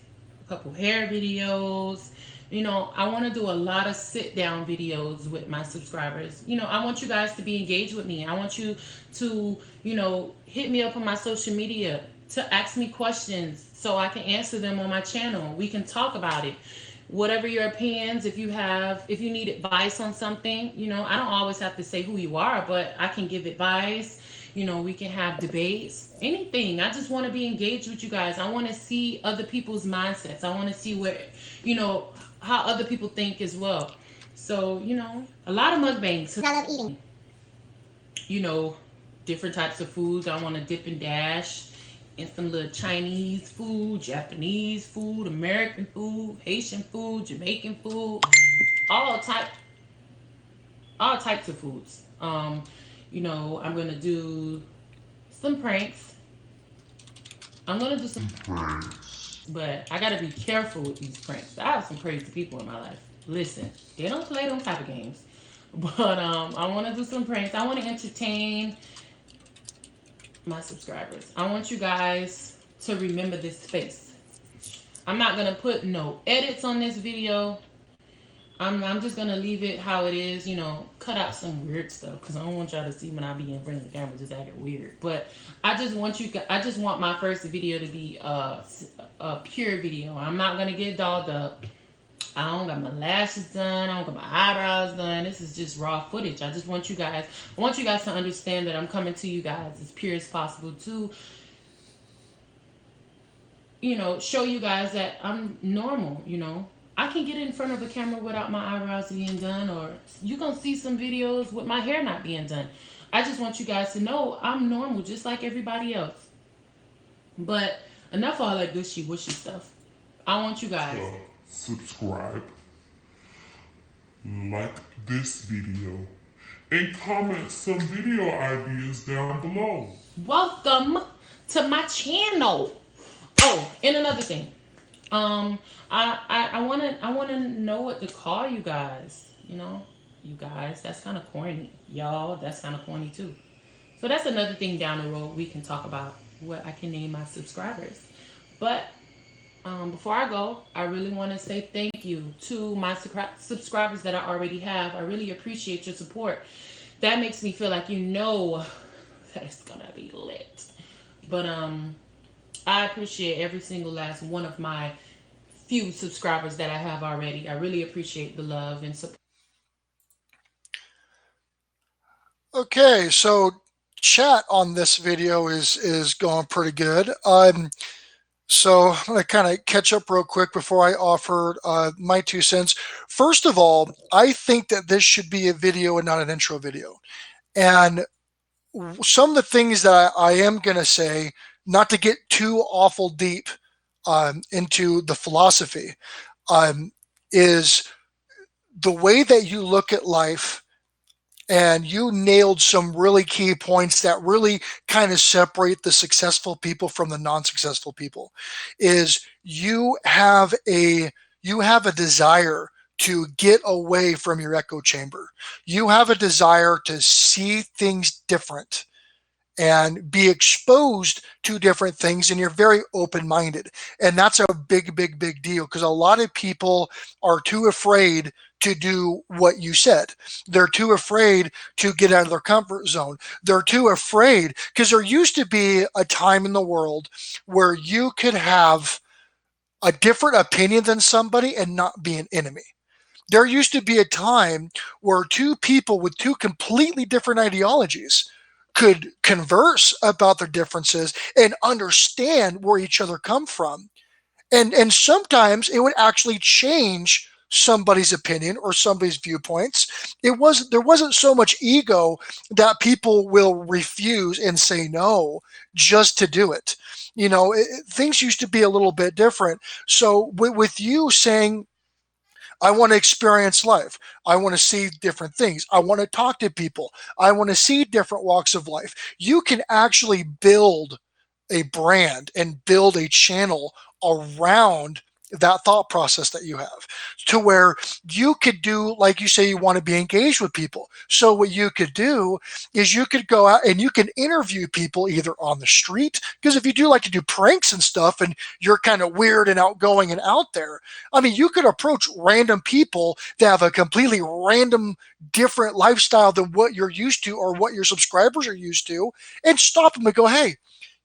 a couple hair videos. I want to do a lot of sit down videos with my subscribers. I want you guys to be engaged with me. I want you to, hit me up on my social media to ask me questions so I can answer them on my channel. We can talk about it. Whatever your opinions, if you need advice on something, I don't always have to say who you are, but I can give advice. We can have debates, anything. I just want to be engaged with you guys. I want to see other people's mindsets. I want to see where, how other people think as well. So, a lot of mukbangs. I love eating. Different types of foods. I want to dip and dash in some little Chinese food, Japanese food, American food, Haitian food, Jamaican food, all types of foods. I'm gonna do some pranks. I'm gonna do some pranks, but I gotta be careful with these pranks. I have some crazy people in my life. Listen, they don't play them type of games. But I want to do some pranks. I want to entertain my subscribers. I want you guys to remember this face. I'm not gonna put no edits on this video. I'm just gonna leave it how it is. Cut out some weird stuff because I don't want y'all to see when I be in front of the camera just acting weird. But I just want my first video to be a pure video. I'm not gonna get dolled up. I don't got my lashes done. I don't got my eyebrows done. This is just raw footage. I want you guys to understand that I'm coming to you guys as pure as possible to, show you guys that I'm normal, I can get in front of a camera without my eyebrows being done, or you're going to see some videos with my hair not being done. I just want you guys to know I'm normal, just like everybody else. But enough of all that gushy-wishy stuff. I want you guys... subscribe, like this video, and comment some video ideas down below. Welcome to my channel. Oh, and another thing. I wanna know what to call you guys. You guys, that's kind of corny. Y'all, that's kind of corny too. So that's another thing down the road we can talk about what I can name my subscribers. But before I go, I really want to say thank you to my subscribers that I already have. I really appreciate your support. That makes me feel like that it's gonna be lit. But I appreciate every single last one of my few subscribers that I have already. I really appreciate the love and support. Okay, so chat on this video is going pretty good. So I'm going to kind of catch up real quick before I offer my 2 cents. First of all, I think that this should be a video and not an intro video. And some of the things that I am going to say, not to get too awful deep into the philosophy, is the way that you look at life. And you nailed some really key points that really kind of separate the successful people from the non-successful people. Is you have a desire to get away from your echo chamber. You have a desire to see things different and be exposed to different things, and you're very open-minded, and that's a big deal, because a lot of people are too afraid to do what you said. They're too afraid to get out of their comfort zone. They're too afraid, because there used to be a time in the world where you could have a different opinion than somebody and not be an enemy. There used to be a time where two people with two completely different ideologies could converse about their differences and understand where each other come from. And sometimes it would actually change somebody's opinion or somebody's viewpoints. There wasn't so much ego that people will refuse and say no just to do it. Things used to be a little bit different. So with you saying, I want to experience life. I want to see different things. I want to talk to people. I want to see different walks of life. You can actually build a brand and build a channel around that thought process that you have, to where you could do, like you say, you want to be engaged with people. So what you could do is you could go out and you can interview people either on the street, because if you do like to do pranks and stuff and you're kind of weird and outgoing and out there, I mean, you could approach random people that have a completely random different lifestyle than what you're used to or what your subscribers are used to, and stop them and go, hey,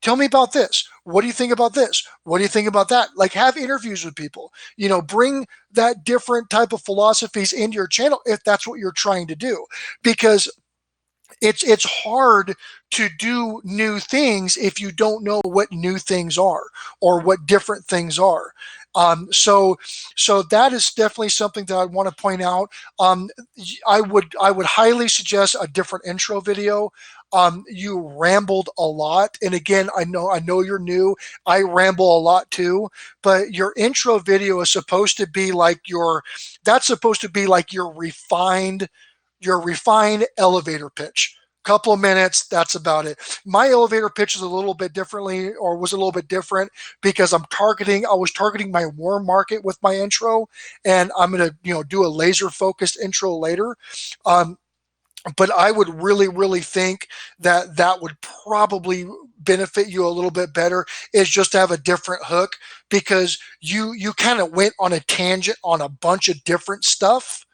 tell me about this. What do you think about this? What do you think about that? Like, have interviews with people. Bring that different type of philosophies into your channel if that's what you're trying to do. Because it's hard to do new things if you don't know what new things are or what different things are. So that is definitely something that I want to point out. I would highly suggest a different intro video. You rambled a lot, and again, I know you're new. I ramble a lot too, but your intro video is supposed to be like that's supposed to be like your refined elevator pitch. Couple of minutes, that's about it. My elevator pitch is a little bit differently, or was a little bit different, because I was targeting my warm market with my intro, and I'm going to do a laser focused intro later. But I would really think that would probably benefit you a little bit better, is just to have a different hook, because you kind of went on a tangent on a bunch of different stuff,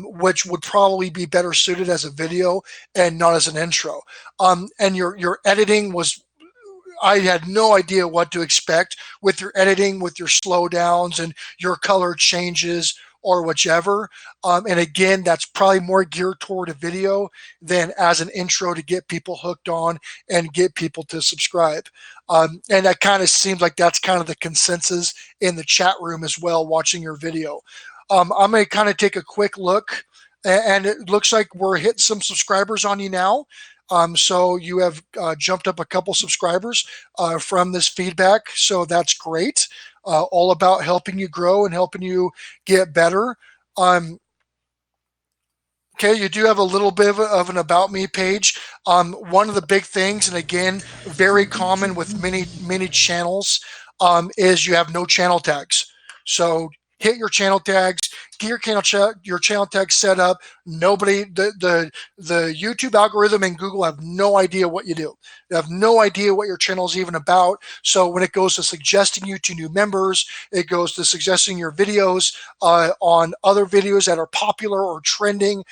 which would probably be better suited as a video and not as an intro. And your editing was, I had no idea what to expect with your editing, with your slowdowns and your color changes or whichever. And again, that's probably more geared toward a video than as an intro to get people hooked on and get people to subscribe. And that kind of seems like that's kind of the consensus in the chat room as well, watching your video. I'm going to kind of take a quick look, and it looks like we're hitting some subscribers on you now. So you have jumped up a couple subscribers from this feedback, so that's great. All about helping you grow and helping you get better. Okay, you do have a little bit of an About Me page. One of the big things, and again, very common with many channels, is you have no channel tags. So hit your channel tags, get your channel tags set up. The YouTube algorithm and Google have no idea what you do. They have no idea what your channel is even about. So when it goes to suggesting you to new members, it goes to suggesting your videos on other videos that are popular or trending.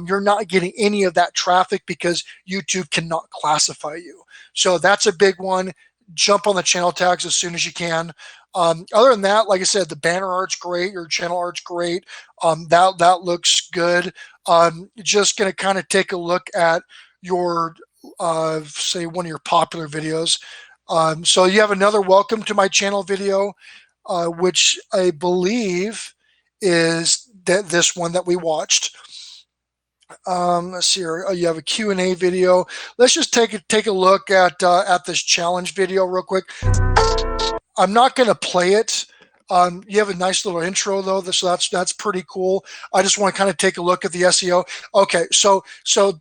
You're not getting any of that traffic because YouTube cannot classify you. So that's a big one. Jump on the channel tags as soon as you can. Other than that, like I said, the banner art's great. Your channel art's great. That looks good. Just going to kind of take a look at your, say, one of your popular videos. So you have another welcome to my channel video, which I believe is this one that we watched. Let's see here. Oh, you have a Q&A video. Let's just take a look at this challenge video real quick. I'm not going to play it. You have a nice little intro though, so that's pretty cool. I just want to kind of take a look at the SEO. Okay, so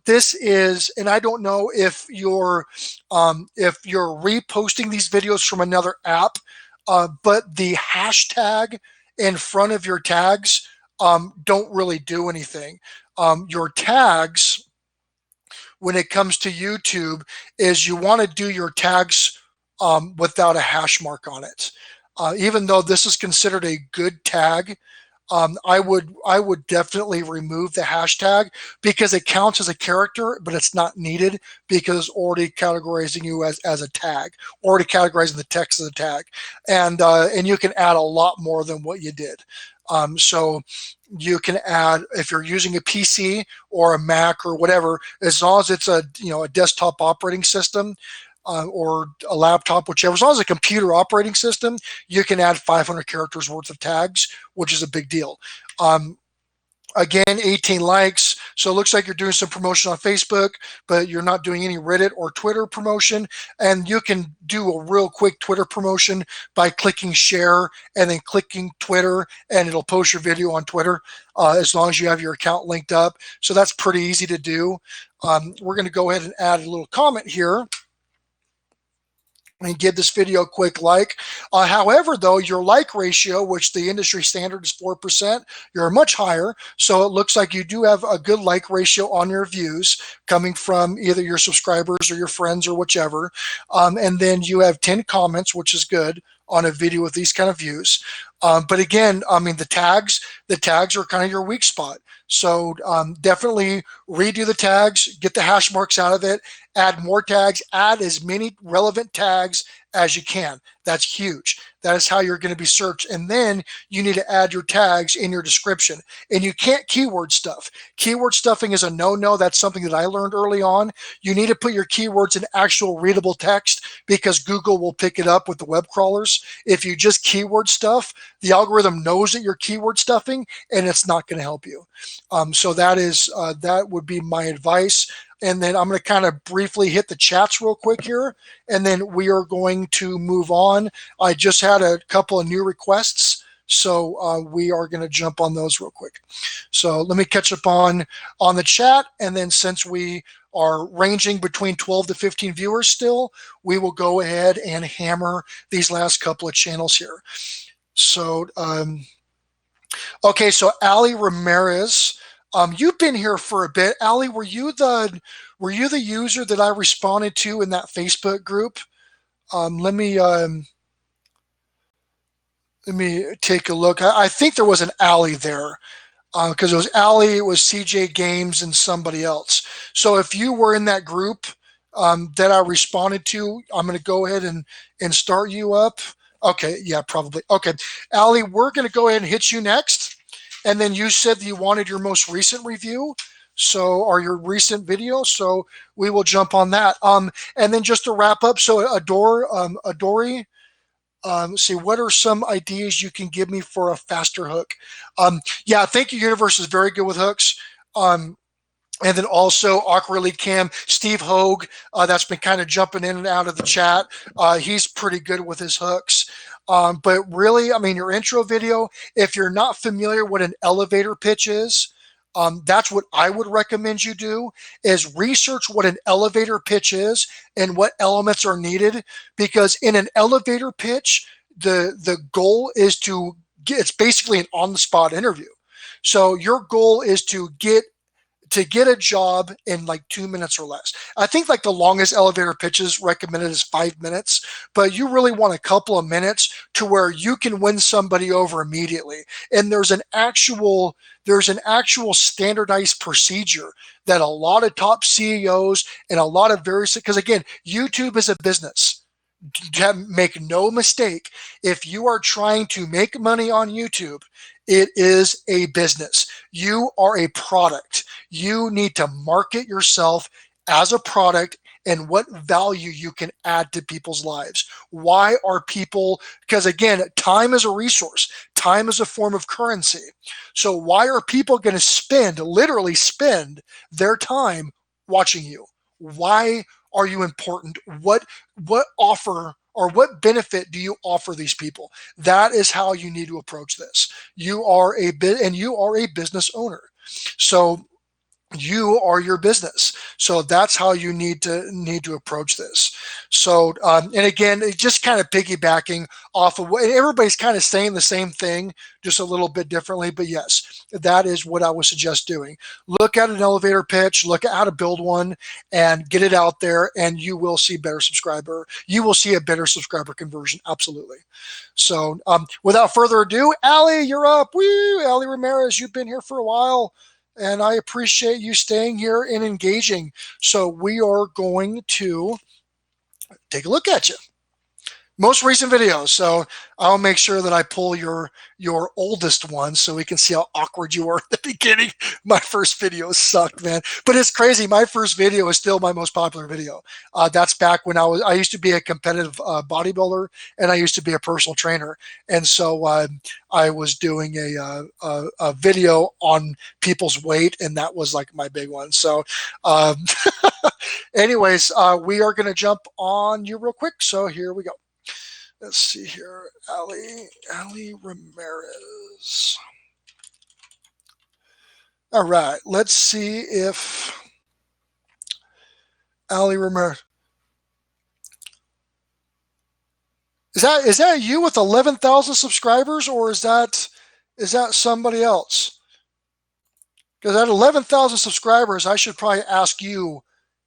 this is, and I don't know if you're reposting these videos from another app, but the hashtag in front of your tags don't really do anything. Your tags, when it comes to YouTube, is you want to do your tags without a hash mark on it. Even though this is considered a good tag, I would definitely remove the hashtag because it counts as a character, but it's not needed because it's already categorizing you as a tag, already categorizing the text as a tag, and you can add a lot more than what you did. So you can add, if you're using a PC or a Mac or whatever, as long as it's a desktop operating system, or a laptop, whichever, as long as a computer operating system, you can add 500 characters worth of tags, which is a big deal. Again, 18 likes. So it looks like you're doing some promotion on Facebook, but you're not doing any Reddit or Twitter promotion. And you can do a real quick Twitter promotion by clicking share and then clicking Twitter, and it'll post your video on Twitter as long as you have your account linked up. So that's pretty easy to do. We're going to go ahead and add a little comment here and give this video a quick like. However, though, your like ratio, which the industry standard is 4%, you're much higher. So it looks like you do have a good like ratio on your views coming from either your subscribers or your friends or whichever. And then you have 10 comments, which is good on a video with these kind of views. But again, I mean, the tags are kind of your weak spot. So definitely redo the tags, get the hash marks out of it, add more tags, add as many relevant tags as you can. That's huge. That is how you're going to be searched. And then you need to add your tags in your description. And you can't keyword stuff. Keyword stuffing is a no-no. That's something that I learned early on. You need to put your keywords in actual readable text because Google will pick it up with the web crawlers. If you just keyword stuff, the algorithm knows that you're keyword stuffing and it's not going to help you. So that would be my advice. And then I'm going to kind of briefly hit the chats real quick here, and then we are going to move on. I just had a couple of new requests, so we are going to jump on those real quick. So let me catch up on the chat, and then since we are ranging between 12 to 15 viewers still, we will go ahead and hammer these last couple of channels here. So, okay, so Ali Ramirez. You've been here for a bit. Ali, were you the user that I responded to in that Facebook group? Let me take a look. I think there was an Ali there because it was Ali, it was CJ Games, and somebody else. So if you were in that group that I responded to, I'm going to go ahead and start you up. Okay, yeah, probably. Okay, Ali, we're going to go ahead and hit you next. And then you said that you wanted your most recent review, or your recent video, so we will jump on that. And then just to wrap up, so Adori, see, what are some ideas you can give me for a faster hook? Yeah, Thank You Universe is very good with hooks. And then also Awkwardly Cam, Steve Hogue, that's been kind of jumping in and out of the chat. He's pretty good with his hooks. But really, I mean, your intro video, if you're not familiar what an elevator pitch is, that's what I would recommend you do, is research what an elevator pitch is and what elements are needed. Because in an elevator pitch, the goal is it's basically an on-the-spot interview. So your goal is to get a job in like 2 minutes or less. I think like the longest elevator pitches recommended is 5 minutes, but you really want a couple of minutes to where you can win somebody over immediately. And there's an actual standardized procedure that a lot of top CEOs and a lot of because again, YouTube is a business. Make no mistake, if you are trying to make money on YouTube, it is a business. You are a product. You need to market yourself as a product and what value you can add to people's lives. Why are people, because again, time is a resource, time is a form of currency. So why are people going to literally spend their time watching you? Why are you important? What offer or what benefit do you offer these people? That is how you need to approach this. You are a business owner. So you are your business. So that's how you need to approach this. So and again, just kind of piggybacking off of what everybody's kind of saying the same thing, just a little bit differently. But yes, that is what I would suggest doing. Look at an elevator pitch, look at how to build one, and get it out there, and you will see you will see a better subscriber conversion. Absolutely. So without further ado, Allie, you're up. Woo, Allie Ramirez, you've been here for a while, and I appreciate you staying here and engaging. So we are going to take a look at you. Most recent videos. So I'll make sure that I pull your oldest one so we can see how awkward you were at the beginning. My first video sucked, man. But it's crazy. My first video is still my most popular video. That's back when I used to be a competitive bodybuilder, and I used to be a personal trainer. And so I was doing a video on people's weight, and that was like my big one. So anyways, we are going to jump on you real quick. So here we go. Let's see here, Allie Ramirez. All right, let's see if Allie Ramirez. Is that you with 11,000 subscribers, or is that somebody else? Because at 11,000 subscribers, I should probably ask you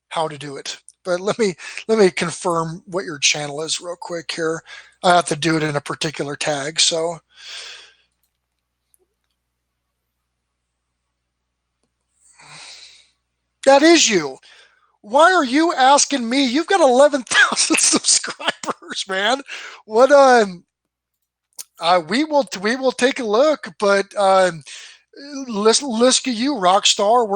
how to do it. But let me confirm what your channel is real quick here. I have to do it in a particular tag. So that is you. Why are you asking me? You've got 11,000 subscribers, man. What we will take a look, but listen to you, Rockstar.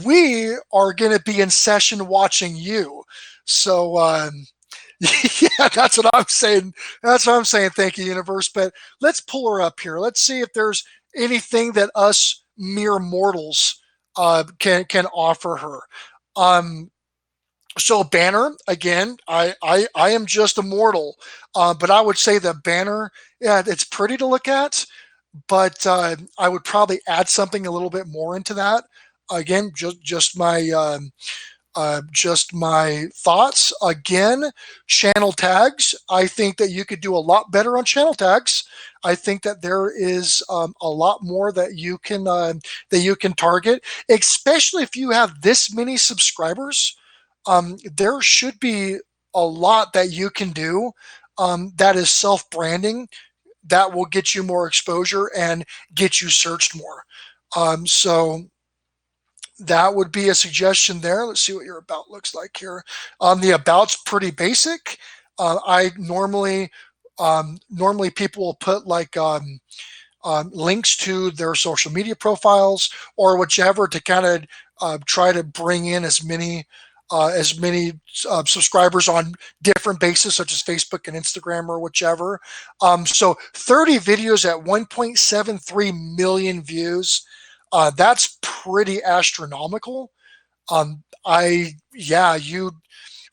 We are gonna be in session watching you. So yeah, that's what I'm saying. That's what I'm saying. Thank you, Universe. But let's pull her up here. Let's see if there's anything that us mere mortals can offer her. So banner, again, I am just a mortal, but I would say the banner, yeah, it's pretty to look at, but I would probably add something a little bit more into that. Again, just my thoughts. Again, channel tags. I think that you could do a lot better on channel tags. I think that there is a lot more that you can target, especially if you have this many subscribers. There should be a lot that you can do that is self-branding that will get you more exposure and get you searched more. So that would be a suggestion there. Let's see what your about looks like here. The about's pretty basic. I normally people will put like links to their social media profiles or whichever to kind of try to bring in as many subscribers on different bases, such as Facebook and Instagram or whichever. So 30 videos at 1.73 million views. That's pretty astronomical. You,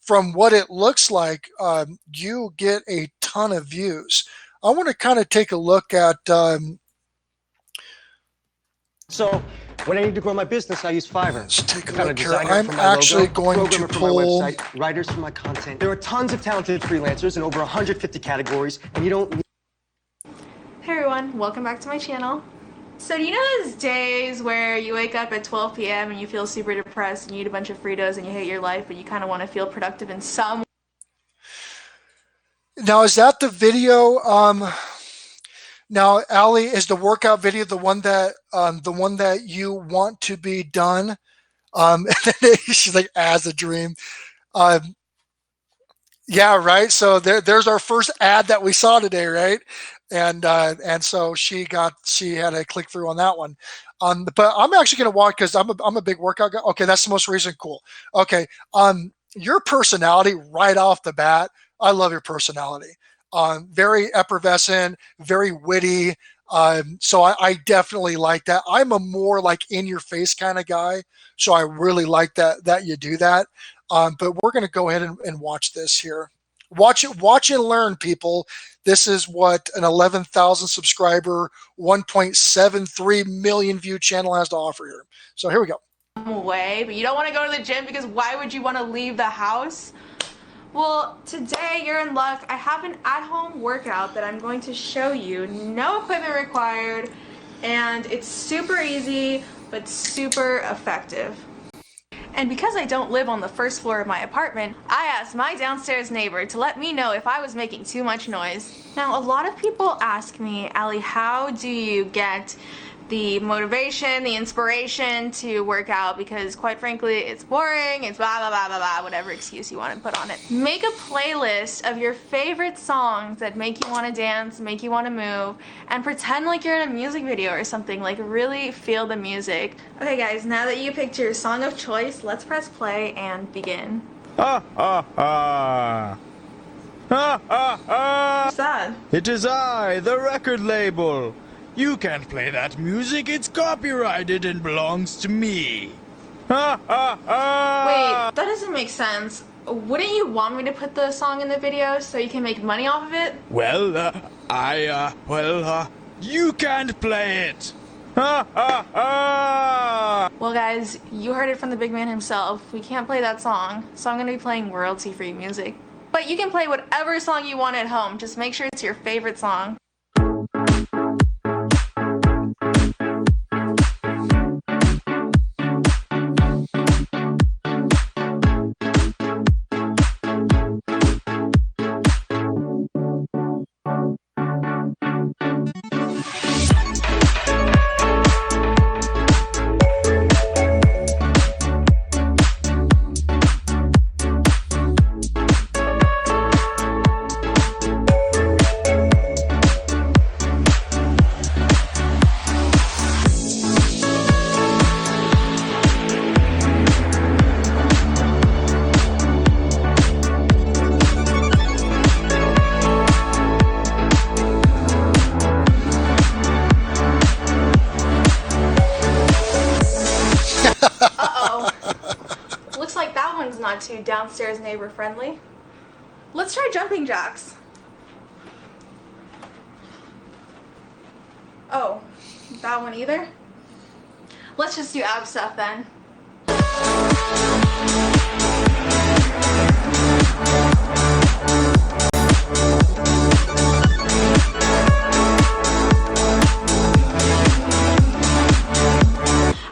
from what it looks like, you get a ton of views. I want to kind of take a look at. So when I need to grow my business, I use Fiverr. Let's take a look here. I'm actually going to pull writers for my content. There are tons of talented freelancers in over 150 categories, and you don't. Hey everyone, welcome back to my channel. So do you know those days where you wake up at 12 p.m. and you feel super depressed and you eat a bunch of Fritos and you hate your life, but you kind of want to feel productive in some. Now, is that the video? Now, Allie, is the workout video the one that you want to be done? And then she's like, as a dream. Yeah, right. So there's our first ad that we saw today, right? And so she had a click through on that one. But I'm actually going to watch because I'm a big workout guy. Okay, that's the most recent. Cool. Okay. your personality right off the bat, I love your personality. Very effervescent, very witty. So I definitely like that. I'm a more like in your face kind of guy. So I really like that you do that. But we're going to go ahead and watch this here. Watch and learn, people. This is what an 11,000 subscriber, 1.73 million view channel has to offer here. So here we go. Away, but you don't want to go to the gym because why would you want to leave the house? Well, today you're in luck. I have an at-home workout that I'm going to show you. No equipment required, and it's super easy, but super effective. And because I don't live on the first floor of my apartment, I asked my downstairs neighbor to let me know if I was making too much noise. Now, a lot of people ask me, Allie, how do you get the motivation, the inspiration to work out? Because quite frankly, it's boring, it's blah, blah, blah, blah, blah, whatever excuse you want to put on it. Make a playlist of your favorite songs that make you want to dance, make you want to move, and pretend like you're in a music video or something, like really feel the music. Okay guys, now that you picked your song of choice, let's press play and begin. Ha ha ha! Ha ha ha! What's that? It is I, the record label. You can't play that music, it's copyrighted and belongs to me. Ha ha ha! Wait, that doesn't make sense. Wouldn't you want me to put the song in the video so you can make money off of it? Well, you can't play it. Ha ha ha! Well guys, you heard it from the big man himself. We can't play that song, so I'm gonna be playing royalty-free music. But you can play whatever song you want at home, just make sure it's your favorite song. Not too downstairs neighbor friendly. Let's try jumping jacks. Oh, that one either? Let's just do ab stuff then.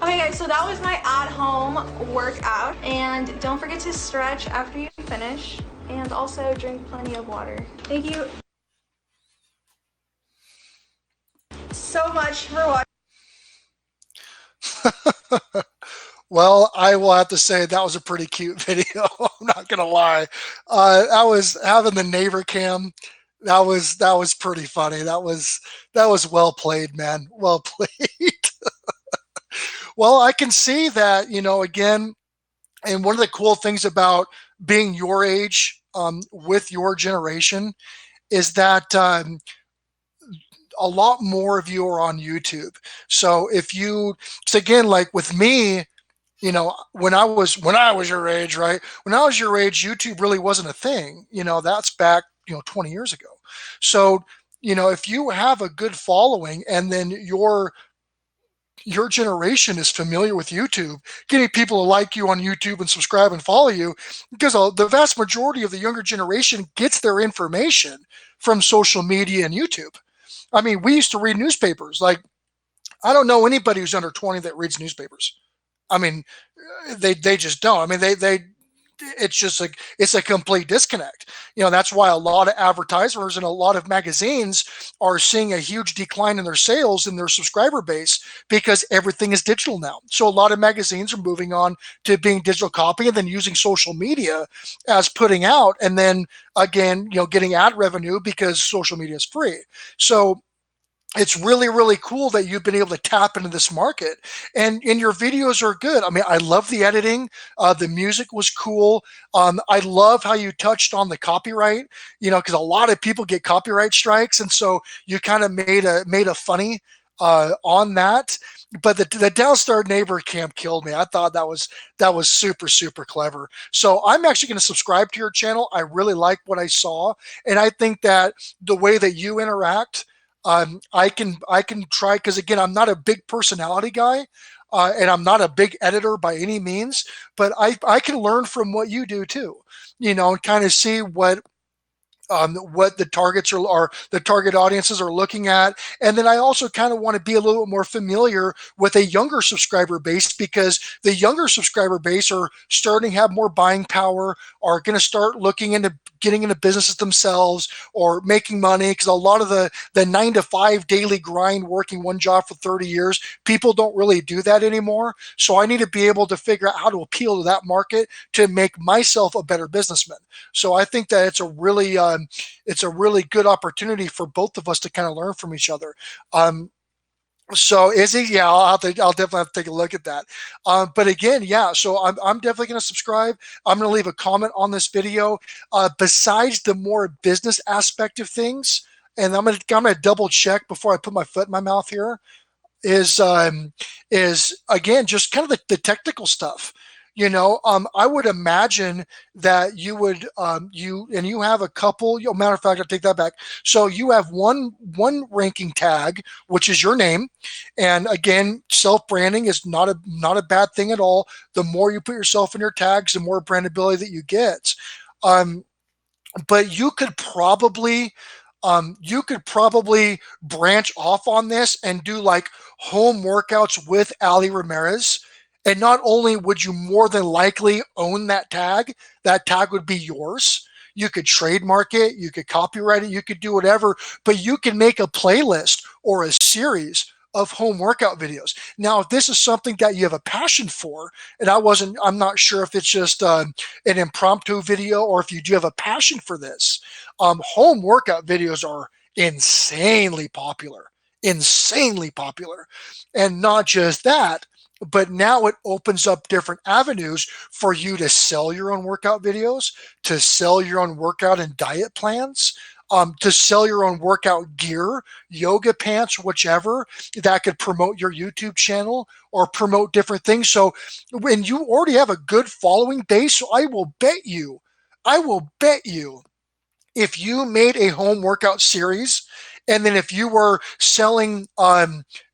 Okay guys, so that was my at-home workout, and don't forget to stretch after you finish, and also drink plenty of water. Thank you so much for watching. Well, I will have to say that was a pretty cute video. I'm not gonna lie. I was having the neighbor cam. That was pretty funny. That was well played, man. Well played. Well, I can see that, again, and one of the cool things about being your age, with your generation, is that a lot more of you are on YouTube. So again, like with me, when I was your age, right? When I was your age, YouTube really wasn't a thing. That's back, 20 years ago. So, if you have a good following and then your generation is familiar with YouTube, getting people to like you on YouTube and subscribe and follow you, because the vast majority of the younger generation gets their information from social media and YouTube. I mean, we used to read newspapers. Like, I don't know anybody who's under 20 that reads newspapers. I mean, they just don't. I mean, it's just like, it's a complete disconnect. That's why a lot of advertisers and a lot of magazines are seeing a huge decline in their sales and their subscriber base, because everything is digital now. So a lot of magazines are moving on to being digital copy and then using social media as putting out, and then again, getting ad revenue because social media is free. So it's really, really cool that you've been able to tap into this market, and your videos are good. I mean, I love the editing. The music was cool. I love how you touched on the copyright, because a lot of people get copyright strikes. And so you kind of made a funny on that. But the Downstar Neighbor Camp killed me. I thought that was super, super clever. So I'm actually going to subscribe to your channel. I really like what I saw. And I think that the way that you interact, I can try, because again, I'm not a big personality guy, and I'm not a big editor by any means, but I can learn from what you do too, and kind of see what the targets are the target audiences are looking at. And then I also kind of want to be a little bit more familiar with a younger subscriber base, because the younger subscriber base are starting to have more buying power, are going to start looking into getting into businesses themselves or making money, because a lot of the 9 to 5 daily grind, working one job for 30 years, people don't really do that anymore. So I need to be able to figure out how to appeal to that market to make myself a better businessman. So I think that it's a really good opportunity for both of us to kind of learn from each other. So Izzy, yeah, I'll definitely have to take a look at that. But again, yeah, so I'm definitely going to subscribe. I'm going to leave a comment on this video. Besides the more business aspect of things, and I'm gonna double check before I put my foot in my mouth here, is again just kind of the technical stuff. I would imagine that you have a couple. Matter of fact, I'll take that back. So you have one ranking tag, which is your name, and again, self branding is not a bad thing at all. The more you put yourself in your tags, the more brandability that you get. But you could probably branch off on this and do like home workouts with Ali Ramirez. And not only would you more than likely own that tag would be yours. You could trademark it, you could copyright it, you could do whatever, but you can make a playlist or a series of home workout videos. Now, if this is something that you have a passion for, and I'm not sure if it's just an impromptu video or if you do have a passion for this, home workout videos are insanely popular. And not just that, but now it opens up different avenues for you to sell your own workout videos, to sell your own workout and diet plans, to sell your own workout gear, yoga pants, whichever, that could promote your YouTube channel or promote different things. So when you already have a good following base, so I will bet you, if you made a home workout series, and then if you were selling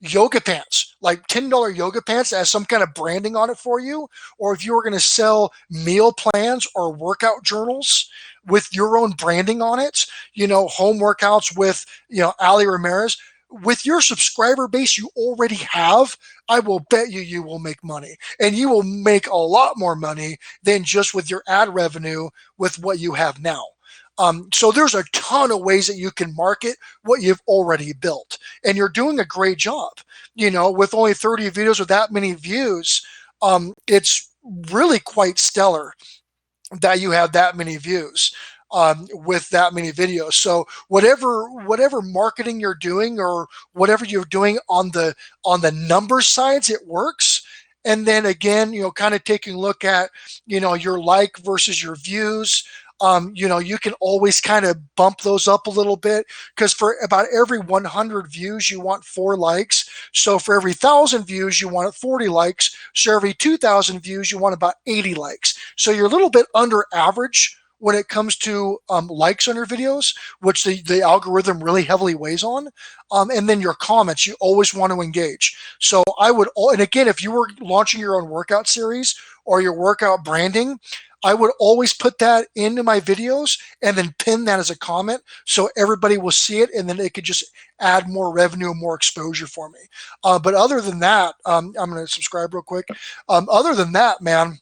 yoga pants, like $10 yoga pants that has some kind of branding on it for you, or if you were going to sell meal plans or workout journals with your own branding on it, home workouts with, Ali Ramirez, with your subscriber base you already have, I will bet you will make money, and you will make a lot more money than just with your ad revenue with what you have now. So there's a ton of ways that you can market what you've already built, and you're doing a great job. With only 30 videos with that many views, it's really quite stellar that you have that many views with that many videos. So whatever marketing you're doing or whatever you're doing on the number sides, it works. And then again, kind of taking a look at your like versus your views. You can always kind of bump those up a little bit, because for about every 100 views, you want 4 likes. So for every 1,000 views, you want 40 likes. So every 2,000 views, you want about 80 likes. So you're a little bit under average when it comes to likes on your videos, which the algorithm really heavily weighs on. And then your comments, you always want to engage. So and again, if you were launching your own workout series or your workout branding, I would always put that into my videos and then pin that as a comment so everybody will see it, and then it could just add more revenue and more exposure for me. But other than that, I'm going to subscribe real quick. Other than that, man,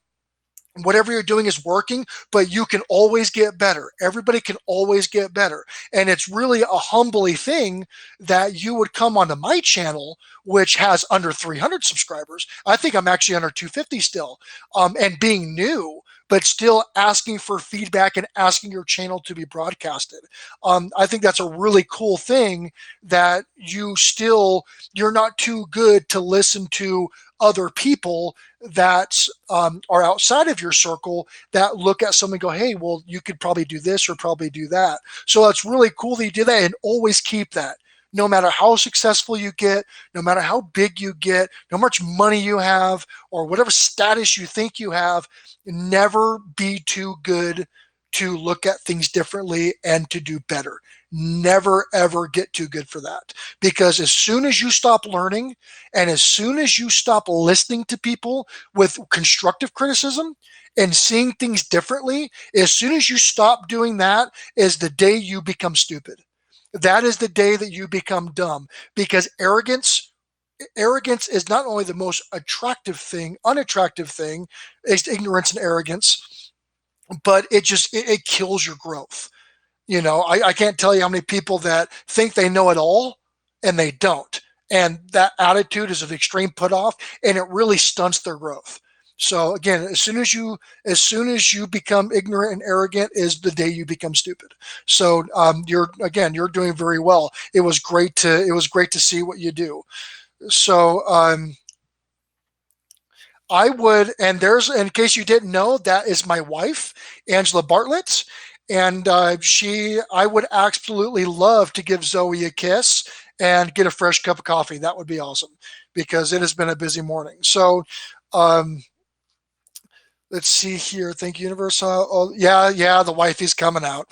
whatever you're doing is working, but you can always get better. Everybody can always get better. And it's really a humbly thing that you would come onto my channel, which has under 300 subscribers. I think I'm actually under 250 still, and being new. but still asking for feedback and asking your channel to be broadcasted. I think that's a really cool thing, that you're not too good to listen to other people that are outside of your circle that look at someone and go, hey, well, you could probably do this or probably do that. So it's really cool that you do that, and always keep that. No matter how successful you get, no matter how big you get, no matter how much money you have, or whatever status you think you have, never be too good to look at things differently and to do better. Never, ever get too good for that. Because as soon as you stop learning, and as soon as you stop listening to people with constructive criticism and seeing things differently, as soon as you stop doing that is the day you become stupid. That is the day that you become dumb, because arrogance is not only the most unattractive thing is ignorance and arrogance, but it kills your growth. I can't tell you how many people that think they know it all and they don't. And that attitude is an extreme put off, and it really stunts their growth. So again, as soon as you become ignorant and arrogant is the day you become stupid. So you're doing very well. It was great to see what you do. So I would, and in case you didn't know, that is my wife, Angela Bartlett. And I would absolutely love to give Zoe a kiss and get a fresh cup of coffee. That would be awesome, because it has been a busy morning. So let's see here. Thank you, Universe. The wifey's coming out.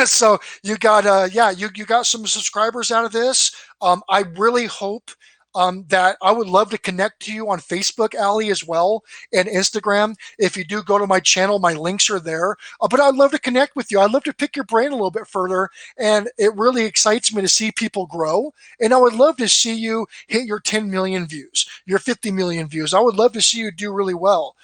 So you got you got some subscribers out of this. I really hope that I would love to connect to you on Facebook, Allie, as well, and Instagram. If you do go to my channel, my links are there. But I'd love to connect with you. I'd love to pick your brain a little bit further, and it really excites me to see people grow. And I would love to see you hit your 10 million views, your 50 million views. I would love to see you do really well.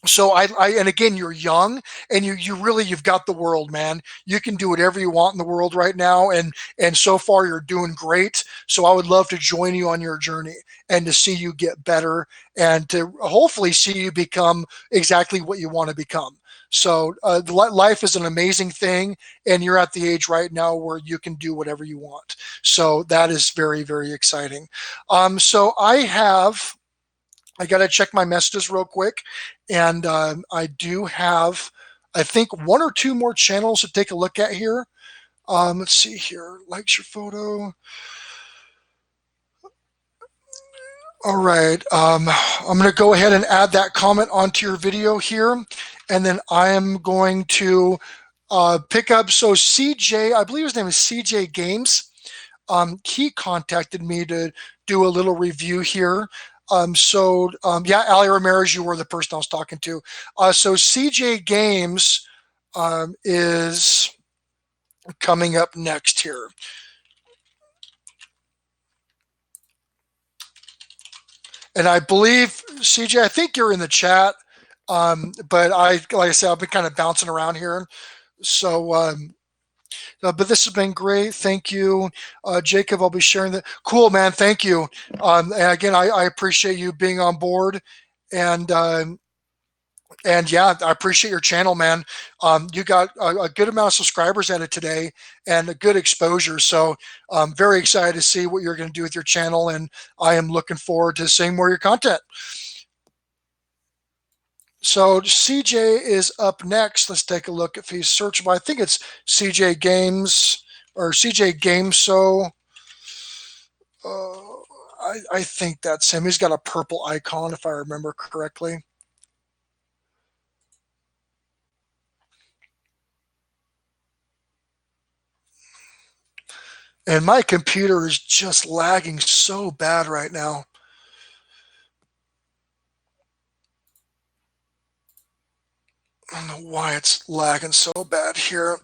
So and again, you're young, and you've got the world, man. You can do whatever you want in the world right now. And so far you're doing great. So I would love to join you on your journey and to see you get better, and to hopefully see you become exactly what you want to become. So life is an amazing thing, and you're at the age right now where you can do whatever you want. So that is very, very exciting. So I got to check my messages real quick. And I do have, I think, one or two more channels to take a look at here. Let's see here. Likes your photo. All right. I'm going to go ahead and add that comment onto your video here. And then I am going to pick up. So CJ, I believe his name is CJ Games. He contacted me to do a little review here. Ali Ramirez, you were the person I was talking to. So CJ Games is coming up next here. And I believe, CJ, I think you're in the chat, but like I said, I've been kind of bouncing around here. So, but this has been great. Thank you, Jacob. I'll be sharing that. Cool, man. Thank you. And again, I appreciate you being on board, and yeah, I appreciate your channel, man. You got a good amount of subscribers at it today, and a good exposure. So I'm very excited to see what you're going to do with your channel, and I am looking forward to seeing more of your content. So CJ is up next. Let's take a look if he's searchable. I think it's CJ Games or CJ Games. So I think that's him. He's got a purple icon, if I remember correctly. And my computer is just lagging so bad right now. I don't know why it's lagging so bad here.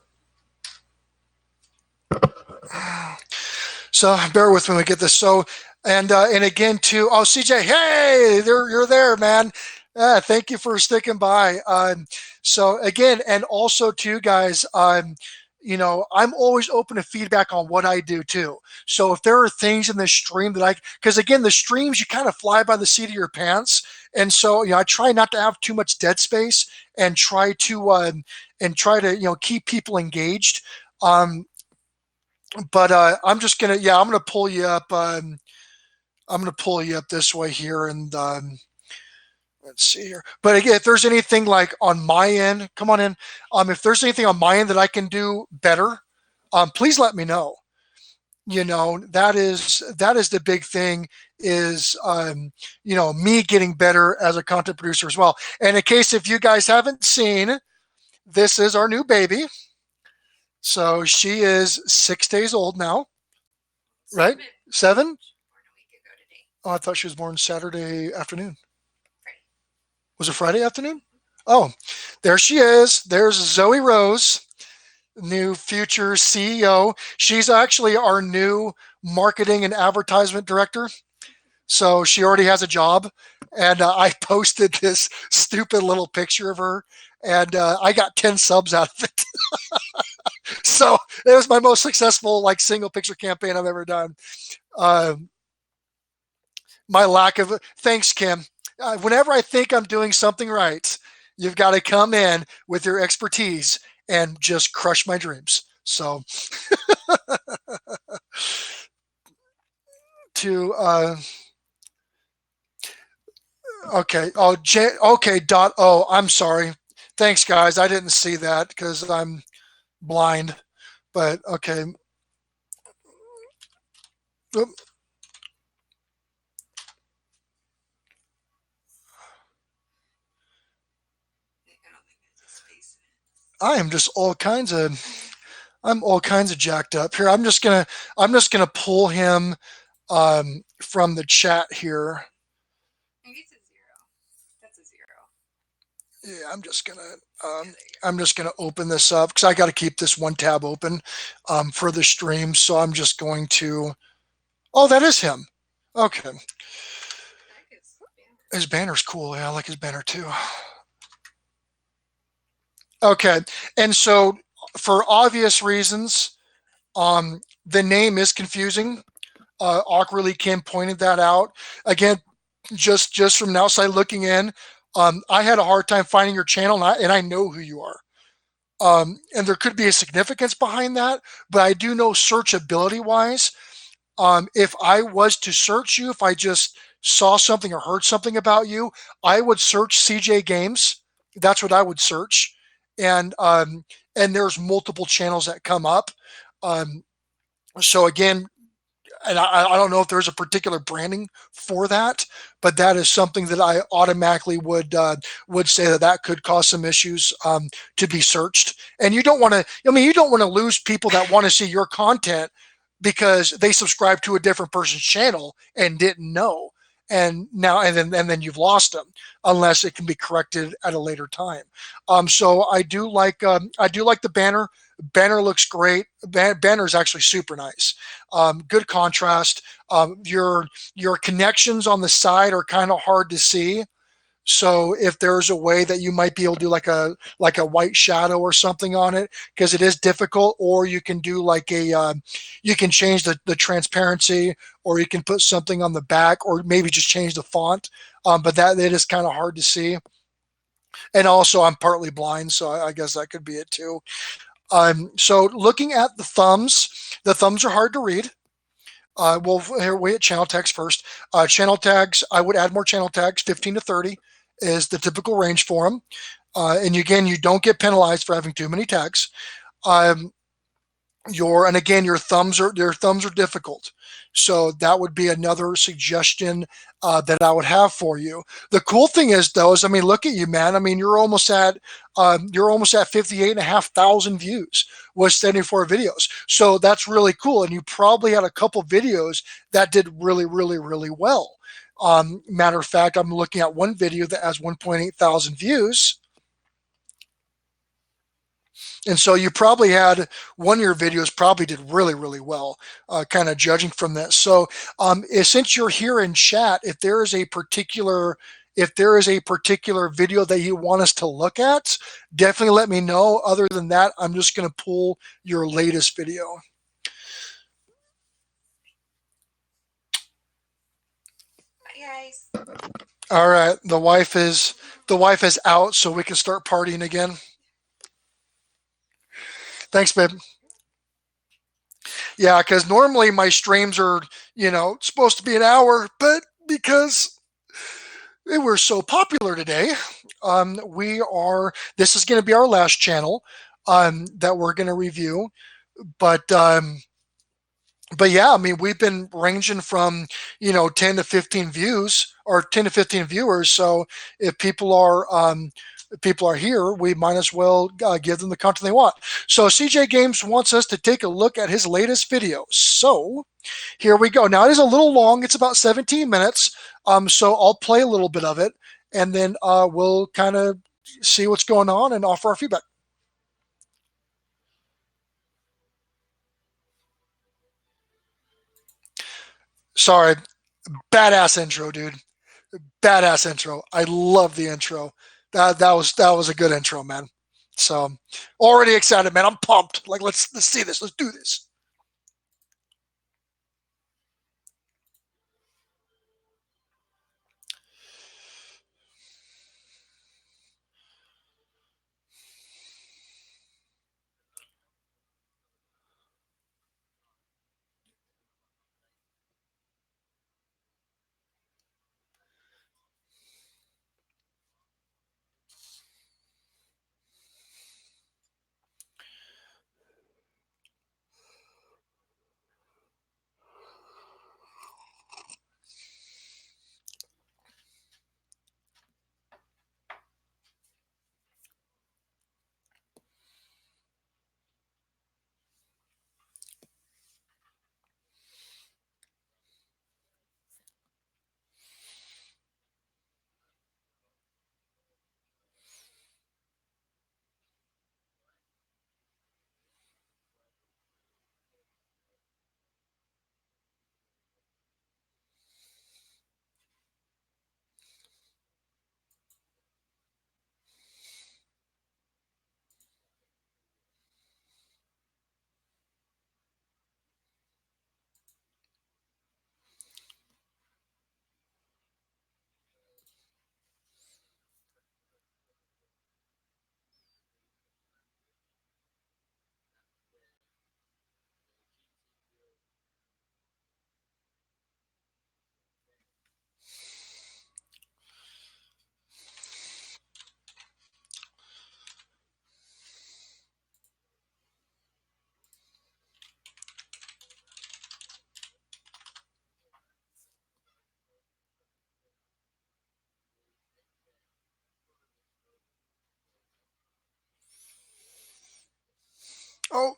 So bear with me when we get this. So, and again too, oh, CJ, hey, you're there, man. Thank you for sticking by. So again, and also too, guys, I'm always open to feedback on what I do too. So if there are things in the stream because again, the streams, you kind of fly by the seat of your pants. And so, I try not to have too much dead space and try to keep people engaged. But I'm just going to, I'm going to pull you up. I'm going to pull you up this way here. And let's see here. But again, if there's anything like on my end, come on in. If there's anything on my end that I can do better, please let me know. That is the big thing is, me getting better as a content producer as well. And in case if you guys haven't seen, this is our new baby. So she is 6 days old now, right? 7? Oh, I thought she was born Saturday afternoon. Was it Friday afternoon? Oh, there she is. There's Zoe Rose, new future CEO. She's actually our new marketing and advertisement director. So she already has a job. And I posted this stupid little picture of her, and I got 10 subs out of it. So it was my most successful single picture campaign I've ever done. My lack of thanks, Kim. Whenever I think I'm doing something right, you've got to come in with your expertise and just crush my dreams. So okay. Oh, okay. I'm sorry. Thanks, guys. I didn't see that because I'm blind. But okay. Oop. I'm all kinds of jacked up here. I'm just gonna pull him from the chat here. Maybe it's a 0. That's a 0. Yeah, I'm just gonna open this up because I got to keep this one tab open for the stream. So I'm just going to. Oh, that is him. Okay. His banner's cool. Yeah, I like his banner too. Okay, and so for obvious reasons, the name is confusing. Awkwardly, Kim pointed that out. Again, just from the outside looking in, I had a hard time finding your channel, and I know who you are. And there could be a significance behind that, but I do know searchability-wise, if I was to search you, if I just saw something or heard something about you, I would search CJ Games. That's what I would search. And there's multiple channels that come up. So again, and I don't know if there's a particular branding for that, but that is something that I automatically would say that could cause some issues to be searched. And you don't want to lose people that want to see your content because they subscribe to a different person's channel and didn't know. And then you've lost them unless it can be corrected at a later time. So I do like the banner. Banner looks great. Banner is actually super nice. Good contrast. Your connections on the side are kind of hard to see. So if there's a way that you might be able to do like a white shadow or something on it, because it is difficult, or you can do you can change the transparency, or you can put something on the back, or maybe just change the font. But that it is kind of hard to see. And also I'm partly blind, so I guess that could be it too. So looking at the thumbs are hard to read. Here we at channel tags first. Channel tags, I would add more channel tags. 15 to 30 is the typical range for them. And again, you don't get penalized for having too many tags. Your thumbs are difficult. So that would be another suggestion that I would have for you. The cool thing is, though, look at you, man. You're almost at 58,500 views with 74 videos. So that's really cool. And you probably had a couple videos that did really, really, really well. Matter of fact, I'm looking at one video that has 1,800 views. And so you probably had one of your videos probably did really, really well, kind of judging from this. So since you're here in chat, if there is a particular if there is a particular video that you want us to look at, definitely let me know. Other than that, I'm just going to pull your latest video. Bye, guys. All right, the wife is out, so we can start partying again. Thanks, babe. Yeah, because normally my streams are, supposed to be an hour, but because they were so popular today, this is going to be our last channel that we're going to review. But yeah, I mean, we've been ranging from 10 to 15 views or 10 to 15 viewers. So if people are here, we might as well give them the content they want. So CJ Games wants us to take a look at his latest video. So here we go. Now it is a little long. It's about 17 minutes. So I'll play a little bit of it, and then we'll kind of see what's going on and offer our feedback. Sorry, badass intro, dude. Badass intro. I love the intro. That was a good intro, man. So already excited, man. I'm pumped. Like let's see this. Let's do this. Oh.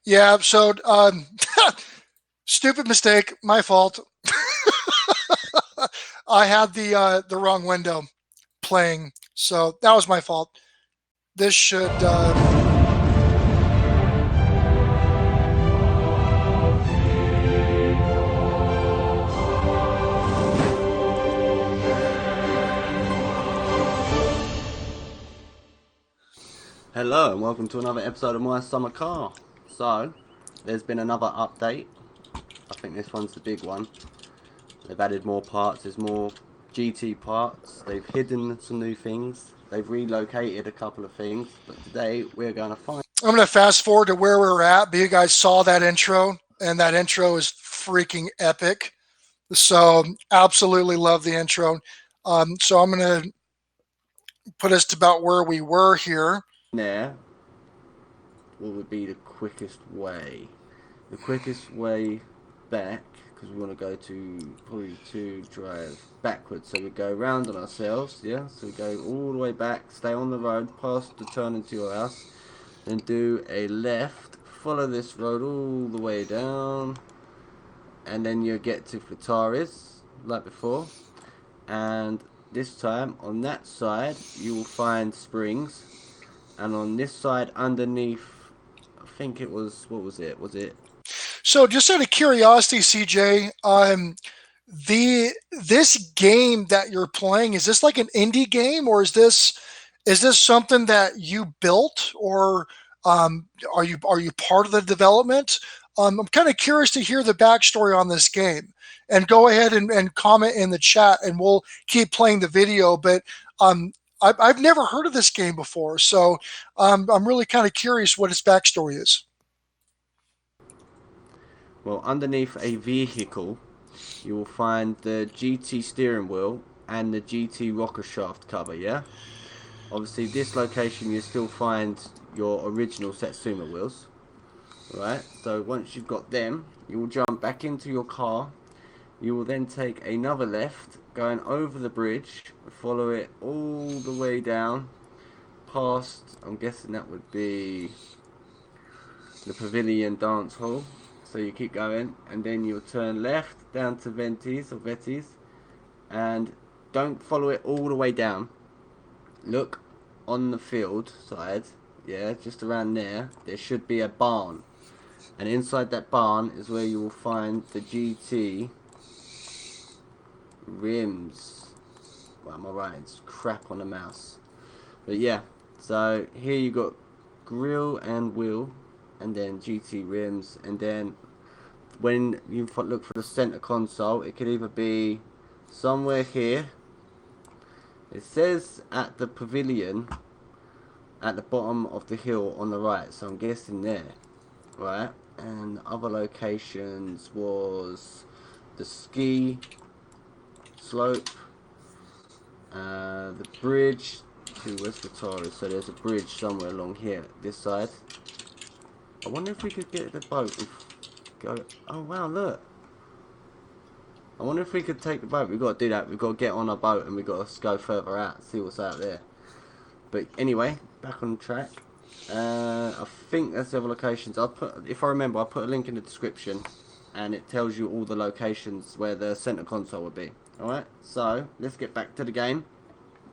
Yeah, so stupid mistake, my fault. I had the wrong window playing, so that was my fault. This should Hello and welcome to another episode of My Summer Car. So, there's been another update. I think this one's the big one. They've added more parts, there's more GT parts. They've hidden some new things. They've relocated a couple of things. But today, we're going to find... I'm going to fast forward to where we're at, but you guys saw that intro, and that intro is freaking epic. So, absolutely love the intro. So I'm going to put us to about where we were here. There, what would be the quickest way? The quickest way back, because we want to go to drive backwards. So we go round on ourselves, yeah? So we go all the way back, stay on the road, past the turn into your house, then do a left, follow this road all the way down, and then you get to Fataris, like before, and this time on that side you will find springs, and on this side underneath, I think it was, what was it? Was it? So, just out of curiosity, CJ, this game that you're playing, is this like an indie game, or is this something that you built, or are you part of the development? I'm kind of curious to hear the backstory on this game. And go ahead and comment in the chat, and we'll keep playing the video. But I've never heard of this game before, so I'm really kind of curious what its backstory is. Well, underneath a vehicle, you will find the GT steering wheel and the GT rocker shaft cover, yeah? Obviously, this location you still find your original Satsuma wheels, right? So once you've got them, you will jump back into your car. You will then take another left, going over the bridge, follow it all the way down, past, I'm guessing that would be the Pavilion Dance Hall. So you keep going, and then you'll turn left down to Vetti's, and don't follow it all the way down. Look on the field side, yeah, just around there, there should be a barn. And inside that barn is where you will find the GT rims. Well, am I right? It's crap on the mouse. But yeah, so here you got grill and wheel, and then GT rims, and then when you look for the center console, it could either be somewhere here. It says at the pavilion at the bottom of the hill on the right, so I'm guessing there, right? And other locations was the ski slope, the bridge to West Victoria. So there's a bridge somewhere along here, this side. I wonder if we could get the boat and go. Oh wow, look. I wonder if we could take the boat. We've got to do that. We've got to get on a boat and we've got to go further out, see what's out there. But anyway, back on track. I think that's the other locations. If I remember, I'll put a link in the description, and it tells you all the locations where the center console would be. Alright, so let's get back to the game.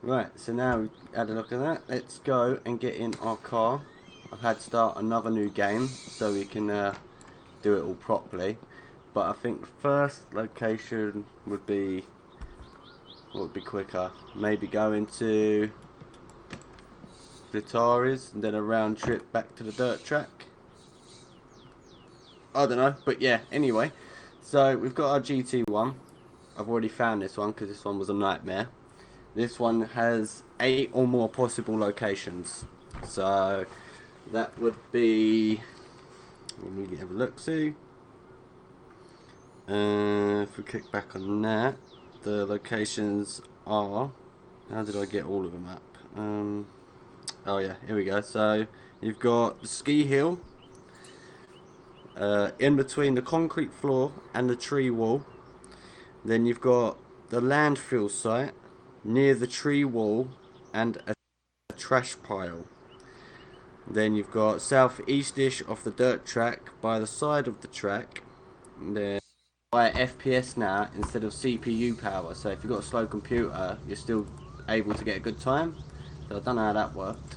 Right, so now we've had a look at that. Let's go and get in our car. I've had to start another new game so we can do it all properly. But I think the first location would be, what would be quicker? Maybe go into Guitaris and then a round trip back to the dirt track. I don't know, but yeah, anyway. So we've got our GT1. I've already found this one because this one was a nightmare. This one has 8 or more possible locations. So that would be, let me have a look, see. If we click back on that, the locations are, how did I get all of them up? Oh yeah, here we go. So you've got the ski hill, in between the concrete floor and the tree wall. Then you've got the landfill site near the tree wall and a trash pile. Then you've got southeast-ish of the dirt track by the side of the track. And then by FPS now instead of CPU power. So if you've got a slow computer, you're still able to get a good time. So I don't know how that worked.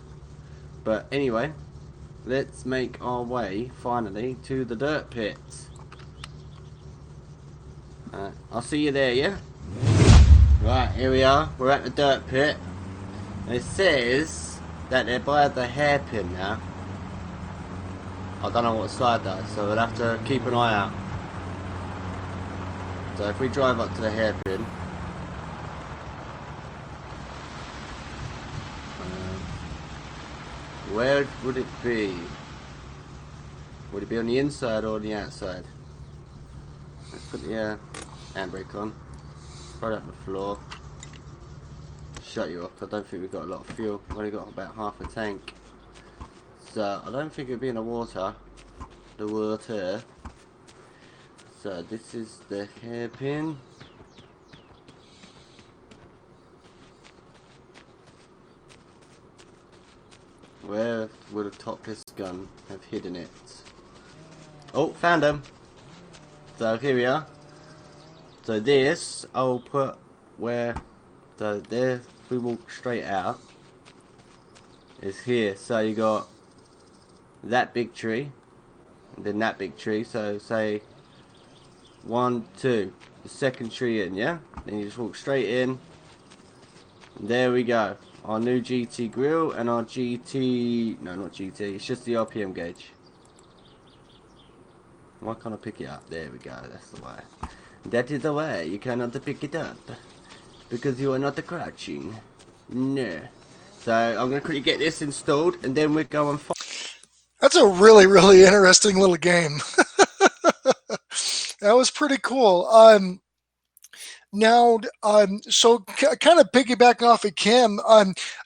But anyway, let's make our way finally to the dirt pit. I'll see you there, yeah? Right, here we are. We're at the dirt pit. And it says that they're by the hairpin now. I don't know what side that is, so we'll have to keep an eye out. So if we drive up to the hairpin, where would it be? Would it be on the inside or on the outside? Let's put the handbrake on. Right up the floor. Shut you off. I don't think we've got a lot of fuel. We've only got about half a tank. So I don't think it'd be in the water. The water. So this is the hairpin. Where would a topless gun have hidden it? Oh, found them. So here we are. So this I'll put where So there, if we walk straight out, is here. So you got that big tree, and then that big tree. So say 1, 2, the second tree in, yeah? Then you just walk straight in. And there we go. Our new GT grill and our GT, no, not GT, it's just the RPM gauge. Why can't I pick it up? There we go, that's the way. That is the way, you cannot pick it up. Because you are not crouching. No. So I'm going to quickly get this installed and then we're going. That's a really, really interesting little game. That was pretty cool. Now, so kind of piggybacking off of Kim,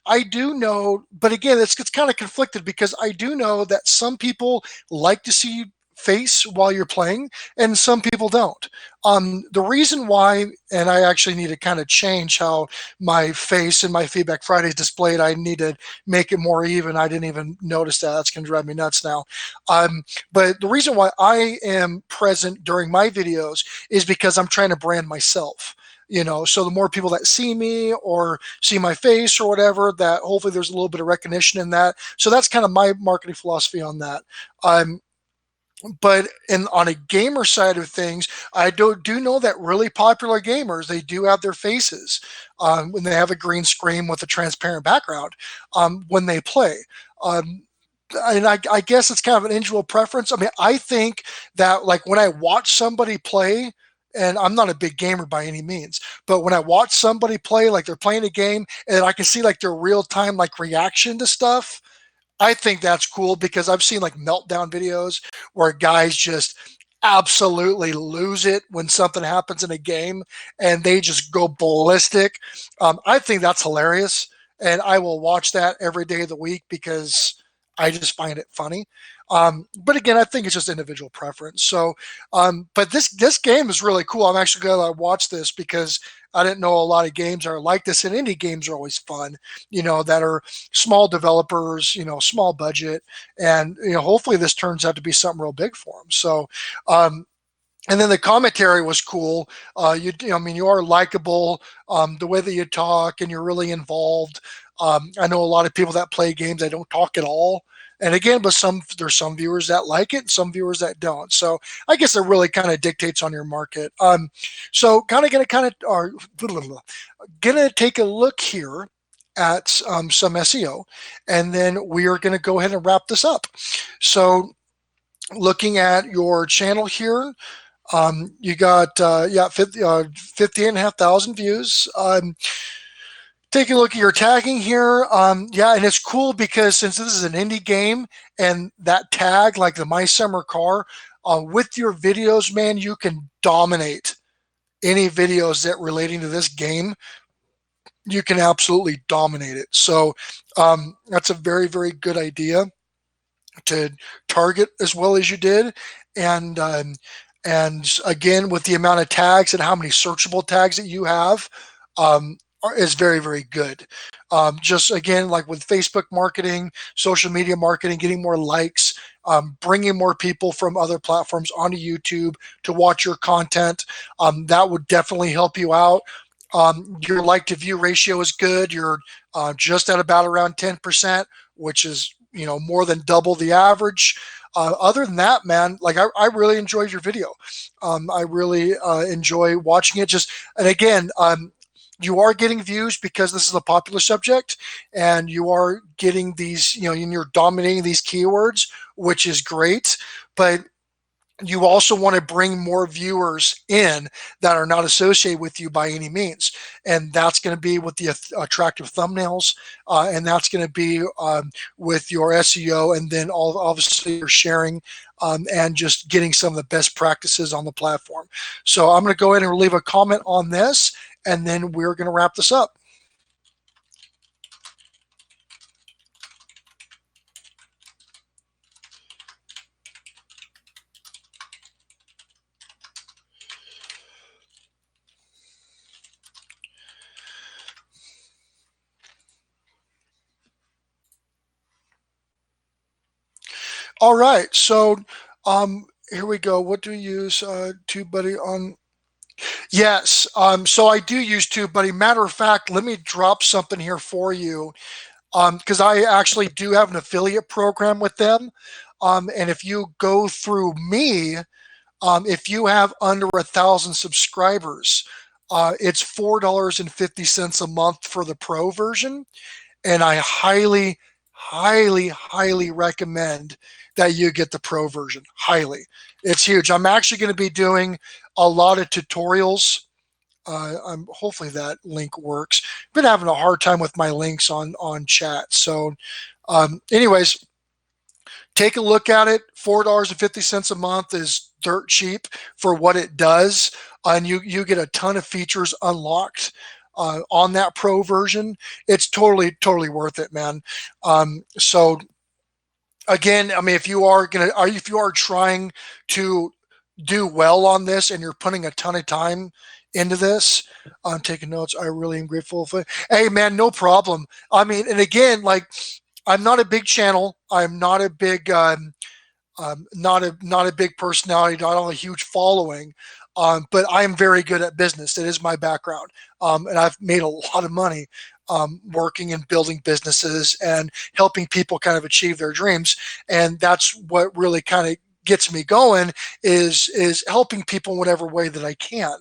I do know, but again, it's kind of conflicted because I do know that some people like to see you face while you're playing, and some people don't. The reason why, and I actually need to kind of change how my face and my Feedback Friday is displayed. I need to make it more even. I didn't even notice that. That's going to drive me nuts now. But the reason why I am present during my videos is because I'm trying to brand myself. So the more people that see me or see my face or whatever, that hopefully there's a little bit of recognition in that. So that's kind of my marketing philosophy on that. But on a gamer side of things, I do know that really popular gamers, they do have their faces when they have a green screen with a transparent background when they play. And I guess it's kind of an individual preference. I mean, I think that like when I watch somebody play, and I'm not a big gamer by any means, but when I watch somebody play, like they're playing a game and I can see like their real time like reaction to stuff, I think that's cool because I've seen like meltdown videos where guys just absolutely lose it when something happens in a game and they just go ballistic. I think that's hilarious, and I will watch that every day of the week because I just find it funny. But again, I think it's just individual preference. So, but this game is really cool. I'm actually glad I watched this because I didn't know a lot of games are like this, and indie games are always fun. That are small developers, small budget, and hopefully this turns out to be something real big for them. So. And then the commentary was cool. I mean, you are likable. The way that you talk, and you're really involved. I know a lot of people that play games that don't talk at all. And again, but there's some viewers that like it, and some viewers that don't. So I guess it really kind of dictates on your market. So gonna take a look here at some SEO, and then we are going to go ahead and wrap this up. So looking at your channel here, you got 50,500 views. Taking a look at your tagging here, and it's cool because since this is an indie game and that tag, like the My Summer Car, with your videos, man, you can dominate any videos that relating to this game. You can absolutely dominate it. So that's a very, very good idea to target as well as you did. And again, with the amount of tags and how many searchable tags that you have, is very, very good. Just again, like with Facebook marketing, social media marketing, getting more likes, bringing more people from other platforms onto YouTube to watch your content, that would definitely help you out. Your like to view ratio is good. You're just at about around 10%, which is more than double the average. Other than that, man, like I really enjoyed your video. I really enjoy watching it. And again, you are getting views because this is a popular subject, and you are getting these, and you're dominating these keywords, which is great. But you also want to bring more viewers in that are not associated with you by any means. And that's going to be with the attractive thumbnails. And that's going to be with your SEO, and then obviously your sharing and just getting some of the best practices on the platform. So I'm going to go ahead and leave a comment on this, and then we're going to wrap this up. All right, so here we go. What do we use? TubeBuddy on. Yes. So I do use TubeBuddy. Matter of fact, let me drop something here for you, because I actually do have an affiliate program with them. And if you go through me, if you have under 1,000 subscribers, it's $4.50 a month for the pro version, and I highly, highly, highly recommend that you get the pro version. Highly, it's huge. I'm actually going to be doing a lot of tutorials. I'm hopefully that link works. Been having a hard time with my links on chat. So, anyways, take a look at it. $4.50 a month is dirt cheap for what it does, and you get a ton of features unlocked on that pro version. It's totally worth it, man. So again, I mean, if you are trying to do well on this and you're putting a ton of time into this, I'm taking notes. I really am grateful for it. Hey, man, no problem. I mean, and again, like, I'm not a big channel. I'm not a big not a big personality, not a huge following, but I am very good at business. It is my background, and I've made a lot of money working and building businesses and helping people kind of achieve their dreams. And that's what really kind of gets me going is helping people in whatever way that I can.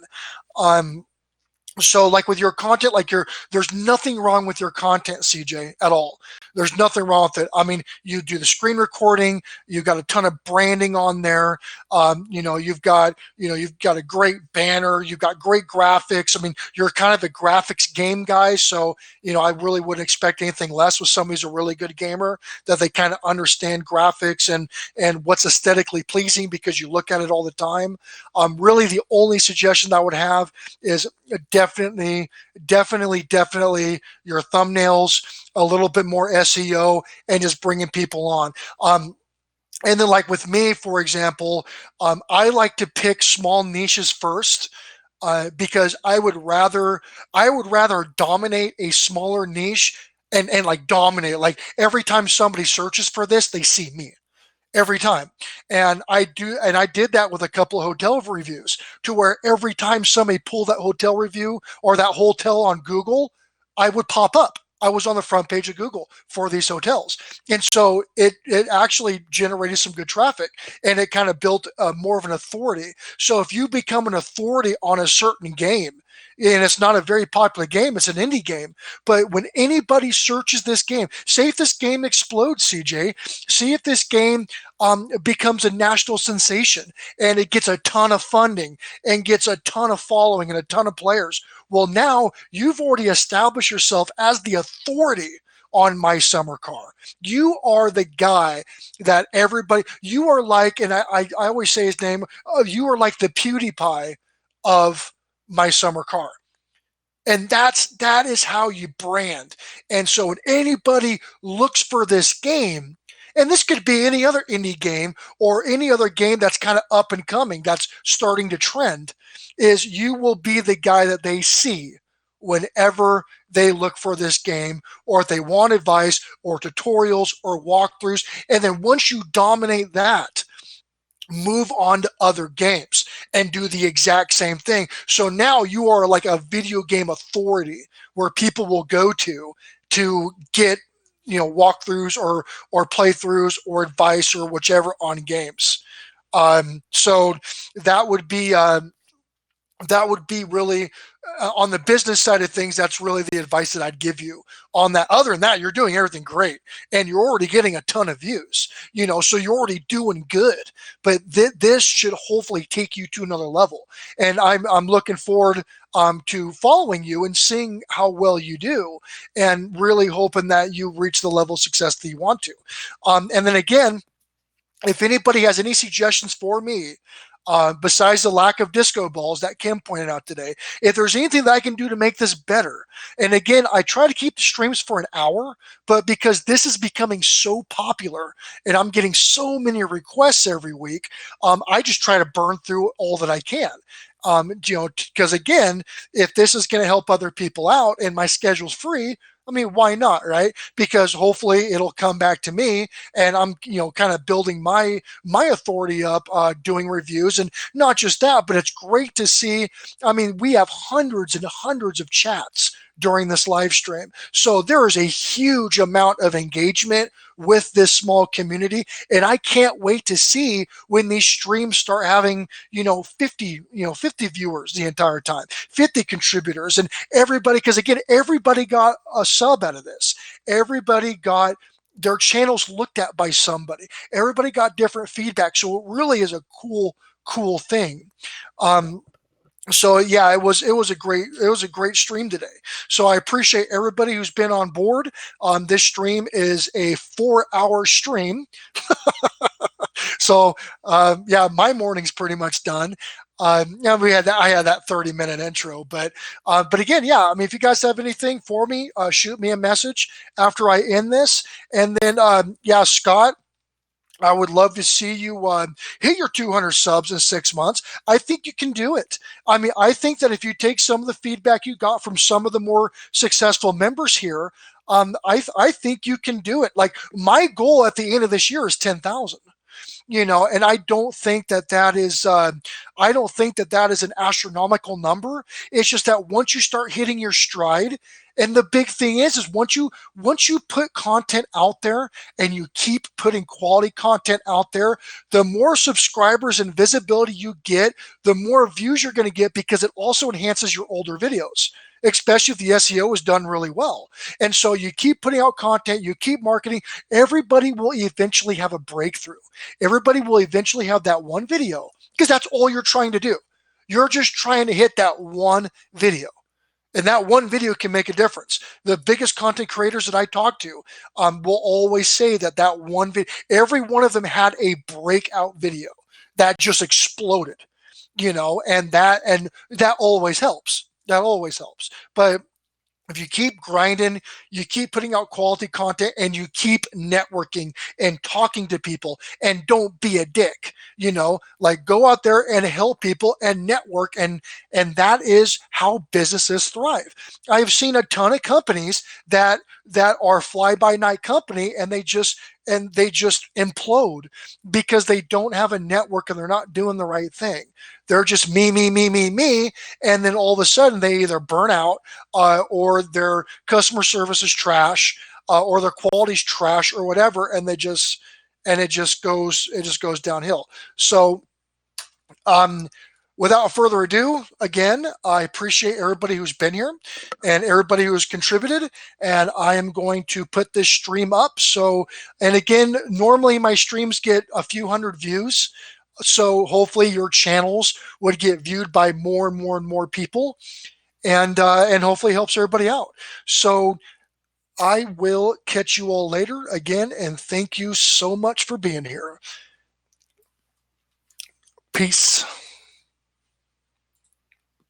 So like with your content, there's nothing wrong with your content, CJ, at all. There's nothing wrong with it. I mean, you do the screen recording, you've got a ton of branding on there. You've got a great banner, you've got great graphics. I mean, you're kind of a graphics game guy. So, I really wouldn't expect anything less with somebody who's a really good gamer, that they kind of understand graphics and what's aesthetically pleasing because you look at it all the time. Really the only suggestion I would have is definitely your thumbnails, a little bit more SEO, and just bringing people on. And then like with me, for example, I like to pick small niches first. Because I would rather dominate a smaller niche and like dominate it. Like every time somebody searches for this, they see me every time. And I did that with a couple of hotel reviews, to where every time somebody pulled that hotel review or that hotel on Google, I would pop up. I was on the front page of Google for these hotels. And so it actually generated some good traffic, and it kind of built more of an authority. So if you become an authority on a certain game, and it's not a very popular game, it's an indie game, but when anybody searches this game, say if this game explodes, CJ, see if this game becomes a national sensation and it gets a ton of funding and gets a ton of following and a ton of players. Well, now you've already established yourself as the authority on My Summer Car. You are the guy that you are like, and I always say his name, you are like the PewDiePie of My Summer Car. And that is how you brand. And so when anybody looks for this game, and this could be any other indie game or any other game that's kind of up and coming, that's starting to trend, is you will be the guy that they see whenever they look for this game, or if they want advice or tutorials or walkthroughs. And then once you dominate that, move on to other games and do the exact same thing. So now you are like a video game authority where people will go to get walkthroughs or playthroughs or advice or whichever on games. So that would be really on the business side of things. That's really the advice that I'd give you on that. Other than that, you're doing everything great and you're already getting a ton of views, so you're already doing good. But this should hopefully take you to another level. And I'm looking forward to following you and seeing how well you do, and really hoping that you reach the level of success that you want to. And then again, if anybody has any suggestions for me, besides the lack of disco balls that Kim pointed out today, if there's anything that I can do to make this better. And again, I try to keep the streams for an hour, but because this is becoming so popular and I'm getting so many requests every week, I just try to burn through all that I can. Because again, if this is going to help other people out and my schedule's free, I mean, why not, right? Because hopefully it'll come back to me, and I'm, kind of building my authority up, doing reviews, and not just that, but it's great to see. I mean, we have hundreds and hundreds of chats during this live stream, so there is a huge amount of engagement with this small community, and I can't wait to see when these streams start having 50 viewers the entire time, 50 contributors, and everybody, because again, everybody got a sub out of this. Everybody got their channels looked at by somebody. Everybody got different feedback, so it really is a cool thing. So yeah, it was a great stream today. So I appreciate everybody who's been on board. This stream is a 4-hour stream. So yeah, my morning's pretty much done. Yeah, I had that 30-minute intro, but again, yeah, I mean, if you guys have anything for me, shoot me a message after I end this, and then yeah, Scott, I would love to see you hit your 200 subs in 6 months. I think you can do it. I mean, I think that if you take some of the feedback you got from some of the more successful members here, I think you can do it. Like, my goal at the end of this year is 10,000. And I don't think that is an astronomical number. It's just that once you start hitting your stride, and the big thing is once you put content out there and you keep putting quality content out there, the more subscribers and visibility you get, the more views you're going to get, because it also enhances your older videos, especially if the SEO is done really well. And so you keep putting out content, you keep marketing, everybody will eventually have a breakthrough. Everybody will eventually have that one video, because that's all you're trying to do. You're just trying to hit that one video. And that one video can make a difference. The biggest content creators that I talk to will always say that one video, every one of them had a breakout video that just exploded, and that always helps. That always helps. But if you keep grinding, you keep putting out quality content, and you keep networking and talking to people, and don't be a dick, like, go out there and help people and network, and that is how businesses thrive. I've seen a ton of companies that are fly by night company, and they just implode because they don't have a network and they're not doing the right thing. They're just me, and then all of a sudden they either burn out, or their customer service is trash, or their quality's trash, or whatever, and it just goes downhill. So without further ado, again, I appreciate everybody who's been here and everybody who has contributed, and I am going to put this stream up. So, and again, normally my streams get a few hundred views, so hopefully your channels would get viewed by more and more and more people, and hopefully helps everybody out. So I will catch you all later again, and thank you so much for being here. Peace.